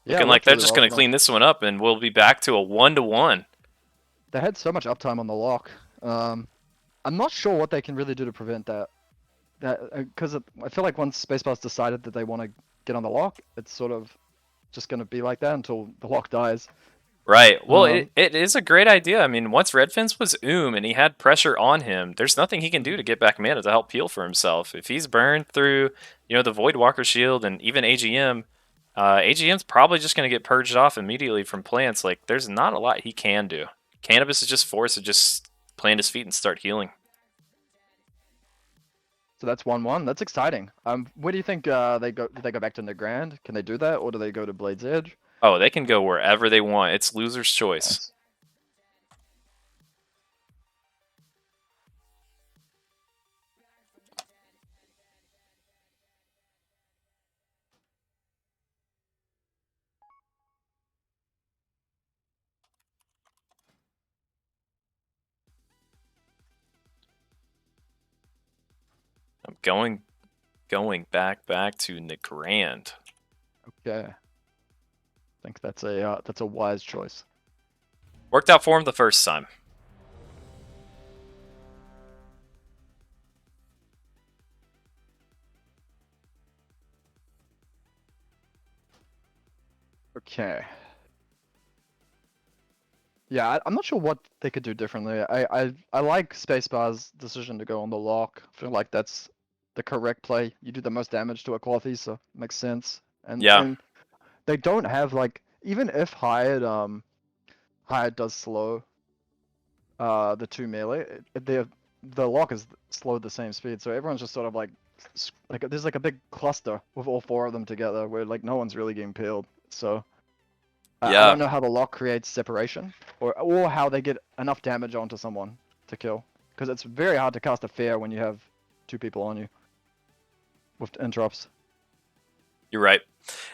S3: Yeah,
S2: Looking
S3: it
S2: like
S3: worked
S2: they're
S3: really
S2: just
S3: well
S2: going
S3: for
S2: to
S3: them.
S2: clean this one up, and we'll be back to a 1-1.
S3: They had so much uptime on the lock. I'm not sure what they can really do to prevent that. Because I feel like once Spacebar's decided that they want to get on the lock, it's sort of just going to be like that until the lock dies.
S2: Right. Well,
S3: Um,
S2: it is a great idea. I mean, once Redfins was and he had pressure on him, there's nothing he can do to get back mana to help peel for himself. If he's burned through, the Void Walker shield and even AGM, AGM's probably just going to get purged off immediately from Plants. Like, there's not a lot he can do. Cannabis is just forced to just plant his feet and start healing.
S3: So that's 1-1. That's exciting. Where do you think they go? Do they go back to Negrand? Can they do that, or do they go to Blade's Edge?
S2: Oh, they can go wherever they want. It's loser's choice.
S3: Nice.
S2: Going back to Negrand.
S3: Okay. I think that's a wise choice.
S2: Worked out for him the first time.
S3: Okay. Yeah, I'm not sure what they could do differently. I like Spacebar's decision to go on the lock. I feel like that's the correct play. You do the most damage to a coffee, so it makes sense.
S2: Yeah.
S3: And they don't have like, even if Hyatt does slow the two melee, the lock is slowed the same speed, so everyone's just sort of like there's like a big cluster with all four of them together where like no one's really getting peeled. So I
S2: Yeah.
S3: don't know how the lock creates separation, or how they get enough damage onto someone to kill, because it's very hard to cast a fair when you have two people on you with interrupts.
S2: You're right.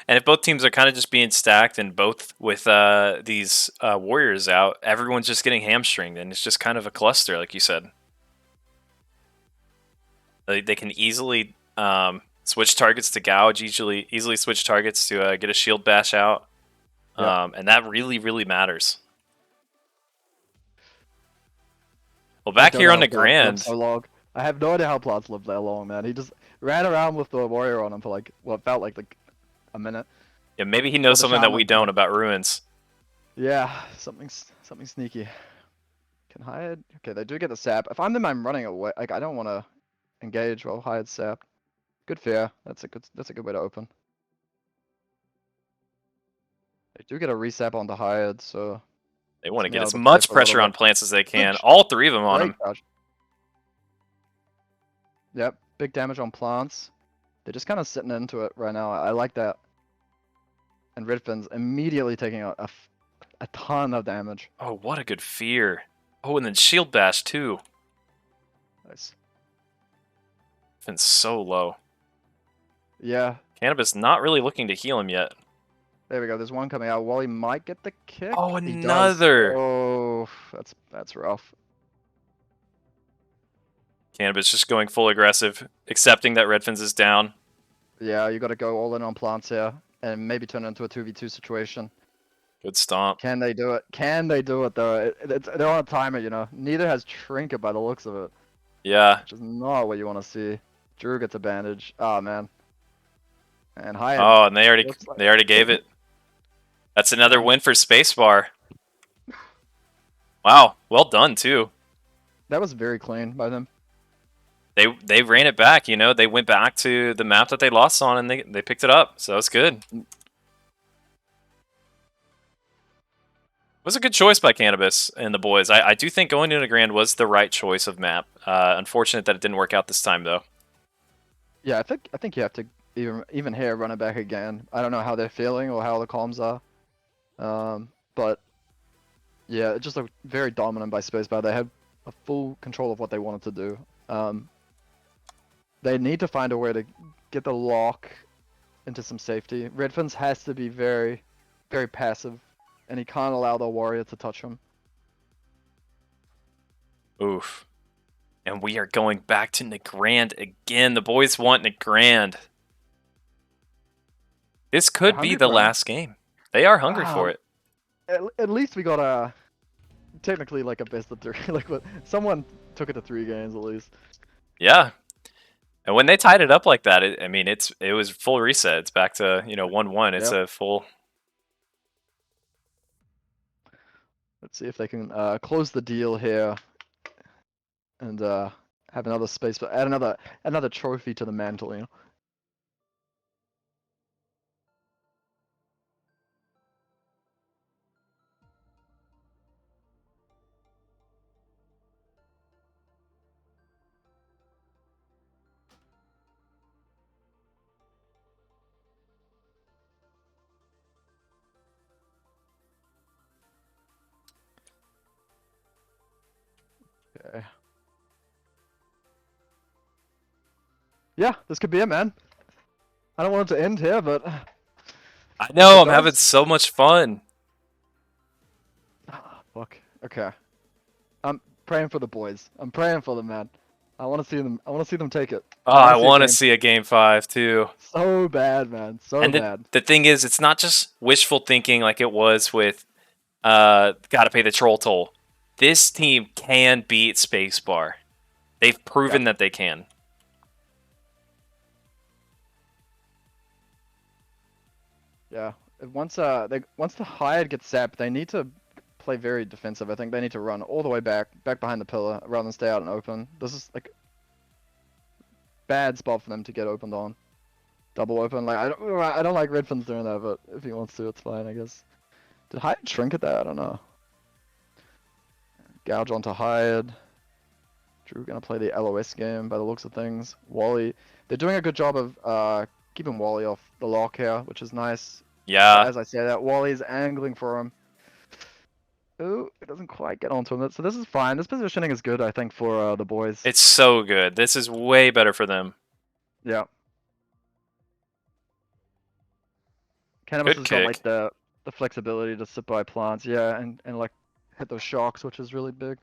S2: And if both teams are kind of just being stacked and both with these warriors out, everyone's just getting hamstringed, and it's just kind of a cluster, like you said. They can easily switch targets to gouge, easily switch targets to get a shield bash out, and that really matters. Well, back here on the Grand,
S3: So long. I have no idea how Plants lived that long, man. He just ran around with the warrior on him for like what felt like a minute.
S2: yeah, maybe he knows
S3: the
S2: something that we
S3: shaman.
S2: don't about ruins.
S3: Yeah, something sneaky. Can hide. Okay, they do get the sap. If I'm them, I'm running away. Like I don't want to engage while hide sap. Good fear. That's a good way to open. They do get a resap on the Hyde, so
S2: They want to
S3: me
S2: get
S3: out
S2: as
S3: of the play
S2: much
S3: for a little
S2: pressure on
S3: bit.
S2: plants as they can.
S3: sh-
S2: All three of them on
S3: great
S2: him.
S3: dodge. Yep, big damage on plants. They're just kind of sitting into it right now. I like that. And Redfin's immediately taking a ton of damage.
S2: Oh, what a good fear. Oh, and then shield bash too.
S3: Nice.
S2: Been so low.
S3: Yeah,
S2: Cannabis not really looking to heal him yet.
S3: there we go. There's one coming out. Wally might get the kick.
S2: Oh,
S3: He does.
S2: another.
S3: Oh, that's rough.
S2: Cannabis just going full aggressive, accepting that Redfins is down.
S3: Yeah, you got to go all in on plants here, and maybe turn it into a 2v2 situation.
S2: Good stomp.
S3: Can they do it? Can they do it though? They're on a timer, you know. Neither has Trinket by the looks of it,
S2: Yeah.
S3: which is not what you want to see. Drew gets a bandage. Oh man. And Hyatt.
S2: Oh, and they
S3: looks like-
S2: already gave it. That's another win for Spacebar. Wow, well done too.
S3: That was very clean by them.
S2: They ran it back, you know. They went back to the map that they lost on, and they picked it up. So it's good. It was a good choice by Cannabis and the boys. I do think going into the Grand was the right choice of map. Unfortunate that it didn't work out this time, though.
S3: Yeah, I think you have to even here run it back again. I don't know how they're feeling or how the comms are. But yeah, it just looked very dominant by Spacebar. They had a full control of what they wanted to do. They need to find a way to get the lock into some safety. Redfins has to be very, very passive, and he can't allow the warrior to touch him.
S2: Oof. And we are going back to Negrand again. The boys want Negrand. This could
S3: They're
S2: be
S3: hungry
S2: the
S3: for it.
S2: last game. They are hungry
S3: Wow.
S2: for it.
S3: At least we got a technically like a best of 3. Like what someone took it to 3 games at least.
S2: Yeah. And when they tied it up like that, it was full reset. It's back to 1-1. It's
S3: Yep.
S2: a full.
S3: Let's see if they can close the deal here and have another space, but add another trophy to the mantle. You know. Okay. Yeah, this could be it, man. I don't want it to end here, but
S2: I know.
S3: it
S2: I'm having
S3: does.
S2: so much fun.
S3: fuck. Okay. I'm praying for the boys. I'm praying for them, man. I want to see them. I want to see them take it.
S2: Oh,
S3: wanna
S2: I
S3: see a
S2: want to
S3: game.
S2: see a game 5 too.
S3: So bad, man. So
S2: And
S3: bad.
S2: the thing is, it's not just wishful thinking like it was with gotta pay the troll toll. This team can beat Spacebar. They've proven that they can.
S3: Yeah. Once once the Hired gets sapped, they need to play very defensive. I think they need to run all the way back behind the pillar, rather than stay out and open. This is like bad spot for them to get opened on. Double open. Like I don't like Redfin's doing that, but if he wants to, it's fine, I guess. Did Hired shrink at that? I don't know. Gouge onto Hired. Drew gonna play the LOS game by the looks of things. Wally, they're doing a good job of keeping Wally off the lock here, which is nice.
S2: Yeah.
S3: As I say that, Wally's angling for him. Ooh, it doesn't quite get onto him. So this is fine. This positioning is good, I think, for the boys.
S2: It's so good. This is way better for them.
S3: Yeah. Cannabis
S2: Good
S3: has got like
S2: kick.
S3: the flexibility to sit by plants, yeah, and like hit those shocks, which is really big.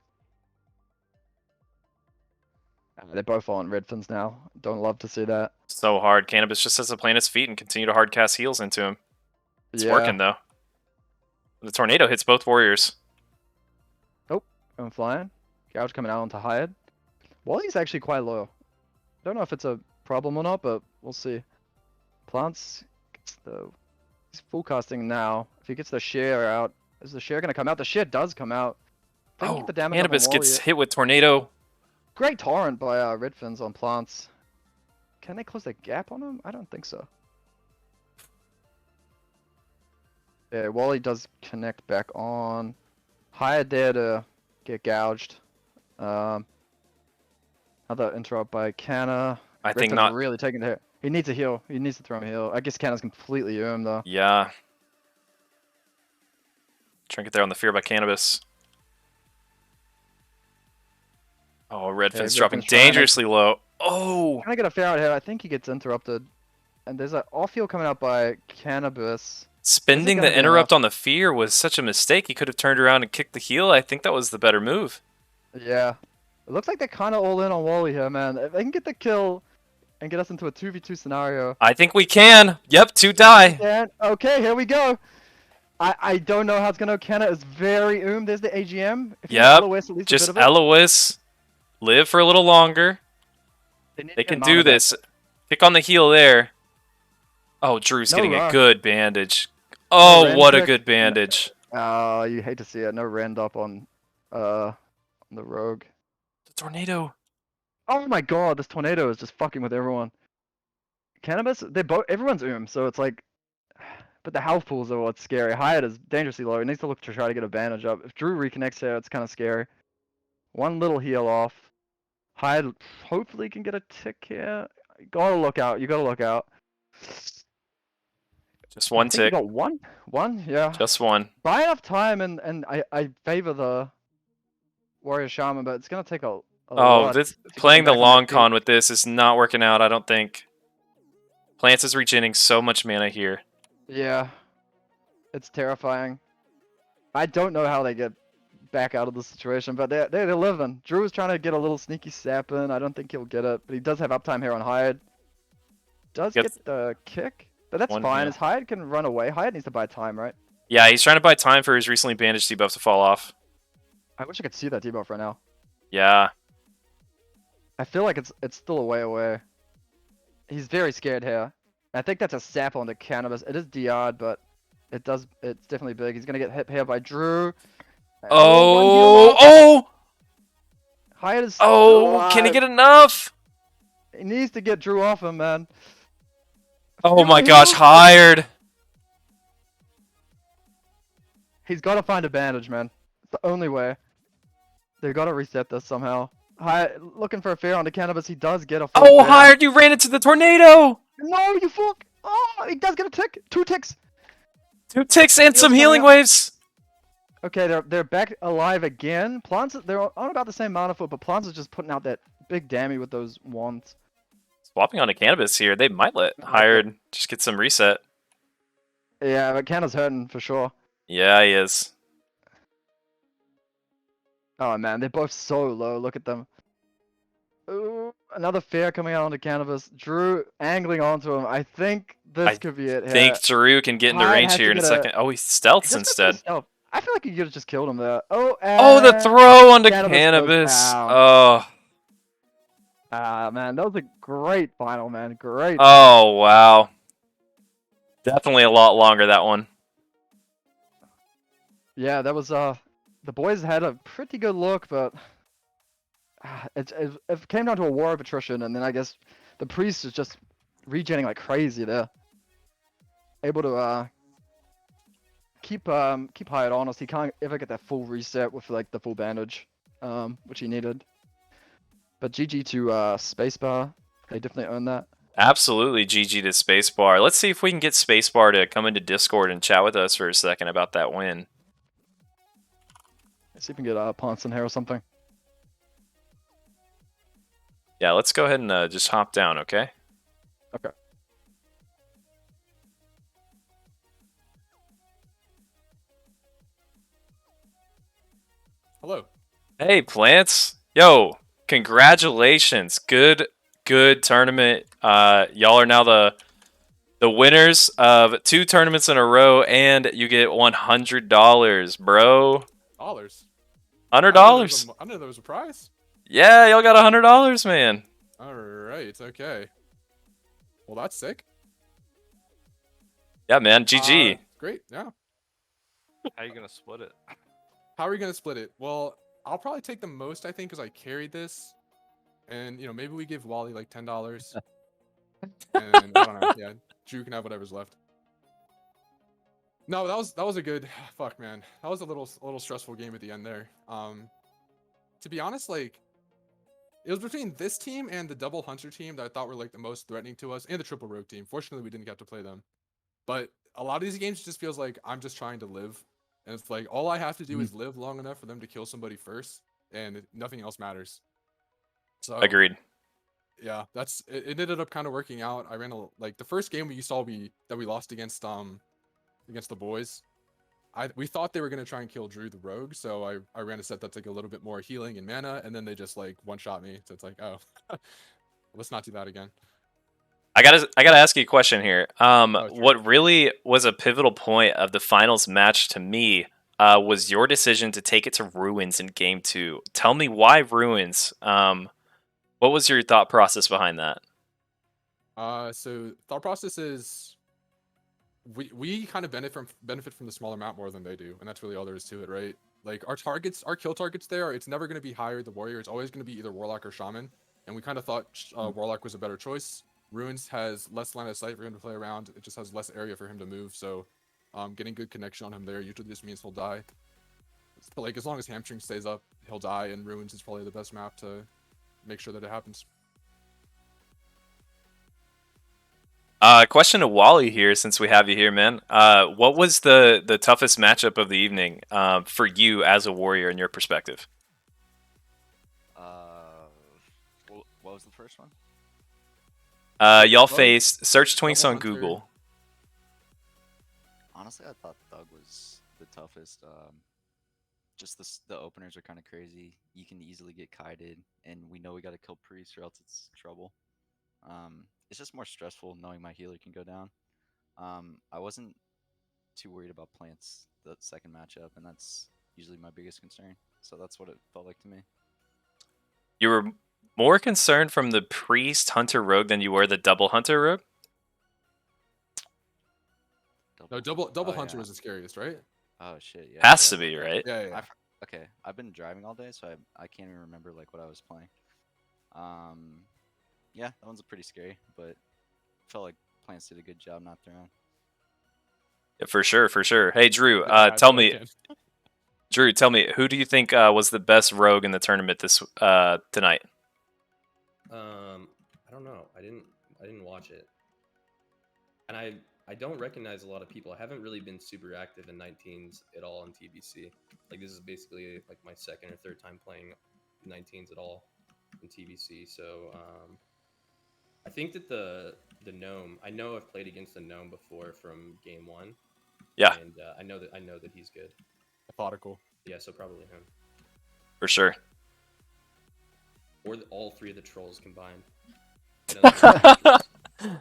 S3: They're both on Redfins now. Don't love to see that.
S2: So hard. Cannabis just has to plant his feet and continue to hard cast heals into him. It's
S3: Yeah.
S2: working though. The tornado hits both warriors.
S3: I'm flying. Gouge coming out onto Hired. Wally's actually quite low. Don't know if it's a problem or not, but we'll see. Plants gets the. He's full casting now. If he gets the share out, is the share gonna come out? The share does come out. If they can
S2: Oh,
S3: get the damage up on
S2: Cannabis
S3: Wally,
S2: gets hit with tornado.
S3: great torrent by Redfins on plants. Can they close the gap on him? I don't think so. Yeah, Wally does connect back on. Hired there to get gouged. Another interrupt by Canna.
S2: I think
S3: Redfin's
S2: not.
S3: really taking the hit. He needs a heal. He needs to throw him a heal. I guess Canna's completely oomed though.
S2: Yeah. Trinket there on the fear by Cannabis. Oh, Redfin's dropping
S3: Redfin's trying to-
S2: dangerously low. Oh!
S3: Trying to get a fair out here. I think he gets interrupted. And there's an off heal coming out by Cannabis.
S2: Spending
S3: gonna
S2: the
S3: be
S2: interrupt
S3: enough?
S2: on the fear was such a mistake. He could have turned around and kicked the heal. I think that was the better move.
S3: Yeah. It looks like they're kind of all in on Wally here, man. If they can get the kill and get us into a 2v2 scenario.
S2: I think we can. Yep, 2 die.
S3: And okay, here we go. I don't know how it's gonna. Canna is very There's the AGM. If you
S2: Yep,
S3: LOS at least
S2: just
S3: a bit of it.
S2: Elois. Live for a little longer.
S3: need to
S2: They
S3: get
S2: can
S3: mana
S2: do
S3: back.
S2: this. Kick on the heel there. Oh, Drew's
S3: No
S2: getting a
S3: rush.
S2: good bandage. Oh,
S3: Ren
S2: what a
S3: check.
S2: good bandage.
S3: Oh, you hate to see it. No rend up on the rogue.
S2: The tornado.
S3: Oh my god, this tornado is just fucking with everyone. Cannabis, everyone's so it's like, but the health pools are what's scary. Hyatt is dangerously low. He needs to look to try to get a bandage up. If Drew reconnects here, it's kind of scary. One little heal off. Hyatt hopefully can get a tick here. You gotta look out. You gotta look out.
S2: Just one
S3: I think you
S2: tick.
S3: got one. One, yeah.
S2: Just one.
S3: Buy enough time, and I favor the Warrior Shaman, but it's gonna take a
S2: Oh,
S3: lot.
S2: this,
S3: to get
S2: playing
S3: them
S2: the
S3: back on their
S2: long con
S3: feet.
S2: with this is not working out, I don't think. Plants is regening so much mana here.
S3: Yeah, it's terrifying. I don't know how they get back out of the situation, but they're living. Drew is trying to get a little sneaky sap in. I don't think he'll get it, but he does have uptime here on Hired. Does
S2: Gets
S3: get the kick, but that's
S2: one
S3: fine.
S2: heal.
S3: As Hired can run away. Hired needs to buy time, right?
S2: Yeah, he's trying to buy time for his recently bandaged debuff to fall off.
S3: I wish I could see that debuff right now.
S2: Yeah.
S3: I feel like it's still a way away. He's very scared here. I think that's a sap on the Cannabis. It is DR'd, but it's definitely big. He's gonna get hit here by Drew.
S2: Oh, oh,
S3: Hyatt is
S2: oh, can he get enough?
S3: He needs to get Drew off him, man.
S2: Oh
S3: Few
S2: my gosh,
S3: heals.
S2: hired.
S3: He's got to find a bandage, man. It's the only way. They got to reset this somehow. Hyatt looking for a fair on the Cannabis. He does get a full
S2: Oh,
S3: fair.
S2: hired, you ran into the tornado.
S3: No, you fuck! Oh, he does get a tick. 2 ticks.
S2: 2 ticks and
S3: Heals
S2: some
S3: coming
S2: healing
S3: out.
S2: waves.
S3: Okay, they're back alive again. Plants, they're on about the same mana foot, but Plants is just putting out that big damage with those wands.
S2: Swapping onto Cannabis here. They might let hired just get some reset.
S3: Yeah, but Canna's hurting for sure.
S2: Yeah, he is.
S3: Oh man, they're both so low. Look at them. Ooh, another fair coming out onto cannabis. Drew angling onto him. I think this
S2: I
S3: could be it
S2: think
S3: here.
S2: Drew can get into
S3: Hyde
S2: range
S3: has
S2: here
S3: to
S2: in a
S3: get
S2: second. Oh, he
S3: He
S2: stealths
S3: just got the
S2: instead.
S3: stealth. I feel like he could have just killed him there. Oh,
S2: Oh, the
S3: and
S2: throw onto
S3: cannabis goes
S2: cannabis.
S3: down.
S2: Oh,
S3: Ah, man, that was a great final, man. Great final.
S2: oh, wow. Definitely a lot longer, that one.
S3: Yeah, that was the boys had a pretty good look, but it came down to a war of attrition, and then I guess the priest is just regenerating like crazy there. Able to keep Hyatt honest. He can't ever get that full reset with like the full bandage, which he needed. But GG to Spacebar. They definitely earned that.
S2: Absolutely GG to Spacebar. Let's see if we can get Spacebar to come into Discord and chat with us for a second about that win.
S3: Let's see if we can get Ponce in here or something.
S2: Yeah, let's go ahead and just hop down, okay?
S3: Okay.
S7: Hello.
S2: Hey, Plants. Yo, congratulations. Good tournament. Y'all are now the winners of 2 tournaments in a row, and you get $100, bro.
S7: Dollars.
S2: $100.
S7: I know there was a prize.
S2: Yeah, y'all got $100, man.
S7: All right. Okay. Well, that's sick.
S2: Yeah, man. GG.
S7: Great. Yeah.
S4: How you gonna split it?
S7: How are we gonna split it? Well, I'll probably take the most, I think, because I carried this, and maybe we give Wally like $10, and I don't know. Yeah, Drew can have whatever's left. No, that was a good fuck, man. That was a little stressful game at the end there. To be honest, like it was between this team and the double hunter team that I thought were like the most threatening to us, and the triple rogue team. Fortunately, we didn't get to play them. But a lot of these games just feels like I'm just trying to live, and it's like all I have to do is live long enough for them to kill somebody first, and nothing else matters. So
S2: Agreed.
S7: yeah, it ended up kind of working out. I ran like the first game we lost against the boys. We thought they were gonna try and kill Drew the rogue, so I ran a set that's like a little bit more healing and mana, and then they just like one shot me. So it's like, oh, let's not do that again.
S2: I gotta ask you a question here.
S7: Sure.
S2: What really was a pivotal point of the finals match to me was your decision to take it to Ruins in Game 2. Tell me why Ruins. What was your thought process behind that?
S7: So thought process is we kind of benefit from the smaller map more than they do, and that's really all there is to it, right? Like our kill targets there, it's never going to be higher the warrior. It's always going to be either warlock or shaman, and we kind of thought warlock was a better choice. Ruins has less line of sight for him to play around. It just has less area for him to move. So, getting good connection on him there usually just means he'll die. But like as long as hamstring stays up, he'll die, and Ruins is probably the best map to make sure that it happens.
S2: Question to Wally here, since we have you here, man. What was the toughest matchup of the evening for you as a warrior in your perspective?
S8: What was the first one?
S2: Y'all faced Search Twinks
S7: Double
S2: on
S7: Hunter.
S2: Google.
S8: Honestly, I thought Thug was the toughest. Just the openers are kind of crazy. You can easily get kited, and we know we got to kill Priest or else it's trouble. It's just more stressful knowing my healer can go down. I wasn't too worried about plants the second matchup, and that's usually my biggest concern. So that's what it felt like to me.
S2: You were more concerned from the Priest Hunter Rogue than you were the Double Hunter Rogue?
S7: No, double
S8: oh,
S7: hunter
S8: yeah.
S7: was the scariest, right?
S8: Oh shit, yeah.
S2: Has
S8: yeah.
S2: to be, right?
S7: Yeah.
S8: Okay, I've been driving all day, so I can't even remember like what I was playing. Yeah, that one's pretty scary, but felt like plants did a good job not throwing.
S2: Yeah, for sure, for sure. Hey, Drew,
S7: Yeah,
S2: tell
S7: I
S2: me,
S7: can.
S2: Drew, tell me, who do you think was the best rogue in the tournament this tonight?
S9: I don't know. I didn't watch it, and I don't recognize a lot of people. I haven't really been super active in 19s at all on TBC. Like this is basically like my second or third time playing 19s at all in TBC. So I think that the gnome. I know I've played against the gnome before from game 1.
S2: Yeah,
S9: and I know that he's good.
S7: Methodical.
S9: Yeah, so probably him.
S2: for sure.
S9: or all three of the trolls combined. You know, those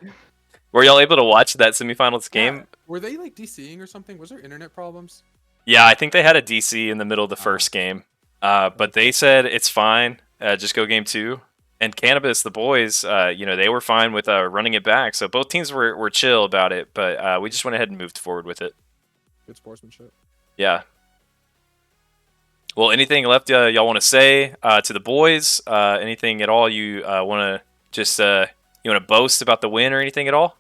S2: Were y'all able to watch that semifinals
S7: Yeah,
S2: game?
S7: were they like DCing or something? Was there internet problems?
S2: Yeah, I think they had a DC in the middle of the
S7: Oh.
S2: first game, but they said it's fine. Just go game 2. And Cannabis, the boys, they were fine with running it back. So both teams were chill about it, but we just went ahead and moved forward with it.
S7: Good sportsmanship.
S2: Yeah. Well, anything left y'all want to say to the boys? Anything at all you want to just you want to boast about the win or anything at all?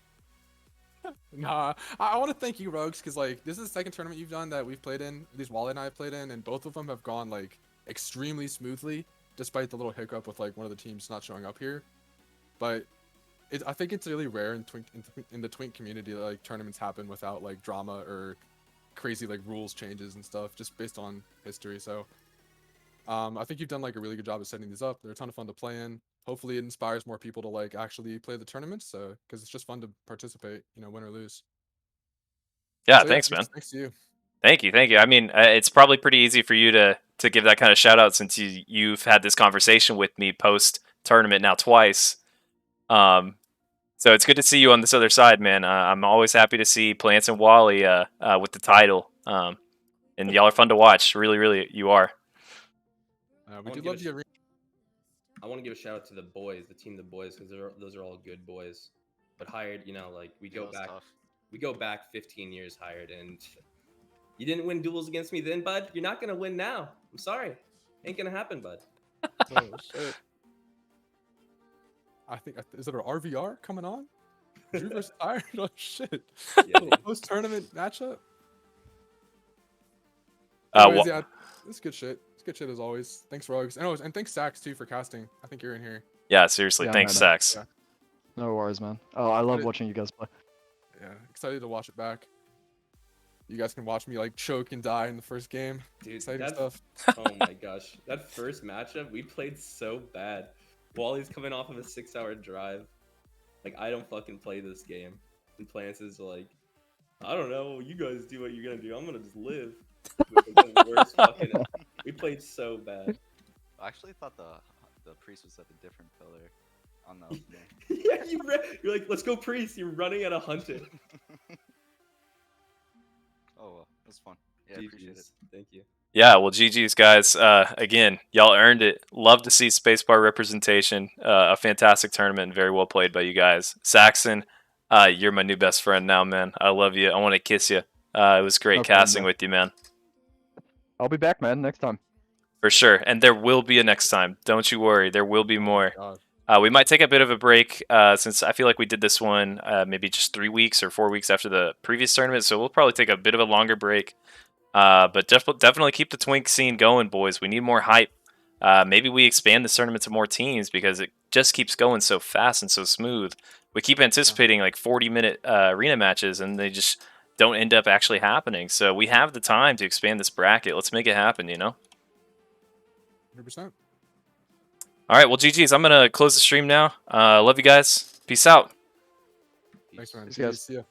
S7: Nah, I want to thank you, Rogues, because like this is the second tournament you've done that we've played in. At least Wally and I have played in, and both of them have gone like extremely smoothly, despite the little hiccup with like one of the teams not showing up here. But I think it's really rare in the Twink community that like tournaments happen without like drama or crazy like rules changes and stuff, just based on history. So I think you've done like a really good job of setting these up. They're a ton of fun to play in. Hopefully, it inspires more people to like actually play the tournaments. So because it's just fun to participate, win or lose.
S2: Yeah,
S7: So,
S2: thanks, man.
S7: Thanks to you.
S2: Thank you. I mean, it's probably pretty easy for you to give that kind of shout out since you've had this conversation with me post tournament now twice. So it's good to see you on this other side, man. I'm always happy to see Plants and Wally with the title. And y'all are fun to watch. Really, really, you are.
S7: We do love the arena.
S9: I want to give a shout out to the boys, the team, the boys, because those are all good boys. But hired, like we
S8: Yeah,
S9: go
S8: it was
S9: back,
S8: tough.
S9: 15 years hired, and you didn't win duels against me then, bud. You're not gonna win now. I'm sorry, ain't gonna happen, bud.
S7: Oh shit. I think is it an RVR coming on? Drew versus Iron? Oh shit.
S9: Yeah,
S7: Post tournament matchup.
S2: Uh,
S7: Anyways,
S2: wha-
S7: yeah, it's good shit. It's good shit as always. Thanks, Rogues. And thanks, Sax, too, for casting. I think you're in here.
S2: Yeah, seriously.
S3: Yeah,
S2: Thanks,
S3: no.
S2: Sax.
S7: Yeah.
S3: No worries, man. Oh, I love
S7: it-
S3: watching you guys play.
S7: Yeah, excited to watch it back. You guys can watch me like choke and die in the first game.
S9: dude,
S7: Exciting
S9: that,
S7: stuff.
S9: oh my gosh, that first matchup we played so bad. Wally's coming off of a 6-hour drive. Like, I don't fucking play this game. And Plants is like, I don't know. You guys do what you're gonna do. I'm gonna just live. With the worst fucking. We played so bad.
S8: I actually thought the priest was at a different pillar on the opening.
S9: Yeah, you're like, let's go, priest. You're running at a hunted.
S8: Oh well, it was fun. Yeah, I appreciate it.
S9: GG's. Thank you.
S2: Yeah, well, GG's, guys. Again, y'all earned it. Love to see Spacebar representation. A fantastic tournament and very well played by you guys. Saxon, you're my new best friend now, man. I love you. I want to kiss you. It was great
S3: No problem,
S2: casting
S3: man.
S2: with you, man.
S3: I'll be back, man, next time.
S2: For sure. And there will be a next time. Don't you worry. There will be more.
S7: God.
S2: We might take a bit of a break since I feel like we did this one maybe just 3 weeks or 4 weeks after the previous tournament. So we'll probably take a bit of a longer break. But definitely keep the Twink scene going, boys. We need more hype. Maybe we expand this tournament to more teams because it just keeps going so fast and so smooth. We keep anticipating like 40-minute arena matches, and they just don't end up actually happening. So we have the time to expand this bracket. Let's make it happen,
S7: 100%.
S2: All right, well, GG's. I'm going to close the stream now. Love you guys. Peace out.
S7: Thanks, man.
S3: Thanks, guys.
S7: See ya.